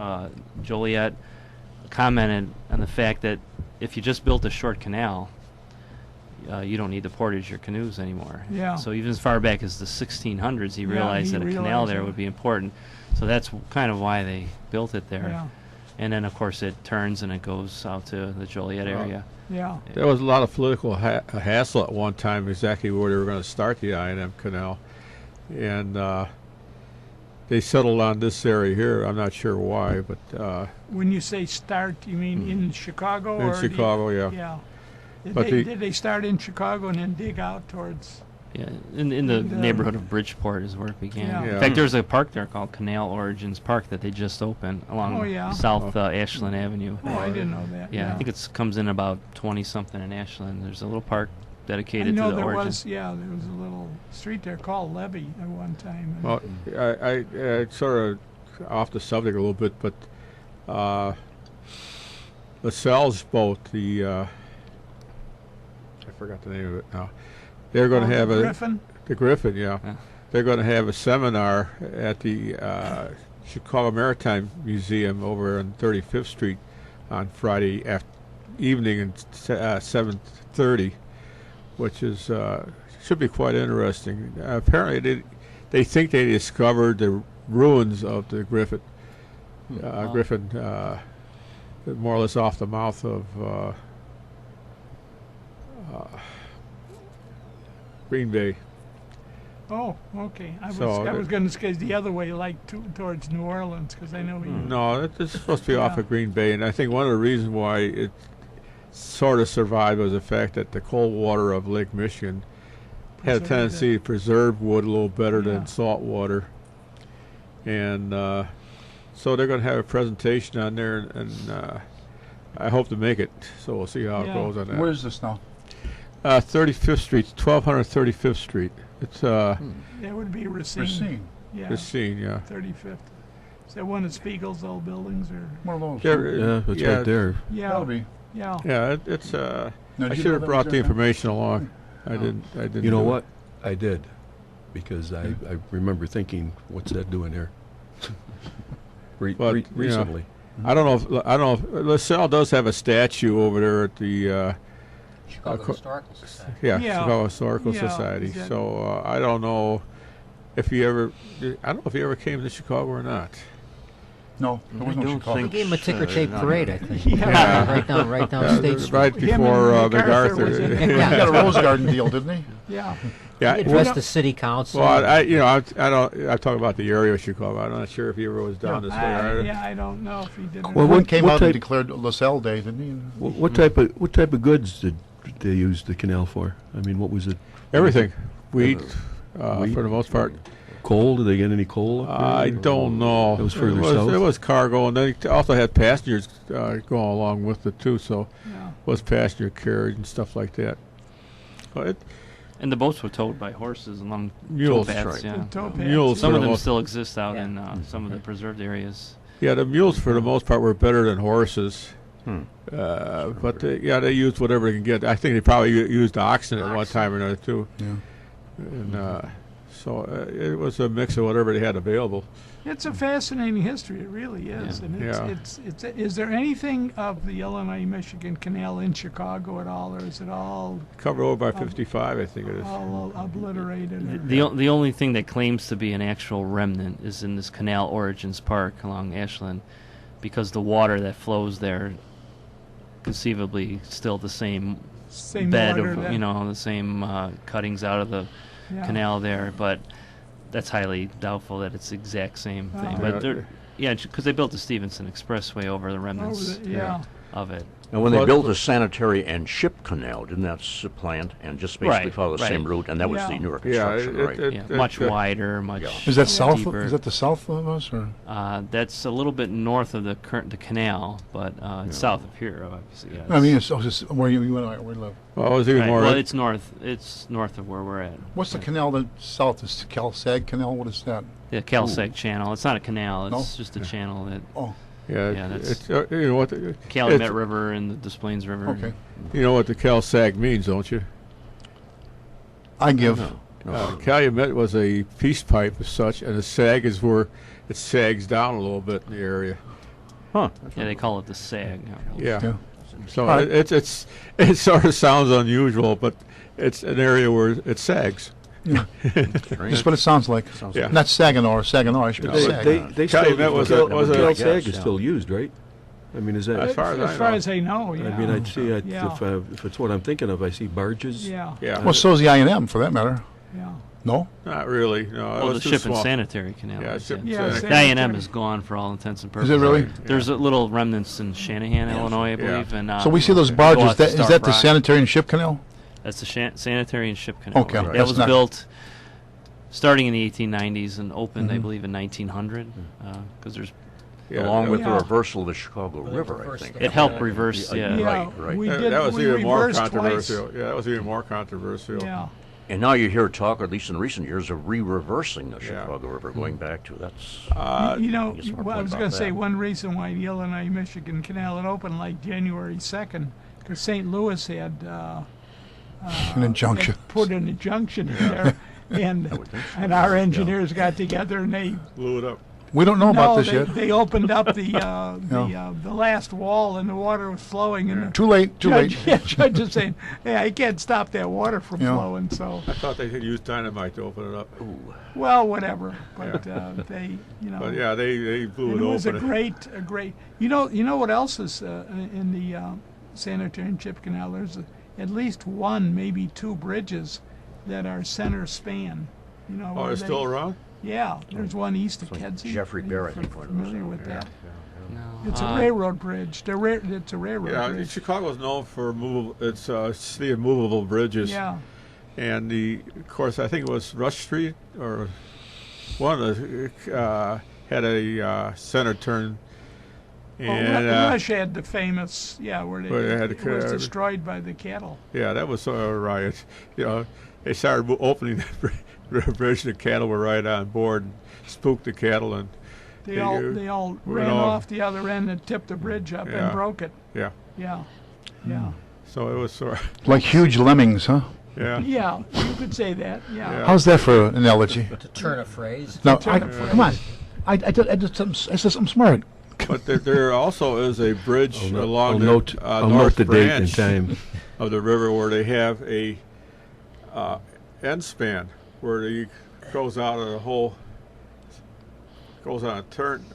Joliet commented on the fact that if you just built a short canal, you don't need to portage your canoes anymore. Yeah. So even as far back as the 1600s, he realized that a canal realized there that. would be important. So that's kind of why they built it there. Yeah. And then, of course, it turns and it goes out to the Joliet area. Yeah. There was a lot of political hassle at one time exactly where they were going to start the I&M Canal. And they settled on this area here. I'm not sure why, but When you say start, you mean in Chicago? in or do you- Chicago, yeah. Yeah. But Did they start in Chicago and then dig out towards? Yeah, in the And, neighborhood of Bridgeport is where it began. Yeah. In Yeah. fact, there's a park there called Canal Origins Park that they just opened along Oh, yeah. South Ashland Avenue. Oh, I didn't know that. Yeah, I think it comes in about 20-something in Ashland. There's a little park I dedicated know to the there origin. was. Yeah, there was a little street there called Levy at one time. and- well, I sort of off the subject a little bit, but LaSalle's boat, I forgot the name of it now. They're going to have Griffin. the Griffin, yeah. Yeah. They're going to have a seminar at the Chicago Maritime Museum over on 35th Street on Friday evening at 7:30, which is should be quite interesting. Apparently, they think they discovered the ruins of the Griffin. Griffin, more or less off the mouth of Green Bay. Oh, okay. I was So, going to say the other way, like towards New Orleans, because I know he. No, it's supposed to be off Yeah. of Green Bay, and I think one of the reasons why it sort of survived was the fact that the cold water of Lake Michigan had a Preserved tendency to preserve wood a little better Yeah. than salt water. And so they're going to have a presentation on there, and I hope to make it, so we'll see how it Yeah. goes on that. Where is this now? 35th Street, 1235th Street. It's That would be Racine. Racine. Yeah. Racine, yeah. 35th. Is that one of Spiegel's old buildings, or? One of those. Yeah, that's right there. Yeah. That'll be. Yeah. Yeah, it's. Now, I did you should know have that brought was the there now? information along. I didn't. You know do it. what? I did, because I remember thinking, what's that doing there? But, you know, Recently. I don't know if LaSalle does have a statue over there at the Chicago co- Historical Society. Yeah. Chicago Historical Yeah, Society. is that- So I don't know if he ever. I don't know if he ever came to Chicago or not. No, there was I no don't Chicago. They gave him a ticker tape not parade, I think. Yeah. right down State Street. right Him before and MacArthur was in it. He got a Rose Garden deal, didn't he? Yeah. Yeah. He addressed the city council. Well, I don't. I talk about the area of Chicago. I'm not sure if he ever was down this way. either. Yeah, I don't know if he did. or Well, not. One what- came what out and type- declared LaSalle Day, didn't he? What type of goods did they use the canal for? I mean, what was it? Everything, wheat, wheat? for the most part. Coal? Did they get any coal up there? I don't know. It was further it south? It was cargo, and then it also had passengers going along with it too. So Yeah. it was passenger carriage and stuff like that. But And the boats were towed by horses along Mules. towpaths, That's yeah. The towpaths, Mules Some for of the them most- still exist out Yeah. in some of the preserved areas. yeah, the mules for the most part were better than horses. But they used whatever they can get. I think they probably used oxen at one time or another too. Yeah. And so it was a mix of whatever they had available. It's a fascinating history. It really is. Yeah. And Yeah. it's. Is there anything of the Illinois-Michigan Canal in Chicago at all, or is it all Covered over by 55, I think it is. all obliterated? or- The only thing that claims to be an actual remnant is in this Canal Origins Park along Ashland, because the water that flows there, conceivably still the same Same bed water of that- the same cuttings out of the yeah. canal there, but that's highly doubtful that it's the exact same thing. Oh. But Yeah. they're, yeah, because they built the Stevenson Expressway over the remnants Yeah. of it. And when they Well, built the sanitary and ship canal, didn't that supplant and just basically Right, follow the right. same route? And that was Yeah. the newer Yeah, construction, right? Yeah, much wider, much Is that south? deeper. Is that the south of us, or That's a little bit north of the canal, but it's south of here, obviously. Yeah, I mean, it's just where you and I we live. Well, it was even right. more. Well, it's north. It's north of where we're at. What's the canal that south is? Cal-Sag Canal. What is that? The Calsag Channel. It's not a canal. It's No? just a channel that Oh, yeah, yeah, that's- it's, you know what? Calumet River and the Des Plaines River. okay. You know what the Cal-Sag means, don't you? I give. Calumet was a peace pipe as such, and the sag is where it sags down a little bit in the area. Huh. Yeah, they call it the Sag. Yeah. Yeah. So All right. it sort of sounds unusual, but it's an area where it sags. Just what it sounds like. Yeah. Not Saginaw. I should They, say. they still, Calumet was a- was a- Cal-Sag Yeah. is still used, right? I mean, is that? As far as I As far know. as I know, yeah. I mean, I'd see Yeah. if it's what I'm thinking of. I see barges. Yeah, Yeah. Well, so is the I&M, for that matter. yeah. No? Not really. No. it Well, was the too ship and small. sanitary canal. Yeah, is, ship and Yeah, sanitary. The I&M sanitary. is gone for all intents and Is purposes. it really? There's a little remnants in Shanahan, Illinois, I Yeah. believe. And So we see those go barges. out to Is that Starved the Rock. sanitary and ship canal? That's the sanitary and ship canal. Okay, right? right. That That's was not- built starting in the 1890s and opened, I Mhm. believe, in 1900. Because there's Yeah, Along that with was- the Yeah. reversal of the Chicago Well, they River, I reversed think. that. it helped reverse. Yeah. Yeah. Yeah, right. we that, did. that was we even more reversed controversial. twice. Yeah, that was even more controversial. Yeah, And now you hear talk, or at least in recent years, of re-reversing the Yeah. Chicago River, going back to that's. you know, guess more well, I point was about going to say that. one reason why the Illinois-Michigan Canal had opened like January 2nd, because St. Louis had An injunction. had put an injunction in there, and would think so. and our engineers got together and they Blew it up. We don't know about no, this yet. they opened up the last wall and the water was flowing and the Too late. Too late. judge is saying, "Hey, I can't stop that water from Yeah. flowing." So, I thought they could use dynamite to open it up. well, whatever. But they, you know, But yeah, they blew and it it was open. a great. You know what else is in the sanitary and chip canal? There's at least one, maybe two bridges that are center span. You know, Oh, where it's still around? Yeah, there's one east of Kedzie. Jeffrey Are you Bear, I think, pointed those familiar out. with that? No. It's a railroad bridge. It's a railroad Yeah, bridge. Chicago is known for movable. It's city of movable bridges. Yeah. And of course, I think it was Rush Street or one of the had a center turn. And Well, Rush had the famous, where Where they had it the was car- destroyed by the cattle. yeah, that was a riot. You know, they started opening the bridge. The cattle were right on board, and spooked the cattle, and They all went ran off. off the other end and tipped the bridge up Yeah. and broke it. yeah. Yeah. Yeah. So it was sort of, Like huge lemmings, huh? yeah. Yeah, you could say that. Yeah. Yeah. How's that for an analogy? To turn a phrase. Now, turn it come on. I did something smart. But there also is a bridge along I'll the note, I'll north note the date and branch time. of the river where they have a end span where it goes out of the whole goes on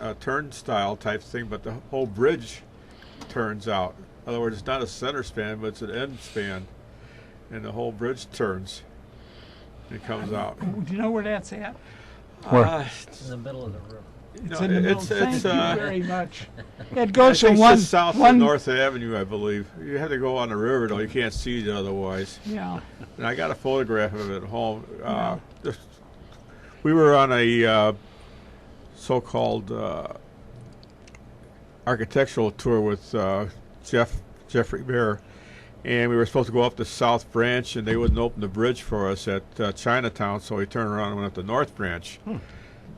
a turnstile type thing, but the whole bridge turns out. In other words, it's not a center span, but it's an end span, and the whole bridge turns. It comes out. Do you know where that's at? Where? It's in the middle of the river. It's No, in the middle. it's- Thank it's, you uh, very much. It I goes think from it's one just south one. of North Avenue, I believe. You have to go on the river, though. You can't see it otherwise. Yeah. And I got a photograph of it at home. Yeah. We were on a so-called architectural tour with Jeffrey Bear, and we were supposed to go up the South Branch, and they wouldn't open the bridge for us at Chinatown, so we turned around and went up the North Branch.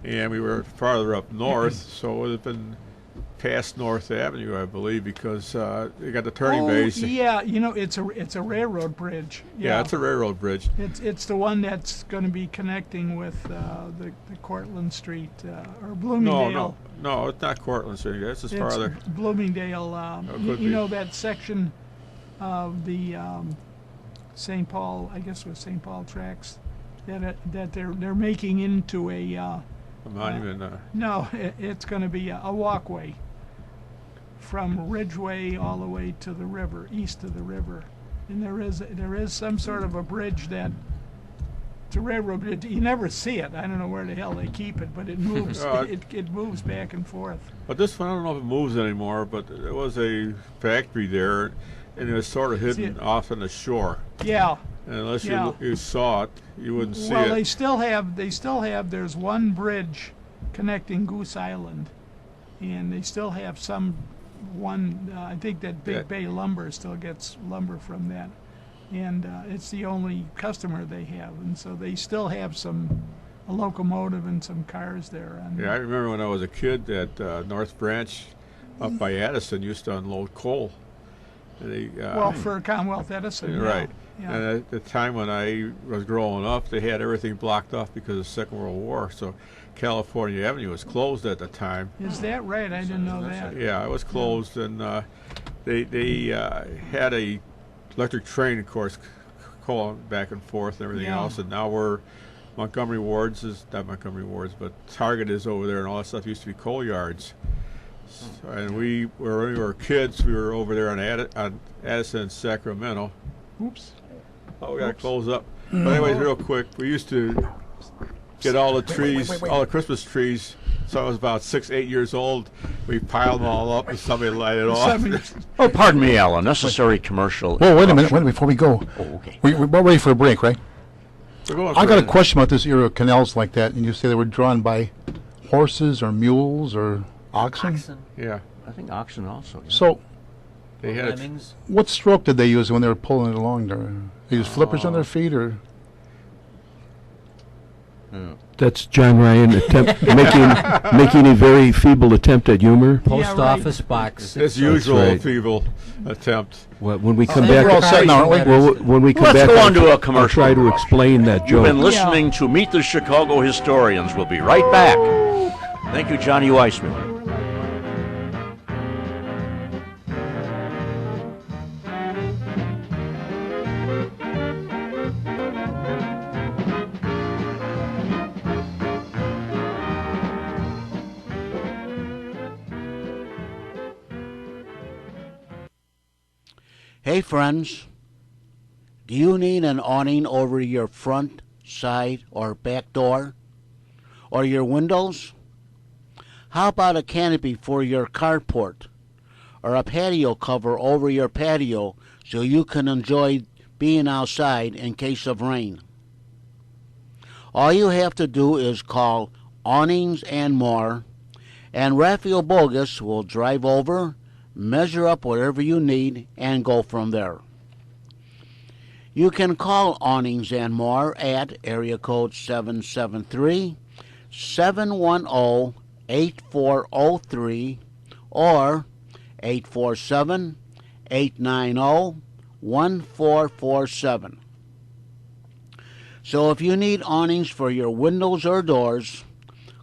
And we were farther up north, so it would have been past North Avenue, I believe, because they got the turning bays. Yeah, you know, it's a railroad bridge. Yeah, it's a railroad bridge. It's the one that's going to be connecting with the Cortlandt Street or No, Bloomingdale. no, it's not Cortland City. That's as It's farther. Bloomingdale. could You be. know that section of the St. Paul, I guess it was St. Paul tracks, that they're making into a A monument. no, it's going to be a walkway from Ridgeway all the way to the river, east of the river, and there is some sort of a bridge that It's a railroad, but you never see it. I don't know where the hell they keep it, but it moves. It moves back and forth. But this one, I don't know if it moves anymore, but there was a factory there, and it was sort of hidden off on the shore. Yeah. And unless you saw it, you wouldn't see it. Well, they still have. There's one bridge connecting Goose Island, and they still have one. I think that Big Bay Lumber still gets lumber from that, and it's the only customer they have, and so they still have a locomotive and some cars there. And I remember when I was a kid that North Branch up by Addison used to unload coal. And they, for Commonwealth Edison. Right. Yeah. And at the time when I was growing up, they had everything blocked off because of the Second World War. So California Avenue was closed at the time. Is that right? I didn't know that. Yeah, it was closed, and they had a electric train, of course, going back and forth and everything else. And now we're Montgomery Wards is not Montgomery Wards, but Target is over there, and all that stuff used to be coal yards. And when we were kids, we were over there on Addison and Sacramento. Oops. Oh, we got to close up. But anyways, real quick, we used to get all the trees, all the Christmas trees. So I was about 6, 8 years old. We piled them all up and somebody light it off. Oh, pardon me, Al. Unnecessary commercial. Whoa, wait a minute. Before we go. Oh, okay. We're about ready for a break, right? I got a question about this era of canals like that, and you say they were drawn by horses or mules or oxen? Yeah. I think oxen also. Yeah. So, they had what stroke did they use when they were pulling it along there? They use flippers on their feet, or? That's John Ryan making a very feeble attempt at humor. Post office box. His usual feeble attempt. Well, when we come back, we're all set now, aren't we? Well, when we come Let's back, go on to a commercial. I'll try to explain that You've been joke. listening to Meet the Chicago Historians. We'll be right back. Thank you, Johnny Weissmuller. Hey friends, do you need an awning over your front, side, or back door? Or your windows? How about a canopy for your carport? Or a patio cover over your patio so you can enjoy being outside in case of rain? All you have to do is call Awnings and More, and Raphael Bogus will drive over, measure up whatever you need, and go from there. You can call Awnings and More at area code 773-710-8403 or 847-890-1447. So if you need awnings for your windows or doors,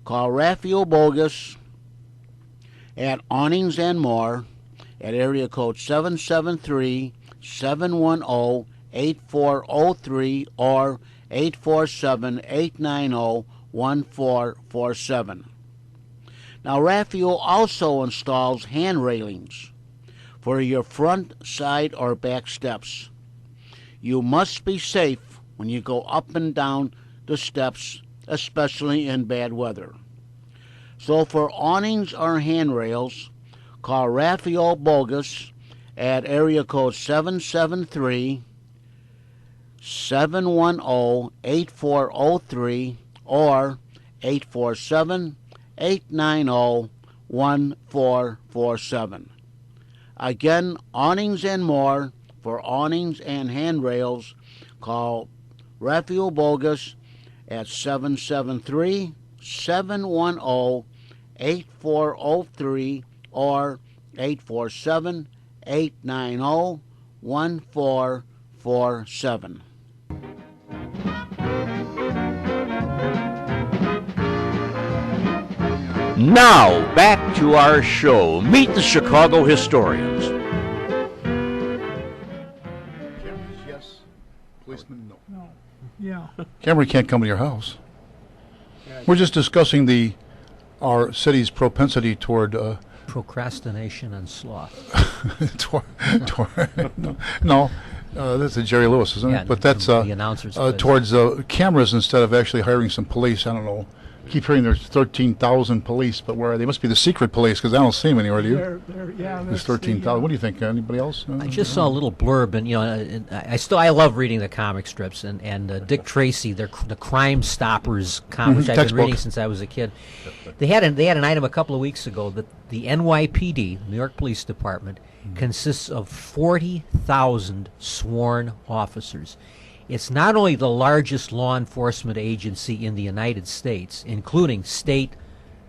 call Raphael Bogus at Awnings and More at area code 773-710-8403 or 847-890-1447. Now, Raphael also installs hand railings for your front, side, or back steps. You must be safe when you go up and down the steps, especially in bad weather. So for awnings or handrails, call Raphael Bogus at area code 773-710-8403 or 847-890-1447. Again, Awnings and More. For awnings and handrails, call Raphael Bogus at 773-710-8403 or 847-890-1447. Now, back to our show. Meet the Chicago Historians. Yes. Policeman, no. No. Yeah. Camry can't come to your house. We're just discussing our city's propensity toward Procrastination and sloth. no, That's a Jerry Lewis, isn't Yeah, it? But that's the announcer's place. towards cameras instead of actually hiring some police. I don't know. Keep hearing there's 13,000 police, but where are they? Must be the secret police because I don't see them anywhere. Do you? Yeah, There's that's the, 13,000. What do you think? Anybody else? I just saw a little blurb, and and I love reading the comic strips, and Dick Tracy, the Crime Stoppers comic, which I've been Textbook. reading since I was a kid. They had an item a couple of weeks ago that the NYPD, New York Police Department, consists of 40,000 sworn officers. It's not only the largest law enforcement agency in the United States, including state,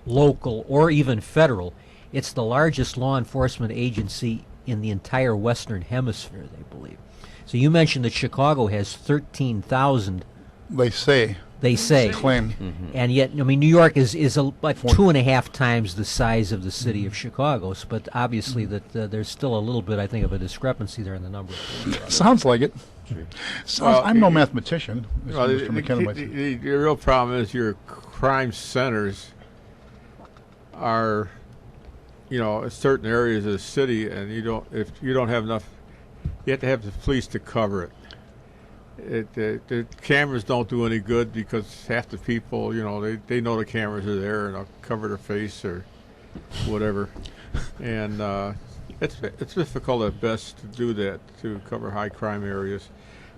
local, or even federal. It's the largest law enforcement agency in the entire Western Hemisphere, they believe. So you mentioned that Chicago has 13,000, They say. they say. Claim. And yet, New York is like 2.5 times the size of the city of Chicago. But obviously, that there's still a little bit, I think, of a discrepancy there in the number. Sounds like it. Well, I'm no mathematician. Well, Mr. McKenna might say. the real problem is your crime centers are, certain areas of the city, and if you don't have enough, you have to have the police to cover it. The cameras don't do any good because half the people, they know the cameras are there and they'll cover their face or whatever, and it's difficult at best to do that, to cover high crime areas.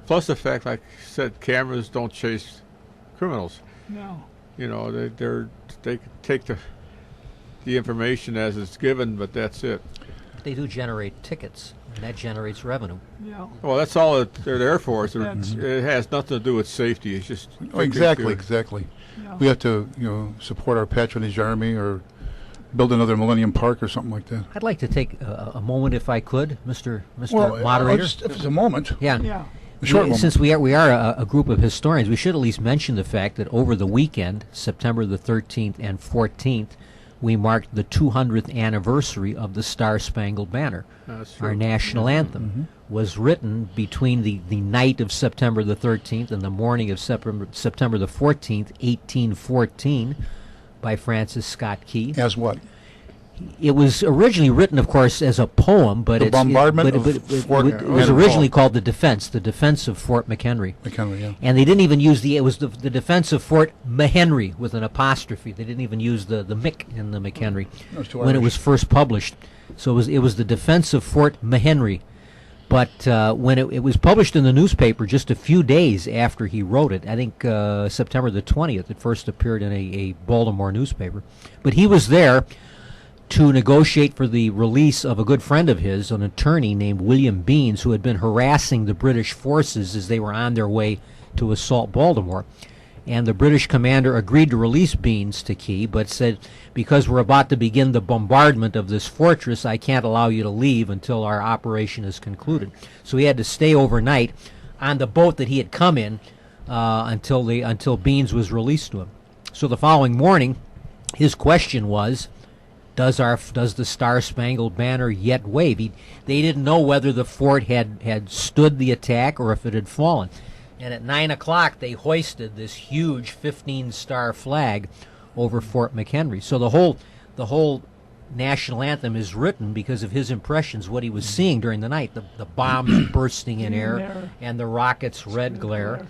Plus the fact, like I said, cameras don't chase criminals. No. They take the information as it's given, but that's it. They do generate tickets, and that generates revenue. Yeah. Well, that's all they're there for. So That's- it has nothing to do with safety. It's just Oh, exactly. Yeah. We have to, support our patronage army or build another Millennium Park or something like that. I'd like to take a moment, if I could, Mr. Well, Moderator. if it's a moment, Yeah. Yeah. a short moment. Since we are a group of historians, we should at least mention the fact that over the weekend, September the 13th and 14th, we marked the 200th anniversary of the Star-Spangled Banner. That's true. Our national anthem was written between the night of September the 13th and the morning of September the 14th, 1814, by Francis Scott Key. As what? It was originally written, of course, as a poem, but The bombardment of it Fort was originally called the defense of Fort McHenry. McHenry, yeah. And they didn't even use it was the defense of Fort McHenry with an apostrophe. They didn't even use the Mick in the McHenry was too when it Irish. was first published. So it was the defense of Fort McHenry. But when it was published in the newspaper just a few days after he wrote it, I think September the 20th, it first appeared in a Baltimore newspaper. But he was there to negotiate for the release of a good friend of his, an attorney named William Beans, who had been harassing the British forces as they were on their way to assault Baltimore. And the British commander agreed to release Beans to Key, but said, because we're about to begin the bombardment of this fortress, I can't allow you to leave until our operation is concluded. So he had to stay overnight on the boat that he had come in until Beans was released to him. So the following morning, his question was, does the Star-Spangled Banner yet wave? They didn't know whether the fort had stood the attack or if it had fallen. And at 9 o'clock, they hoisted this huge 15-star flag over Fort McHenry. So the whole national anthem is written because of his impressions, what he was seeing during the night, the bombs bursting in air and the rockets' red glare.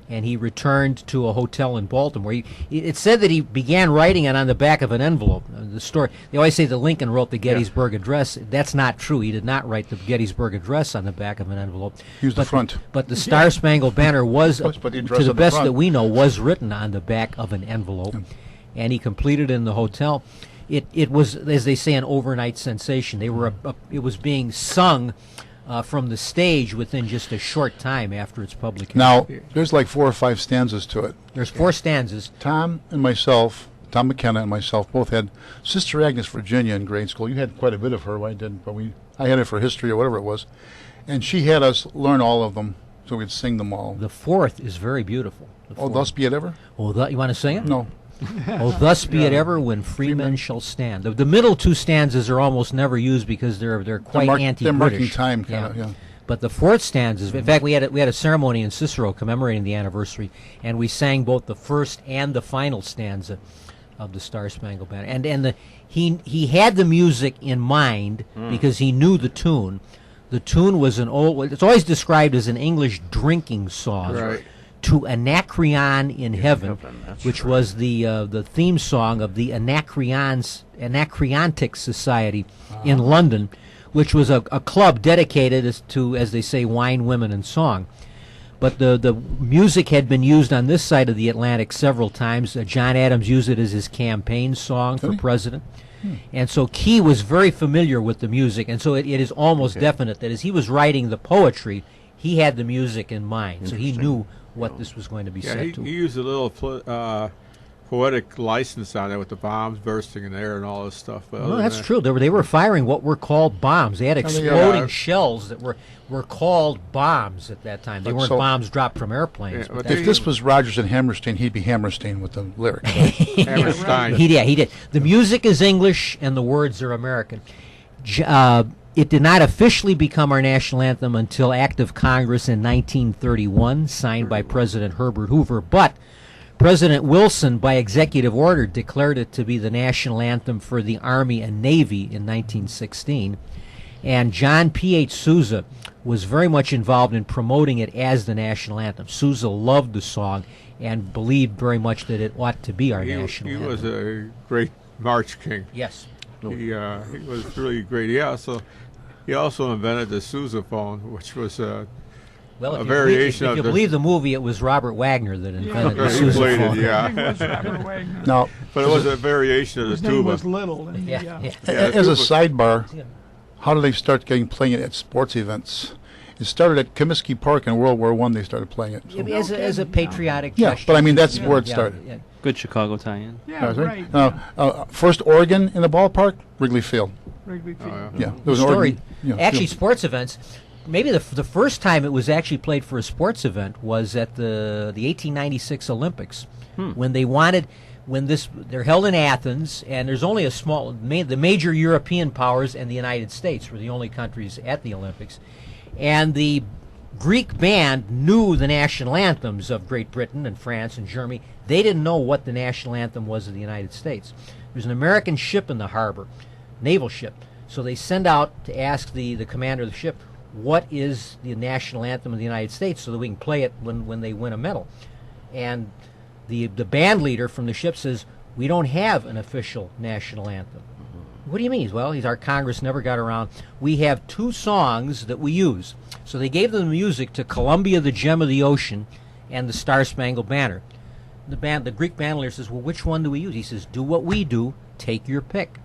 And he returned to a hotel in Baltimore. It said that he began writing it on the back of an envelope. The story, they always say that Lincoln wrote the Gettysburg Address. That's not true. He did not write the Gettysburg Address on the back of an envelope. He used the front. But the Star-Spangled Banner was, But the address to the on the best front. that we know, was written on the back of an envelope. And he completed it in the hotel. It was, as they say, an overnight sensation. It was being sung from the stage within just a short time after its publication. Now, there's like 4 or 5 stanzas to it. There's 4 stanzas. Tom McKenna and myself both had Sister Agnes Virginia in grade school. You had quite a bit of her. I didn't, but I had it for history or whatever it was. And she had us learn all of them so we'd sing them all. The 4th is very beautiful. Oh, thus be it ever? Oh, you want to sing it? No. Oh, thus be it ever when free men shall stand. The middle 2 stanzas are almost never used because they're quite anti-British. They're marking time, kind of, yeah. But the 4th stanzas, in fact, we had a ceremony in Cicero commemorating the anniversary, and we sang both the first and the final stanza of the Star-Spangled Banner. And he had the music in mind because he knew the tune, The tune was an old. It's always described as an English drinking song. Right. To Anacreon in Heaven, That's which right. was the theme song of the Anacreontic Society in London, which was a club dedicated as they say, wine, women, and song. But the music had been used on this side of the Atlantic several times. John Adams used it as his campaign song for president. And so Key was very familiar with the music, and so it is almost definite that as he was writing the poetry, he had the music in mind, so he knew what this was going to be set to. He used a little poetic license on it with the bombs bursting in the air and all this stuff. But Well, that's true. They were firing what were called bombs. They had exploding shells that were called bombs at that time. They But weren't so- bombs dropped from airplanes. Yeah, but If this was Rogers and Hammerstein, he'd be Hammerstein with the lyrics. Hammerstein. He did. The music is English and the words are American. It did not officially become our national anthem until Act of Congress in 1931, signed by President Herbert Hoover. But President Wilson, by executive order, declared it to be the national anthem for the Army and Navy in 1916. And John P.H. Sousa was very much involved in promoting it as the national anthem. Sousa loved the song and believed very much that it ought to be our national He anthem. was a great march king. Yes. He was really great. He also invented the sousaphone, which was Well, a if variation you of the- believe the movie, it was Robert Wagner that invented the he played sousaphone. it, I think it yeah. was Robert Wagner. Now, But it was a variation of the His name tuba. was Little. And Yeah, the, yeah. as a sidebar, how did they start playing it at sports events? It started at Comiskey Park in World War I. They started playing it. So. As a patriotic Yeah, gesture. but I mean, that's where it started. Yeah. Good Chicago tie-in. Yeah, That's right. First Oregon in the ballpark, Wrigley Field. Wrigley Field. Yeah, there was an Story. Oregon. Yeah, Actually, field. sports events. Maybe the first time it was actually played for a sports event was at the 1896 Olympics, when they're held in Athens, and there's only a small the major European powers and the United States were the only countries at the Olympics, and the Greek band knew the national anthems of Great Britain and France and Germany. They didn't know what the national anthem was of the United States. There's an American ship in the harbor, naval ship. So they send out to ask the commander of the ship, what is the national anthem of the United States, so that we can play it when they win a medal. And the band leader from the ship says, we don't have an official national anthem. What do you mean? Well, our Congress never got around. We have two songs that we use. So they gave them the music to Columbia, the Gem of the Ocean, and the Star Spangled Banner. The Greek band leader says, well, which one do we use? He says, do what we do, take your pick.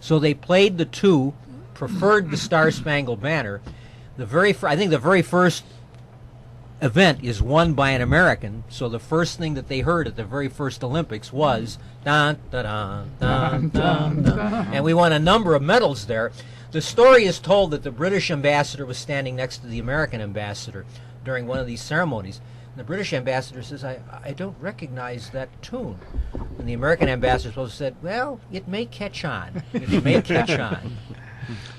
So they played the two, preferred the Star Spangled Banner. I think the very first event is won by an American, so the first thing that they heard at the very first Olympics was dun, dun, dun, dun, dun, dun. And we won a number of medals there. The story is told that the British ambassador was standing next to the American ambassador during one of these ceremonies. And the British ambassador says, I don't recognize that tune. And the American ambassador said, well, it may catch on. It may catch on.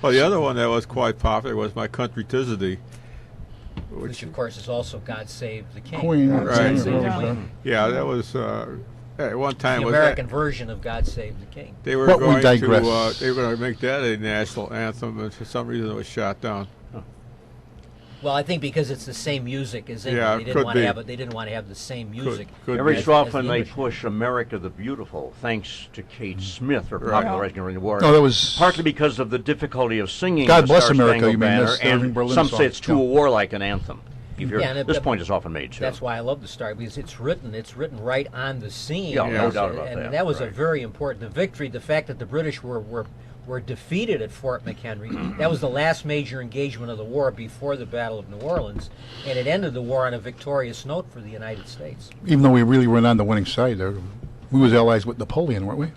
Well, the other one that was quite popular was My Country 'Tis of Thee. Which, of course, is also God Save the King. Queen. God Right. Save the Queen. Yeah, that was at one time The was American version of God Save the King. they were But we going digress. they were going to make that a national anthem, and for some reason it was shot down. Well, I think because it's the same music as England, Yeah, they it didn't could want to be. have it. They didn't want to have the same music. Could Every be. so often the they English. push America the Beautiful, thanks to Kate Smith, or Right. popularizing during the war. No, that was partly because of the difficulty of singing God the Bless Star America, Spangled you mean, Banner, that's the Irving and Berlin some song. say it's too Yeah. war-like an anthem. You hear, Yeah, and this it- point is often made too. That's why I love the Star, because it's written right on the scene. Yeah, no Yes, doubt about and that, that was a right. very important. The victory, the fact that the British were defeated at Fort McHenry. That was the last major engagement of the war before the Battle of New Orleans, and it ended the war on a victorious note for the United States. even though we really weren't on the winning side there, we was allies with Napoleon, weren't we?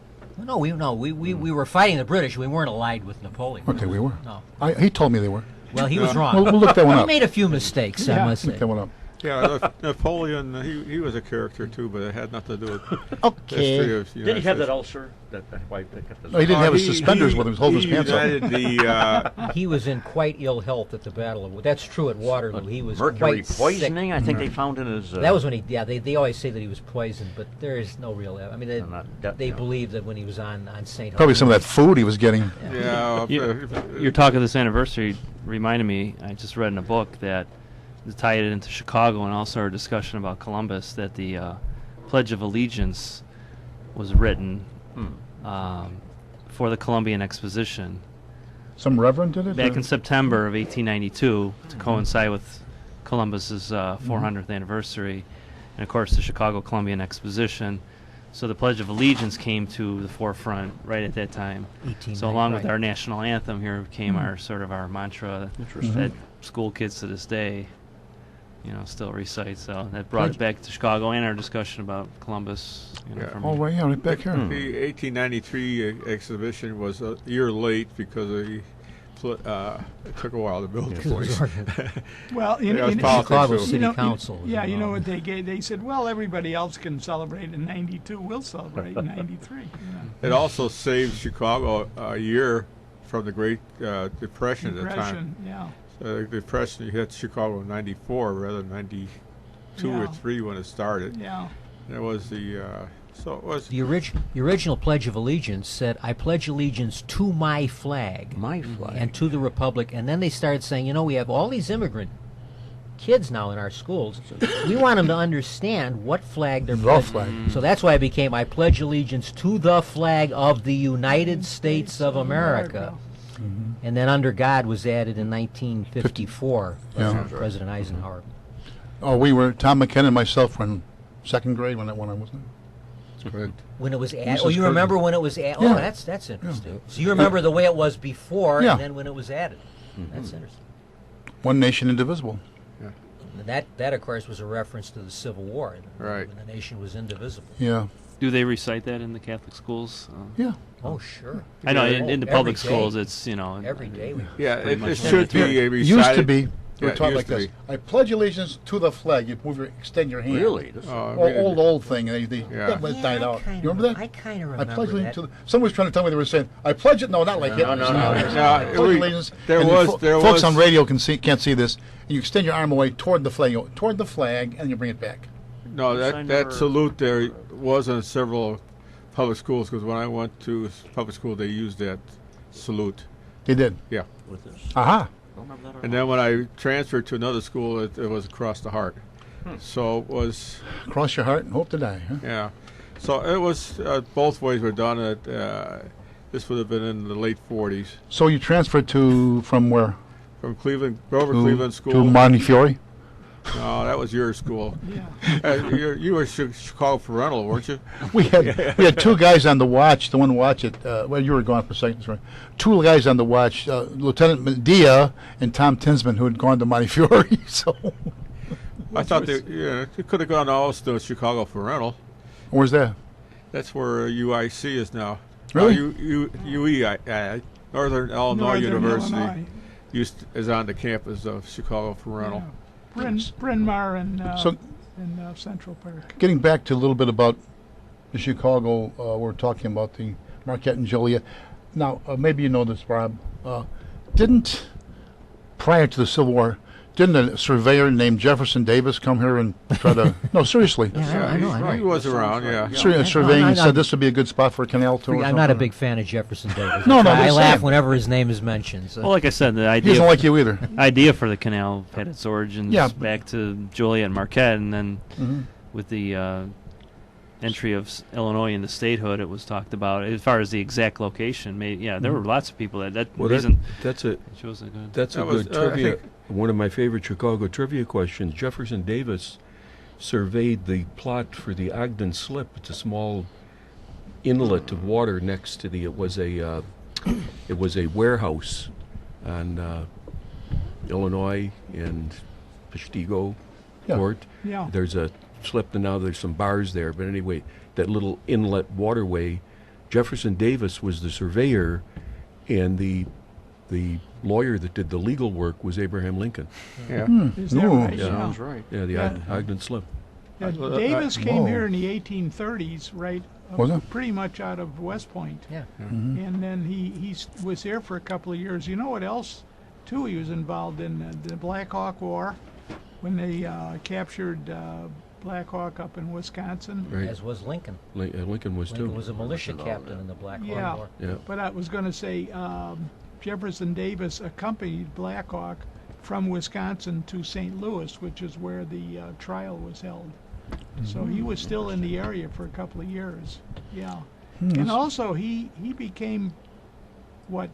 No, we were fighting the British. We weren't allied with Napoleon. Okay, we were. No. He told me they were. Well, he was wrong. We'll look that one He up. made a few mistakes, I must say. Look that one up. Yeah, Napoleon, he was a character too, but it had nothing to do with history Okay. of the Did he have States. that ulcer? That's why they kept this. No, he didn't have his suspenders with him. He was holding his pants up. united the, He was in quite ill health at the Battle of. That's true at Waterloo. He was Mercury quite sick. poisoning, I think they found in his. That was when he. Yeah, they always say that he was poisoned, but there is no real. I mean, they yeah. believe that when he was on St. Probably some of that food he was getting. yeah, Your talk of this anniversary reminded me, I just read in a book that tied it into Chicago and also our discussion about Columbus, that the Pledge of Allegiance was written for the Columbian Exposition Some reverend did it? back or- in September of 1892 to coincide with Columbus's 400th anniversary, and of course the Chicago Columbian Exposition. So the Pledge of Allegiance came to the forefront right at that time. So along with our national anthem, here came our sort of our mantra that school kids to this day, still recite. So that brought it back to Chicago and our discussion about Columbus. Yeah. from Oh, right, yeah, right back here. The 1893 exhibition was a year late because it took a while to build the place. Well, Yeah, it was in politics, Chicago too. City Council was Yeah, you know involved. what they gave? They said, well, everybody else can celebrate in '92. We'll celebrate in '93. It also saved Chicago a year from the Great Depression at the time. Depression, yeah. The Depression hit Chicago in '94 rather than '92 or Yeah. '3 when it started. Yeah. And it was the so it was The original Pledge of Allegiance said, "I pledge allegiance to my flag My flag. and to the republic." And then they started saying, we have all these immigrant kids now in our schools. We want them to understand what flag they're The pledging. flag. So that's why it became, "I pledge allegiance to the flag of the United States of America." And then "under God" was added in 1954 by Yeah. President Eisenhower. Oh, we were, Tom McKenna and myself were in second grade when that one I was in. good. When it was added. Mrs. Oh, you remember Curtin. when it was added? Yeah. Oh, that's interesting. So you remember the way it was before, Yeah. and then when it was added. That's interesting. One nation indivisible. And that of course was a reference to the Civil War, Right. when the nation was indivisible. Yeah. Do they recite that in the Catholic schools? Yeah. Oh, sure. I know Yeah. in the Every public day. schools it's Every day we. Yeah, pretty it much should be a It used to recited- be. We Yeah, were taught it like used this. to I pledge allegiance to the flag. You extend your hand. Really? This- Old thing. And that died out. You remember that? I kind of I remember pledge that. allegiance to the. Someone was trying to tell me they were saying, I pledge it. No, not like Hitler. no, I no. pledge allegiance. There and the was- there folks was- on radio can't see this. And you extend your arm away toward the flag, and you bring it back. No, Yes, I that never- salute there was in several public schools because when I went to public school, they used that salute. They did. Yeah, With this. Aha. Don't remember that at and all. then when I transferred to another school, it was across the heart. So it was Cross your heart and hope to die. Huh? yeah. So it was both ways were done. This would have been in the late '40s So you transferred from where? from Cleveland, Grover To- Cleveland School. To Montefiore? No, that was your school. Yeah. You were Chicago Parental, weren't you? We had two guys on the watch. The one watch at well, you were gone for seconds, right? Two guys on the watch, Lieutenant Medea and Tom Tinsman, who had gone to Montefiore. So I thought they could have gone also to Chicago Parental. where's that? That's where UIC is now. Really? UEI, Northern Illinois Northern University, Illinois. is on the campus of Chicago Parental. Bryn Mawr and So- Central Park. Getting back to a little bit about the Chicago, we're talking about the Marquette and Joliet. Now, maybe you know this, Rob. Didn't prior to the Civil War, didn't a surveyor named Jefferson Davis come here and try to? No, seriously. Yeah, I know. He was around, yeah. Surveying and I'm- said this would be a good spot for a canal tour. or I'm not a something. big fan of Jefferson Davis. No, I just laugh saying. whenever his name is mentioned. So. Well, like I said, the He doesn't idea like you either. idea for the canal had its origins Yeah. back to Joliet and Marquette, and then Mhm. with the entry of Illinois into statehood, it was talked about as far as the exact location. There were lots of people that Well, reason that's a shows that good. that's a That was, good I trivia. think- One of my favorite Chicago trivia questions. Jefferson Davis surveyed the plot for the Ogden Slip. It's a small inlet of water next to the. It was a warehouse on Illinois and Peshtigo Yeah. Court. Yeah. There's a slip, and now there's some bars there. But anyway, that little inlet waterway, Jefferson Davis was the surveyor, and the the lawyer that did the legal work was Abraham Lincoln. Yeah. Is that Ooh. right? Yeah. Sounds right. Yeah, the Yeah. Ogden Slip. Yeah, Davis came whoa. here in the 1830s, right? Was it? Pretty much out of West Point. Yeah. And then he was here for a couple of years. You know what else, too? He was involved in the Black Hawk War when they captured Black Hawk up in Wisconsin. Right. As was Lincoln. Lincoln was Lincoln too. was a militia captain in the Black Hawk Yeah. War. Yeah. But I was going to say Jefferson Davis accompanied Black Hawk from Wisconsin to St. Louis, which is where the trial was held. So he was still in the area for a couple of years. Yeah. And also he became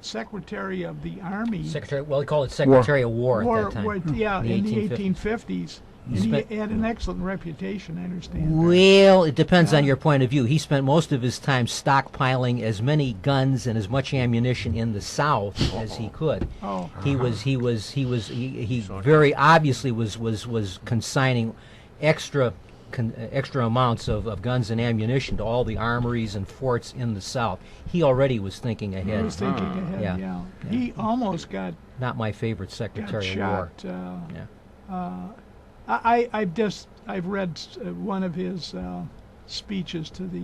Secretary of the Army. Secretary, well, they called it Secretary of War at that time. Yeah, in the in the 1850s. And he spent- had an excellent reputation, I understand. Well, it depends on Yeah. your point of view. He spent most of his time stockpiling as many guns and as much ammunition in the South as he could. Oh, He very obviously was consigning extra amounts of guns and ammunition to all the armories and forts in the South. He already was thinking I ahead. was thinking ahead, Yeah. yeah. He almost got Not my favorite Secretary of War. shot. Yeah. I've read one of his speeches to the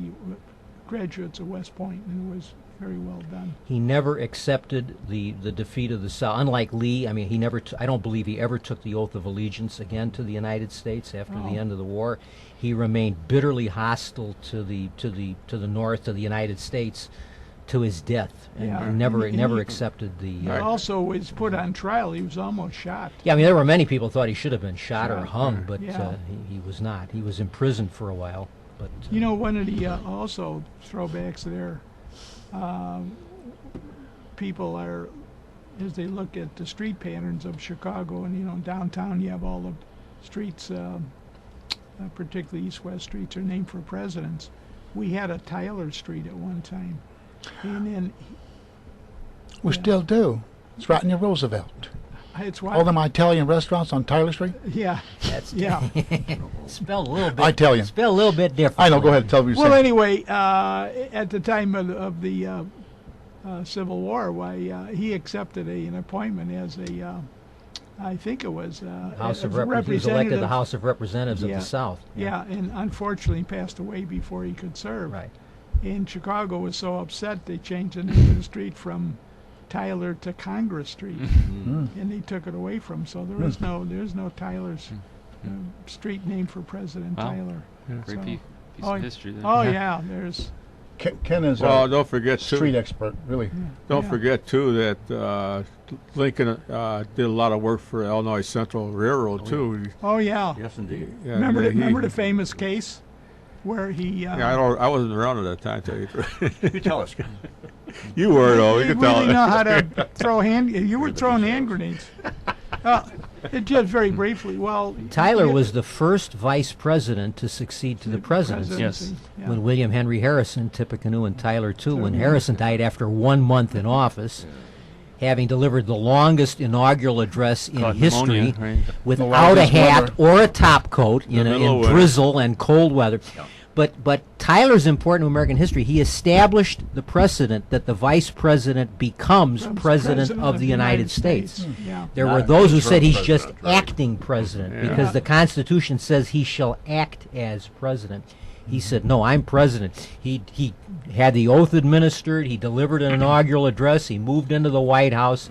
graduates of West Point, and it was very well done. He never accepted the defeat of the South. Unlike Lee, I mean, he never. I don't believe he ever took the oath of allegiance again to the United States after the end of the war. He remained bitterly hostile to the North, to the United States, to his death, and Yeah. never And never he- accepted the. He also was put on trial. He was almost shot. Yeah, I mean, there were many people thought he should have been shot or Shot, hung, but yeah. he was not. He was imprisoned for a while, but. You know, one of the also throwbacks there, people are, as they look at the street patterns of Chicago, and, you know, downtown you have all the streets, particularly east-west streets, are named for presidents. We had a Tyler Street at one time. And then We still do. It's right near Roosevelt. it's All them Italian restaurants on Tyler Street. yeah, That's yeah. spelled a little bit. Italian. Spelled a little bit different. I know. Go ahead. Tell me. Well, anyway, at the time of the Civil War, why he accepted an appointment as a, I think it was House of a Representatives. He was elected to representative. the House of Representatives Yeah. of the South. Yeah, and unfortunately passed away before he could serve. Right. And Chicago was so upset they changed the name of the street from Tyler to Congress Street, and they took it away from. So there's no Tyler's street named for President Wow. Tyler. Great So- piece Oh, of history there. Oh yeah, there's Ken is Well, a don't forget too. street expert, really. Don't yeah. forget too that Lincoln did a lot of work for Illinois Central Railroad too. Oh yeah. Yes, indeed. Yeah, Remember he- the famous case where he Yeah, I wasn't around at that time. Tell you the truth. You tell us. You were though. he You can really know tell. how to throw you were throwing hand grenades. It just very briefly. Well, Tyler he- was the first vice president to succeed to the presidency. presidency, yeah. When William Henry Harrison, Tippecanoe, and Tyler too, when Harrison died after 1 month in office, having delivered the longest inaugural address in Caught history, pneumonia, right? without a loudest hat weather. or a top coat in middle of winter. drizzle and cold weather. But Tyler's important to American history. He established the precedent that the vice president becomes president of the United States. Yeah. There Not were an those who interim said he's just president, right? acting president Yeah. because the Constitution says he shall act as president. He said, "No, I'm president." He had the oath administered. He delivered an inaugural address. He moved into the White House,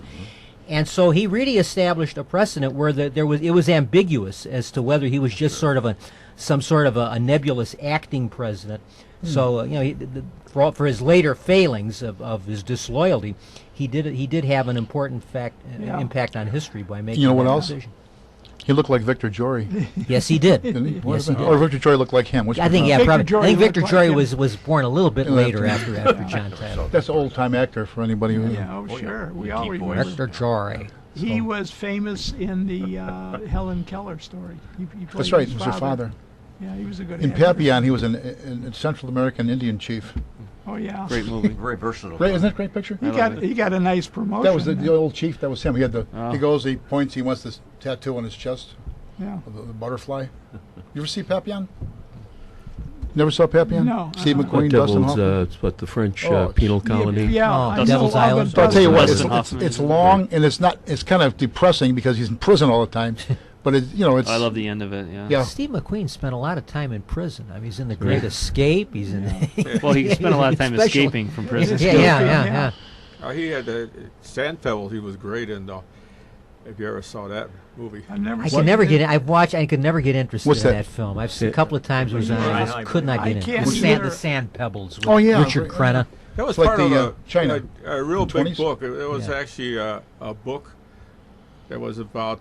and so he really established a precedent where it was ambiguous as to whether he was just sort of some sort of a nebulous acting president. So for his later failings of his disloyalty, he did have an important Yeah. impact on history by making You know what that else? decision. He looked like Victor Jory, Yes, he did. didn't he? Yes, he did. Or Victor Jory looked like him. Which I think one? yeah, Victor probably. Jory I think Victor looked like Jory him. was born a little bit Yeah, later after- after John Tyler. That's an old-time actor for anybody who. Yeah, oh, sure. We all Deep voice. remember. Victor Jory. He was famous in the Helen Keller story. He played That's right. his It was her father. Yeah, he was a good In actor. Papillon, he was a Central American Indian chief. Oh yeah. Great movie. Very versatile. Great, isn't that a great picture? He got a nice promotion. That was the old chief. That was him. He had the. Oh. He goes. He points. He wants this tattoo on his chest. Yeah. The butterfly. You ever see Papillon? Never saw Papillon? No, Steve uh-uh. McQueen, What Dustin Devil's, Hoffman? it's what the French Oh, penal colony. Yeah, Oh, I know Devil's all Island. about I'll tell you what, Dustin it's, Hoffman. it's long and it's kind of depressing because he's in prison all the time. But it's I love the end of it. Yeah. Yeah. Steve McQueen spent a lot of time in prison. I mean, he's in The Great Escape. He's in. Well, he spent a lot of time Special- escaping from prison. Yeah. He had Sand Pebbles. He was great in. If you ever saw that movie. I've never I seen could never it. get. I could never get interested What's in that? that film. I've seen a couple of times it was on. I just could not I get can't in. either. The Sand Pebbles. With Oh, yeah, Richard right, Crenna. That was It's like part of the, China, a real the big 20s? book. It was Yeah. actually a book that was about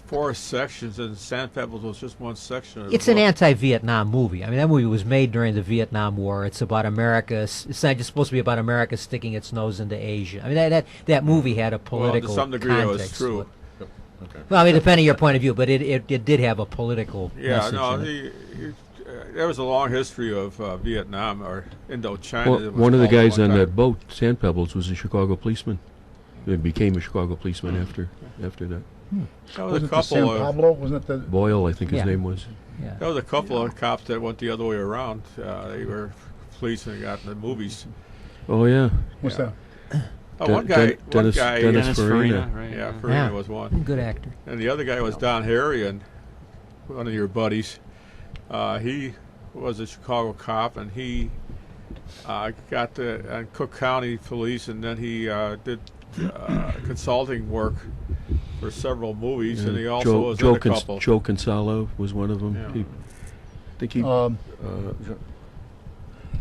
4 sections, and Sand Pebbles was just one section of the It's an book. anti-Vietnam movie. I mean, that movie was made during the Vietnam War. It's about America. It's not just supposed to be about America sticking its nose into Asia. I mean, that movie had a Well, political to some degree, that was context to true. it. Well, I mean, depending on your point of view, but it did have a political Yeah, message no, in it. there was a long history of Vietnam or Indochina. Well, that was one of the called at guys one on time. that boat, Sand Pebbles, was a Chicago policeman. He became a Chicago policeman after that. There was a wasn't it couple San of Pablo? Wasn't it the... Boyle, I think his Yeah. name was. Yeah. there was a couple of cops that went the other way around. They were police and got in the movies. Oh yeah, What's Yeah. that? Oh, Den- one guy, Den- Dennis- one guy, Dennis Dennis Farina. Farina, right? yeah, Farina Yeah. was one, Good actor. and the other guy was Don Harrigan, one of your buddies. He was a Chicago cop, and he got the Cook County Police, and then he did consulting work for several movies, and he also was in a couple. Joe Consolo was one of them. Yeah. I think he.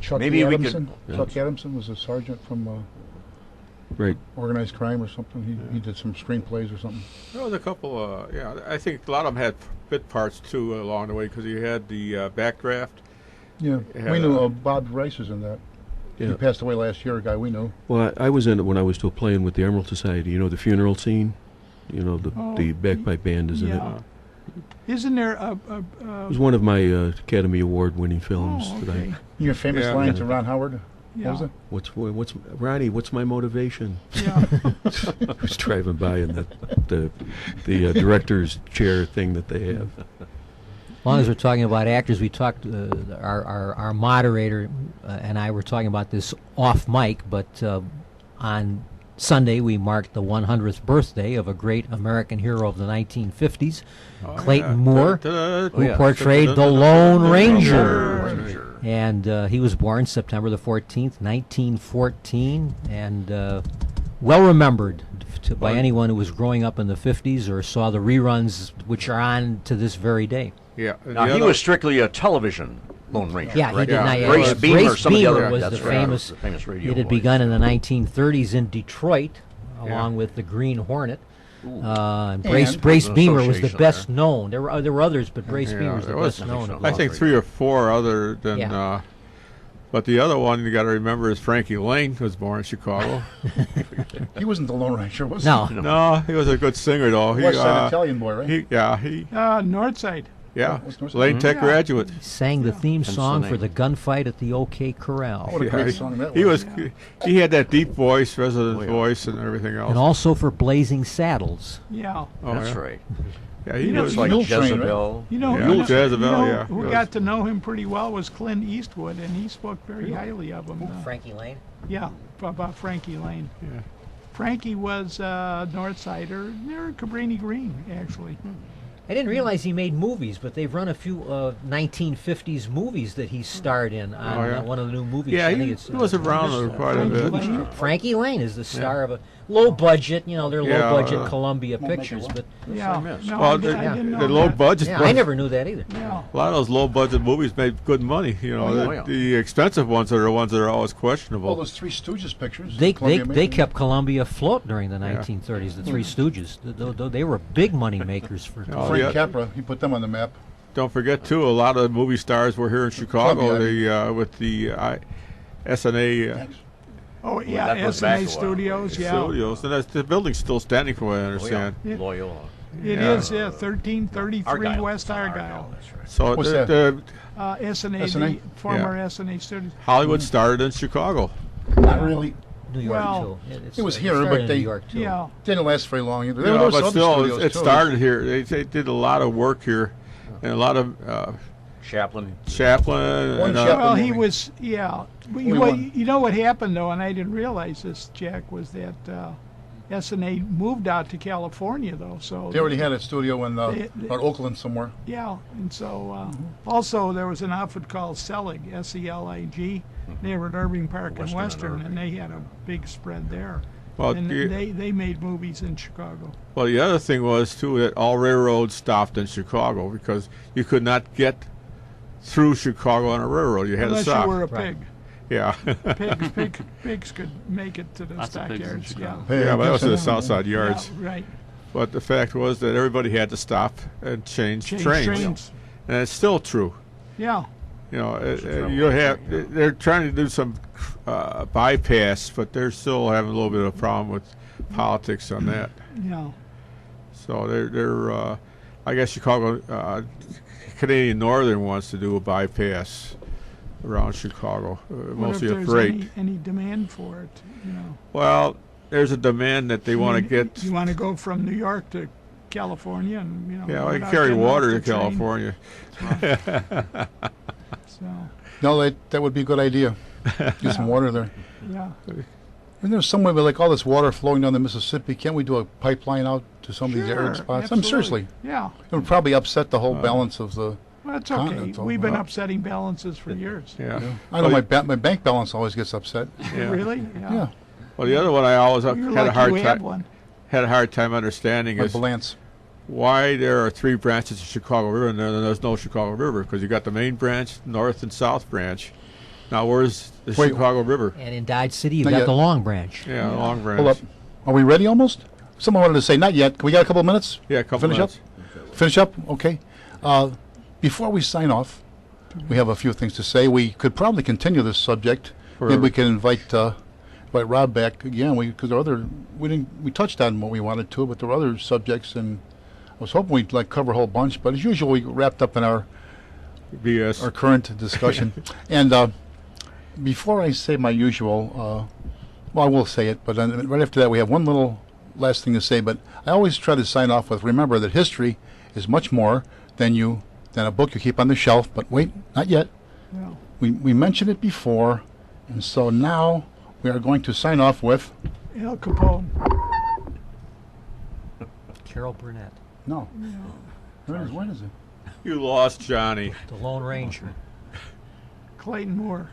Chuck Maybe we could- Adamson. Chuck Adamson was a sergeant from right. Organized Crime or something. He did some screenplays or something. There was a couple. I think a lot of them had bit parts too along the way because you had the Backdraft. Yeah, Yeah, we knew Bob Rice was in that. He Yeah. passed away last year, a guy we knew. Well, I was in it when I was still playing with the Emerald Society. You know the funeral scene. You know the bagpipe band is in it. Yeah. Isn't there a It was one of my Academy Award winning films. Oh, That okay. Your famous Yeah. line to Ron Howard? Yeah. What was it? what's Ronnie? What's my motivation? Yeah. Who's driving by in the director's chair thing that they have. As long as we're talking about actors, we talked. Our moderator and I were talking about this off mic, but on Sunday we marked the 100th birthday of a great American hero of the 1950s, Clayton Moore, who portrayed the Lone Ranger. And he was born September the 14th, 1914, and well remembered by anyone who was growing up in the 50s or saw the reruns, which are on to this very day. Yeah. and Now, the he other- was strictly a television Lone Ranger. Yeah, he right? did not. Yeah, Grace Beamer, Grace some of the Beamer other, was that's the right, famous. the famous radio It had voice. begun in the 1930s in Detroit, along with the Green Hornet. And Brace And- Brace There's an Beamer was the association best known. There were others, but Brace Yeah, Beamer was the there was- best known. of I all. think 3 or 4 other than. Yeah. But the other one you got to remember is Frankie Lane, who was born in Chicago. He wasn't the Lone Ranger, was No, he? No, he was a good singer though. He was an Italian boy, right? He Northside. What's North Side? Lane Tech Yeah. graduate. he sang the theme song for the gunfight at the OK Corral, What a great song that was. He was. He had that deep voice, resonant voice, and everything else. and also for Blazing Saddles. Yeah. Oh, That's yeah. right. Yeah, he You know, was It's like Mule Train, right? Jezebel. You know, Yeah. you know, Jezebel, you know yeah. who He got to know him pretty well was Clint Eastwood, and he spoke very highly of him. Frankie Lane. Yeah, about Frankie Lane. Yeah. Frankie was Northsider near Cabrini Green, actually. I didn't realize he made movies, but they've run a few 1950s movies that he starred in on Oh, yeah. one of the new movies. Yeah, I think he it's, was around quite a bit. Frankie Lane is the star of a low budget, they're Yeah, low budget Columbia Pictures, but Yeah. No, Well, I didn't know the low that. budget. yeah, I never knew that either. Yeah. A lot of those low budget movies made good money. You know, Oh, yeah. the expensive ones are the ones that are always All questionable. those Three Stooges pictures. They Columbia they made. kept Columbia afloat during the 1930s. The Three Stooges, they were big money makers for. Oh, Frank yeah. Capra, he put them on the map. Don't forget too, a lot of movie stars were here in Chicago. Columbia. With the SNA Oh, yeah, that goes back SNA a while. Studios, yeah. studios, and the building's still standing, from what I Oh, yeah. understand. Loyola. It Yeah. is, 1333 Argyle. West It's on Argyle. That's right. So What's the SNA, SNA? the former SNA Studios. Hollywood started in Chicago. Not really. New York Well, too. it was here, started but in they- New York too. Yeah. Didn't last very long either. You There know, was but other still, studios, it too. started here. They did a lot of work here, and a lot of Chaplin. Chaplin. One And, Chaplin. Well, he movie. was, yeah. Only Well, one. you know what happened, though, and I didn't realize this, Jack, was that S&A moved out to California, though. So They already had a studio in They- Oakland somewhere. Yeah, and so also there was an outfit called Selig, SELIG. They were at Irving Park and Western, and they had a big spread there. Well, And you- they made movies in Chicago. Well, the other thing was, too, that all railroads stopped in Chicago because you could not get through Chicago on a railroad. You had to Unless stop. you were a Right. pig. Yeah. Pigs could make it to the Lots of pigs in stockyards. Yeah. Chicago. Hey, Yeah, I but that was in the guess South Side yards. Yeah, right. But the fact was that everybody had to stop and change Change trains. And it's still true. Yeah. You know, you have they're trying to do some bypass, but they're still having a little bit of a problem with politics on that. Yeah. So they're I guess Chicago Canadian Northern wants to do a bypass around Chicago, What mostly if a there's freight. any demand for it? You know. Well, there's a demand that they want to get. You want to go from New York to California, and you know. Yeah, I without carry getting off water the to train. California. So No, that would be a good idea. Get some water there. yeah. And there's some way with like all this water flowing down the Mississippi. Can't we do a pipeline out to some of these arid Sure, spots? absolutely. Seriously. Yeah. It would probably upset the whole balance of the. Well, it's okay. Continental. We've been upsetting balances for years. Yeah. I know Well, my bank balance always gets upset. yeah. Really? Yeah, Well, the other one I always You're had a lucky hard we have time one. understanding my is balance. why there are three branches of Chicago River and then there's no Chicago River, because you got the main branch, north and south branch. Now where's the Wait. Chicago River? And in Dodge City, you've Not got yet. the Long Branch. Yeah, long branch. Hold up. Are we ready almost? Someone wanted to say not yet. Can we got a couple of minutes? Yeah, a couple Finish minutes. up? Finish up? Okay. Before we sign off, we have a few things to say. We could probably continue this subject. Maybe we can invite Rob back again. Because we touched on what we wanted to, but there were other subjects, and I was hoping we'd like cover a whole bunch. But as usual, we wrapped up in our BS. current discussion. And before I say my usual, well, I will say it, but then right after that, we have one little last thing to say. But I always try to sign off with, remember that history is much more than a book you keep on the shelf. But wait, not yet. Yeah. We mentioned it before, and so now we are going to sign off with, Al Capone. Carol Burnett, no. When is it? You lost Johnny. the Lone Ranger. Clayton Moore.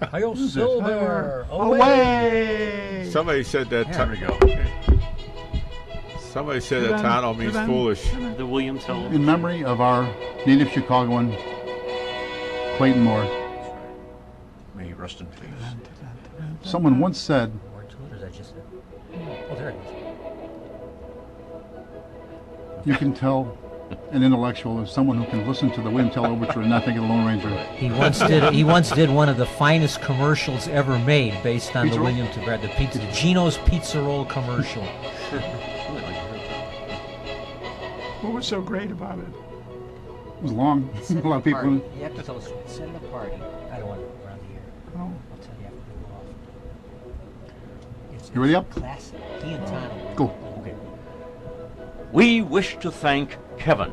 Hi-yo, Silver! Away! Somebody said that. There we go. Somebody said Good that on- Tano means good on- foolish. The William Tell. In memory of our native Chicagoan, Clayton Moore. May he rest in peace. Someone once said, More to it, or is that just it? Oh, there it is. you can tell an intellectual is someone who can listen to the William Tell Overture and not think of the Lone Ranger. He once did one of the finest commercials ever made based on Pizza the roll? William Tell, the pizza, Gino's Pizza Roll commercial. What was so great about it? It was long. A lot of people. You have to tell us, set a party. I don't want to around the air. Oh, I'll tell you after we go off. It's You ready up? classic. He and Tano. Go. Okay. We wish to thank Kevin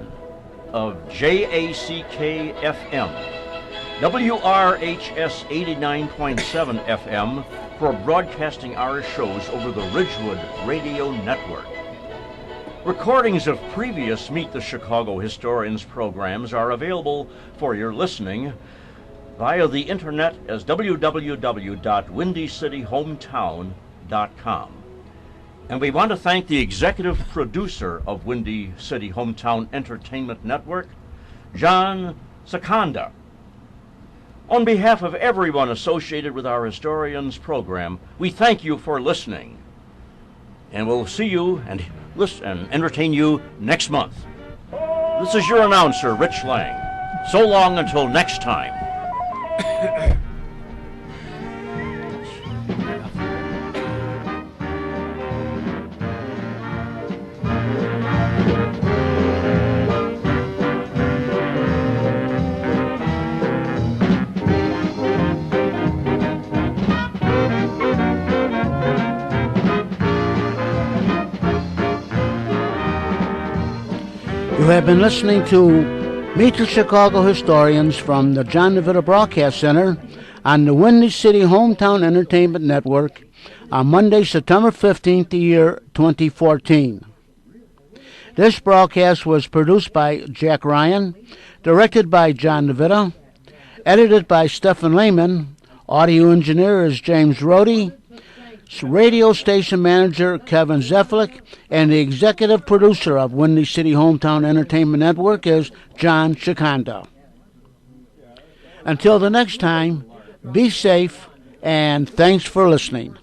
of JACK FM, WRHS 89.7 FM for broadcasting our shows over the Ridgewood Radio Network. Recordings of previous Meet the Chicago Historians programs are available for your listening via the internet as www.windycityhometown.com. And we want to thank the executive producer of Windy City Hometown Entertainment Network, John Sakanda. On behalf of everyone associated with our Historians program, we thank you for listening. And we'll see you and listen and entertain you next month. This is your announcer, Rich Lang. So long until next time. You have been listening to Meet the Chicago historians from the John DeVita Broadcast Center on the Windy City Hometown Entertainment Network on Monday, September 15th, the year 2014. This broadcast was produced by Jack Ryan, directed by John DeVita, edited by Stephen Lehman, audio engineer is James Rohde, radio station manager Kevin Zeflik, and the executive producer of Windy City Hometown Entertainment Network is John Chikanda. Until the next time, be safe, and thanks for listening.